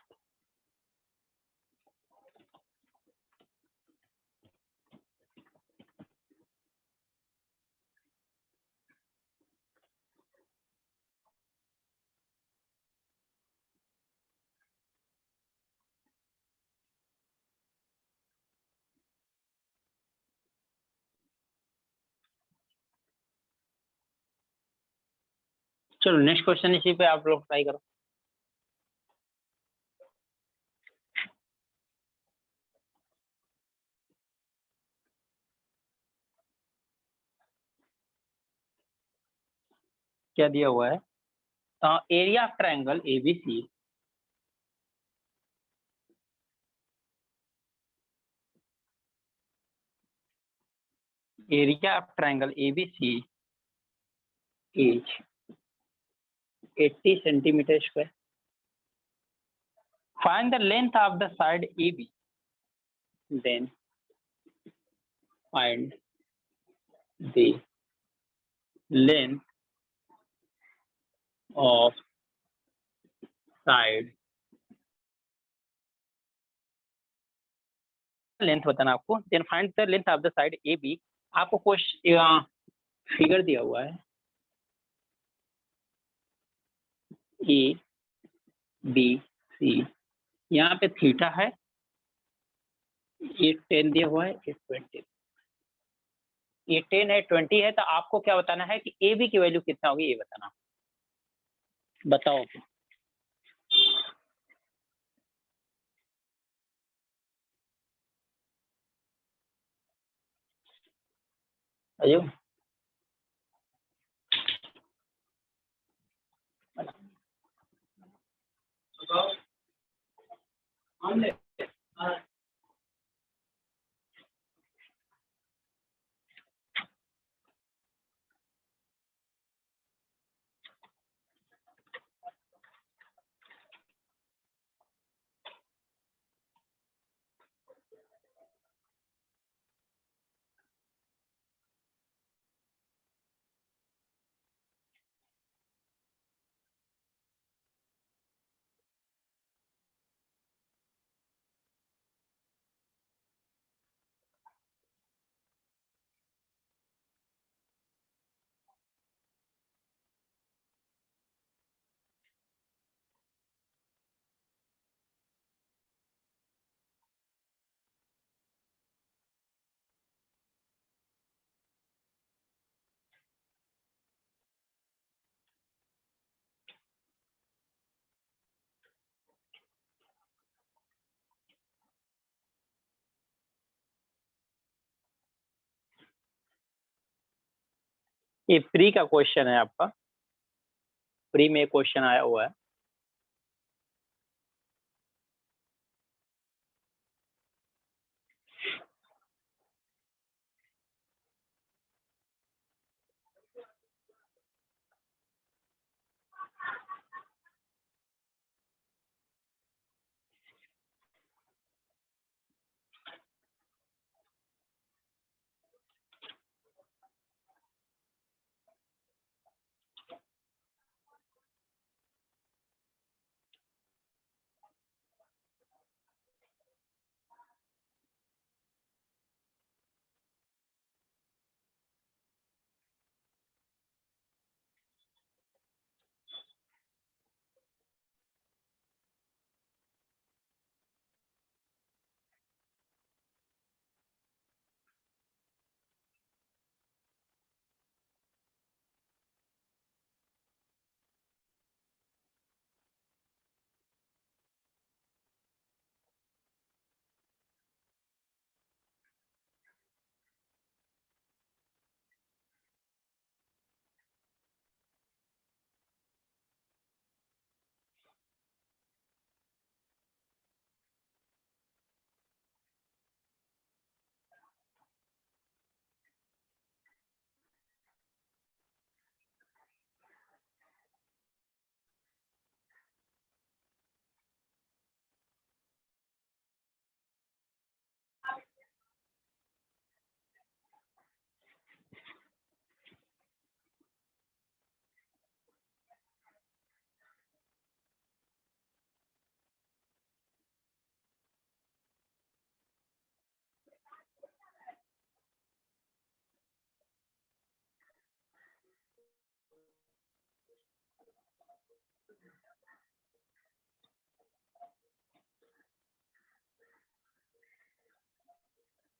चलो नेक्स्ट क्वेश्चन इसी पे आप लोग ट्राई करो। क्या दिया हुआ है? Area of triangle ABC area of triangle ABC is 80 centimeter square. Find the length of the side AB. Then find the length of side. Length बताना आपको। Then find the length of the side A B. आपको क्वेश्चन फिगर दिया हुआ है, ए बी सी, यहाँ पे थीटा है, ये 10 दिया हुआ है, ये 20। ये 10 है, 20 है, तो आपको क्या बताना है कि ए बी की वैल्यू कितना होगी, ये बताना। बताओ। अयो ये प्री का क्वेश्चन है आपका, प्री में क्वेश्चन आया हुआ है।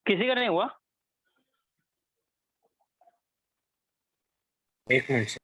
किसी का नहीं हुआ? एक मिनट।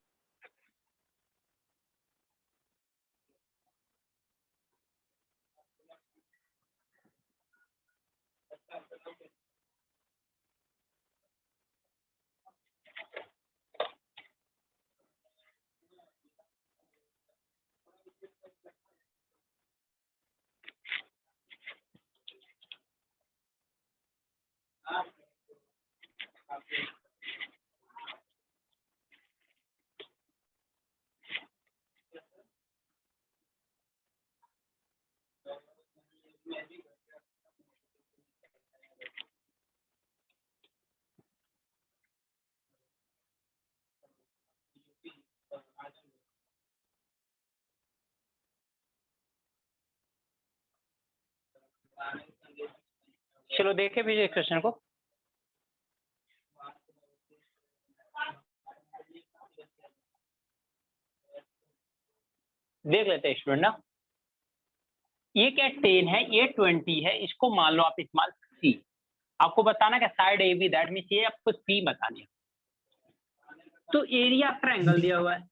चलो देखे भी इस क्वेश्चन को। देख लेते हैं स्टूडेंट ना। ये क्या 10 है, ये 20 है, इसको मान लो आप इस्तेमाल 60। आपको बताना क्या side A B, that means ये आपको पी बतानी है। तो एरिया ट्रायंगल दिया हुआ है,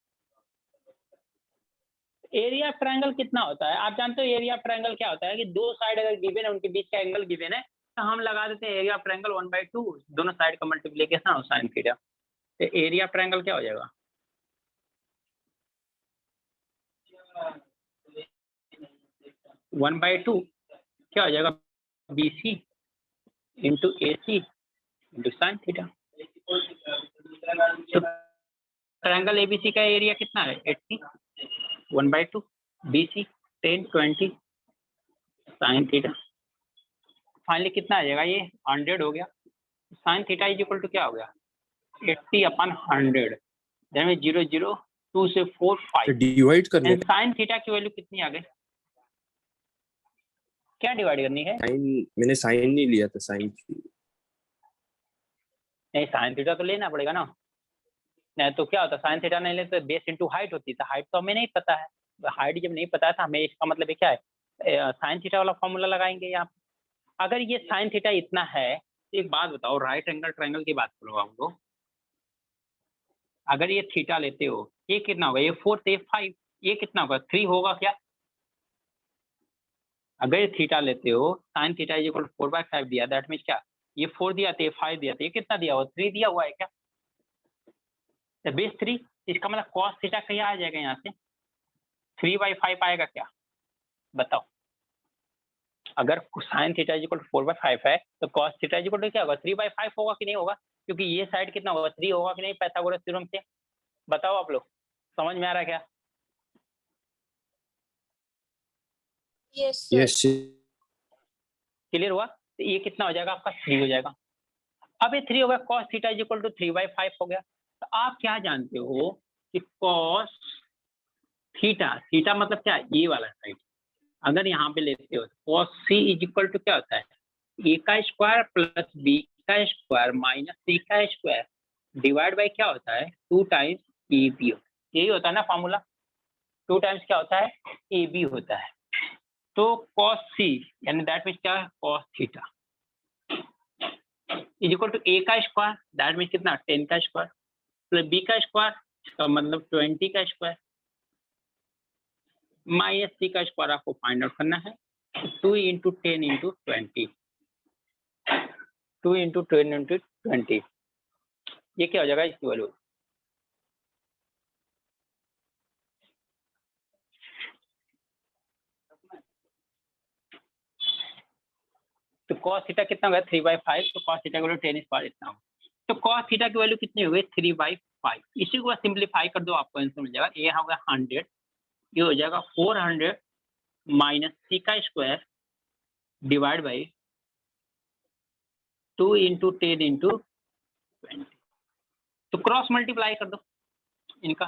एरिया ट्रायंगल कितना होता है आप जानते हो? एरिया ट्रायंगल क्या होता है कि दो साइड अगर गिवन है, उनके बीच का एंगल गिवन है, तो हम लगा देते हैं एरिया ट्रायंगल 1/2, दोनों साइड का मल्टीप्लीकेशन और साइन थीटा। तो एरिया ट्रायंगल क्या हो जाएगा? 1/2 क्या हो जाएगा? BC into AC into sine theta. तो ट्रायंगल ABC का एरिया कितना है? 80, 1/2 BC 10 20 साइन थीटा। फाइनली कितना आ जाएगा? ये 100 हो गया। Sine theta is equal to क्या हो गया? 80/100, यानी 0 0 2 से 4 5। डिवाइड करने एंड साइन थीटा की वैल्यू कितनी आ गई? क्या डिवाइड करनी है? साइन, मैंने साइन नहीं लिया था, साइन नहीं, साइन थीटा तो लेना पड़ेगा ना, नहीं तो क्या होता? साइन थीटा नहीं लेते तो बेस इंटू हाइट होती है, हाइट तो हमें नहीं पता है। हाइट जब नहीं पता है तो हमें इसका मतलब क्या है? साइन थीटा वाला फॉर्मूला लगाएंगे यहाँ पे। अगर ये साइन थीटा इतना है तो एक बात बताओ, राइट एंगल ट्रायंगल की बात करो आप लोग, अगर ये थीटा लेते हो, ये कितना होगा? ये 4 से 5, ये कितना होगा? 3 होगा क्या? अगर ये थीटा लेते हो, साइन थीटा इज इक्वल 4/5 दिया, दैट मीन्स क्या? ये 4 दिया तो ये 5 दिया, तो ये कितना दिया हुआ? 3 दिया हुआ है क्या? तो बेस 3, इसका मतलब कॉस थीटा क्या आ जाएगा यहाँ से? 3/5 आएगा क्या? बताओ। अगर साइन थीटा इज इक्वल 4/5 है तो cos theta is equal to क्या होगा? 3/5 होगा कि नहीं होगा? क्योंकि ये साइड कितना होगा? 3 होगा कि नहीं पाइथागोरस थ्योरम से? बताओ आप लोग, समझ में आ रहा है क्या? Yes sir. यस। क्लियर हुआ? तो ये कितना हो जाएगा आपका? 3 हो जाएगा। अब ये 3 हो गया, cos theta is equal to 3/5 हो गया। तो आप क्या जानते हो कि कॉस थीटा, थीटा मतलब क्या? ये वाला साइड अगर यहाँ पे लेते हो, cos C is equal to क्या होता है? ए का स्क्वायर प्लस बी का स्क्वायर माइनस सी का स्क्वायर डिवाइड बाई क्या होता है? 2 टाइम्स ए बी। यही होता है ना फॉर्मूला? 2 टाइम्स क्या होता है? ए बी होता है। तो कॉस सी यानी दैट मीन्स क्या है? Cos theta is equal to A का स्क्वायर, दैट मीन्स कितना? 10 का स्क्वायर प्लस बी का स्क्वायर, इसका मतलब 20 का स्क्वायर माइनस सी का स्क्वायर आपको फाइंड आउट करना है। 2 इंटू 10 इंटू 20, 2 इंटू 10 इंटू 20, ये क्या हो जाएगा इसकी वैल्यू? तो cos थीटा कितना होगा? 3/5। तो cos थीटा की वैल्यू 10 स्क्वायर इतना होगा। तो cos थीटा की वैल्यू कितनी हो गई? 3/5। इसी को सिंप्लीफाई कर दो, आपको आंसर मिल जाएगा। ये होगा 100, ये हो जाएगा 400 माइनस सी का square divide by 2 into 10 into 20। तो क्रॉस मल्टीप्लाई कर दो इनका,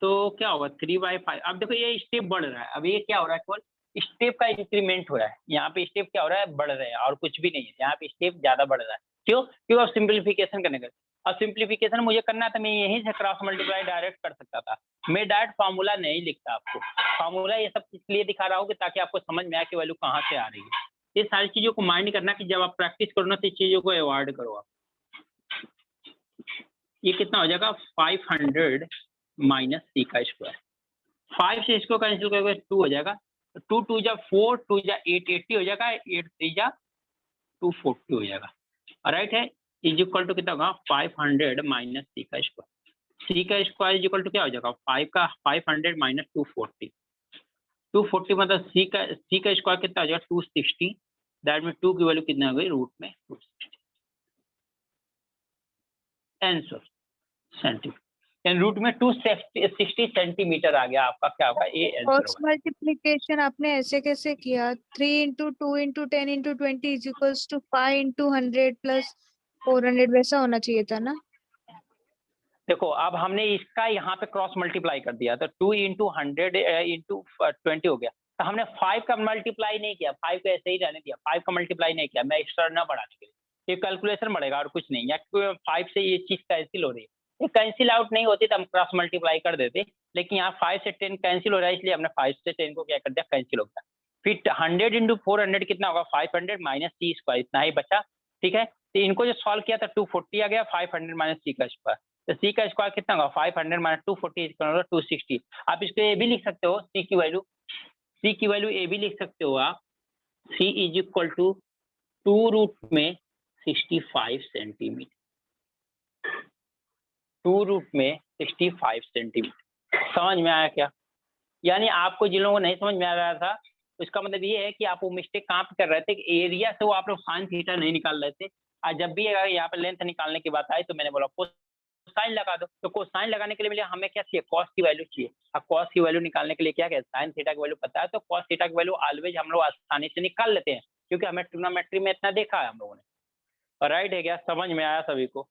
तो क्या होगा? 3/5। अब देखो ये स्टेप बढ़ रहा है, अब ये क्या हो रहा है? केवल स्टेप का इंक्रीमेंट हो रहा है। यहाँ पे स्टेप क्या हो रहा है? बढ़ रहे हैं, और कुछ भी नहीं है। यहाँ पे स्टेप ज्यादा बढ़ रहा है। क्यों? क्यों? अब सिंप्लीफिकेशन करने का, अब सिंप्लीफिकेशन मुझे करना था, मैं यहीं से क्रॉस मल्टीप्लाई डायरेक्ट कर सकता था। मैं डायरेक्ट फार्मूला नहीं लिखता आपको। फार्मूला ये सब इसलिए दिखा रहा हूँ कि ताकि आपको समझ में आए कि वैल्यू कहाँ से आ रही है। ये सारी चीजों को माइंड करना कि जब आप प्रैक्टिस करो ना तो इस चीजों को अवॉइड करो आप। ये कितना हो जाएगा? 500 माइनस सी का स्क्वायर। 5 से इसको कैंसिल करोगे 2 हो जाएगा। 2 2 जा 4, 2 जा 8, 80 हो जाएगा। 8 3 जा 240 हो जाएगा। राइट है? इज इक्वल टू कितना होगा? 500 माइनस सी का स्क्वायर। सी का स्क्वायर इज इक्वल टू क्या हो जाएगा? 500 माइनस 240। 240 मतलब सी का स्क्वायर कितना हो जाएगा? 260। दैट मीन 2 की वैल्यू कितना हो गई? रूट में 260। आंसर सेंटीमीटर, रूट में 260 सेंटीमीटर आ गया आपका। क्या होगा? ये आंसर क्रॉस होगा। मल्टीप्लिकेशन आपने ऐसे कैसे किया? 3 into 2 into 10 into 20 is equals to 5 into 100 plus 400, वैसा होना चाहिए था ना? देखो अब हमने इसका यहाँ पे क्रॉस मल्टीप्लाई कर दिया, तो 2 इंटू 100 इंटू 20 हो गया। तो हमने 5 का मल्टीप्लाई नहीं किया, 5 को ऐसे ही रहने दिया, 5 का मल्टीप्लाई नहीं किया मैं एक्स्ट्रा न बढ़ाने के लिए। ये कैलकुलेशन बढ़ेगा और कुछ नहीं, या 5 से ये चीज कैंसिल हो रही है। ये कैंसिल आउट नहीं होती तो हम क्रॉस मल्टीप्लाई कर देते, लेकिन यहाँ 5 से 10 कैंसिल हो रहा है, इसलिए हमने 5 से 10 को क्या कर दिया? कैंसिल हो गया। फिर 100 इंटू 400 कितना होगा 500 माइनस सी स्क्वायर, इतना ही बचा। ठीक है, तो इनको जो सॉल्व किया था 240 आ गया, 500 माइनस सी का स्क्वायर, तो सी का स्क्वायर कितना होगा 500 माइनस 240 होगा 260। आप इसको ए भी लिख सकते हो, सी की वैल्यू ए भी लिख सकते हो आप। सी इज इक्वल टू 2 रूट में 65 सेंटीमीटर, 2 रूट में 65 सेंटीमीटर। समझ में आया क्या? यानी आपको जिन लोगों को नहीं समझ में आ रहा था, उसका मतलब ये है कि आप वो मिस्टेक कहाँ पे कर रहे थे कि एरिया से वो आप लोग साइन थीटा नहीं निकाल रहे थे। और जब भी यहाँ पे लेंथ निकालने की बात आई तो मैंने बोला कोसाइन लगा दो, तो कोसाइन लगाने के लिए हमें क्या चाहिए, कॉस की वैल्यू चाहिए। अब कॉस की वैल्यू निकालने के लिए क्या है, साइन थीटा की वैल्यू पता है तो कॉस थीटा की वैल्यू ऑलवेज हम लोग आसानी से निकाल लेते हैं, क्योंकि हमें ट्रिग्नोमेट्री में इतना देखा है हम लोगों ने। राइट है क्या? समझ में आया सभी को?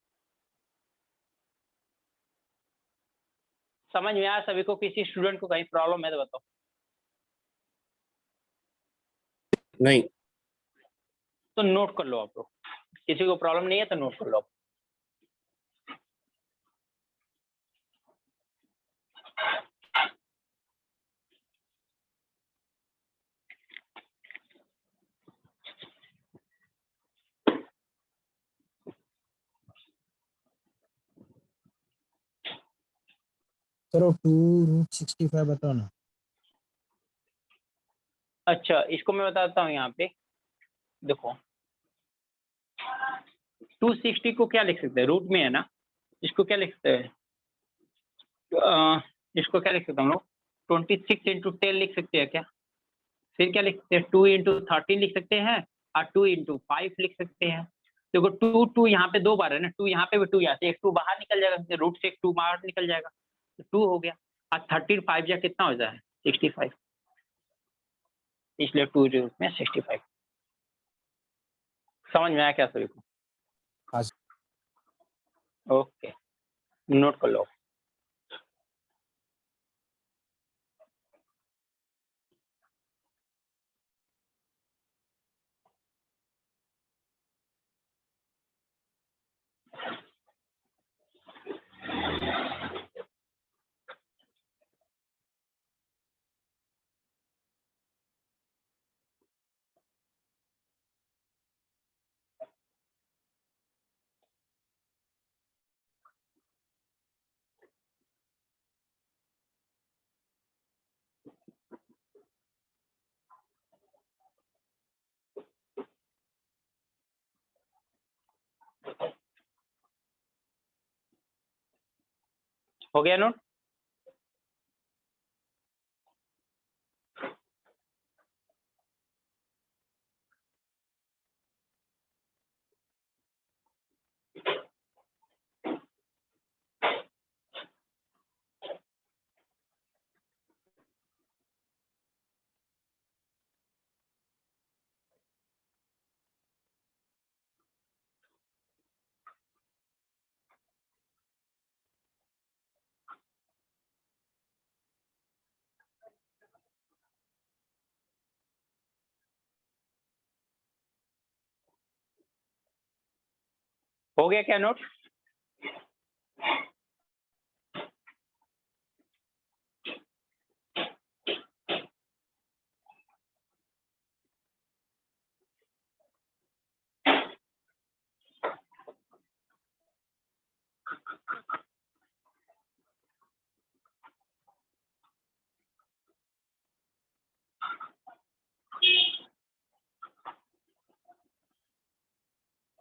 समझ में आया सभी को? किसी स्टूडेंट को कहीं प्रॉब्लम है तो बताओ। नहीं। तो नोट कर लो आप लोग, किसी को प्रॉब्लम नहीं है तो नोट कर लो आप। चलो 2√65 बताओ ना। अच्छा, इसको मैं बताता हूँ। यहाँ पे देखो 260 को क्या लिख सकते हैं, रूट में है ना, इसको क्या लिख सकते हैं, इसको क्या लिख सकते हैं हम लोग, 26 इंटू 10 लिख सकते हैं क्या? फिर क्या लिख सकते हैं, 2 इंटू 13 लिख सकते हैं, और 2 इंटू 5 लिख सकते हैं। देखो 2 यहाँ पे 2 बार है ना, 2 यहाँ पे भी 2 यहाँ से, एक 2 बाहर निकल जाएगा, रूट से एक 2 बाहर निकल जाएगा, तो 2 हो गया। और 13 5 या कितना हो जाए 65, इसलिए 2 रूट में 65। समझ में आया क्या सभी को? हाँ। ओके, नोट कर लो। हो गया नोट? हो गया क्या नोट?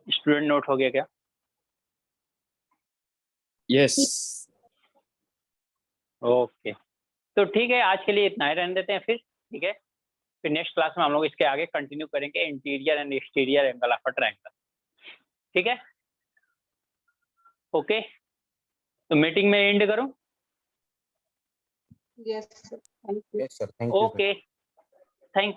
स्टूडेंट नोट हो गया क्या? यस। ओके, तो ठीक है, आज के लिए इतना ही रहने देते हैं फिर। ठीक है, फिर नेक्स्ट क्लास में हम लोग इसके आगे कंटिन्यू करेंगे, interior and exterior angle of a triangle. ठीक है, ओके, तो मीटिंग में एंड करूं? Yes, sir. Thank you. Yes sir, thank you sir. Okay, thank you.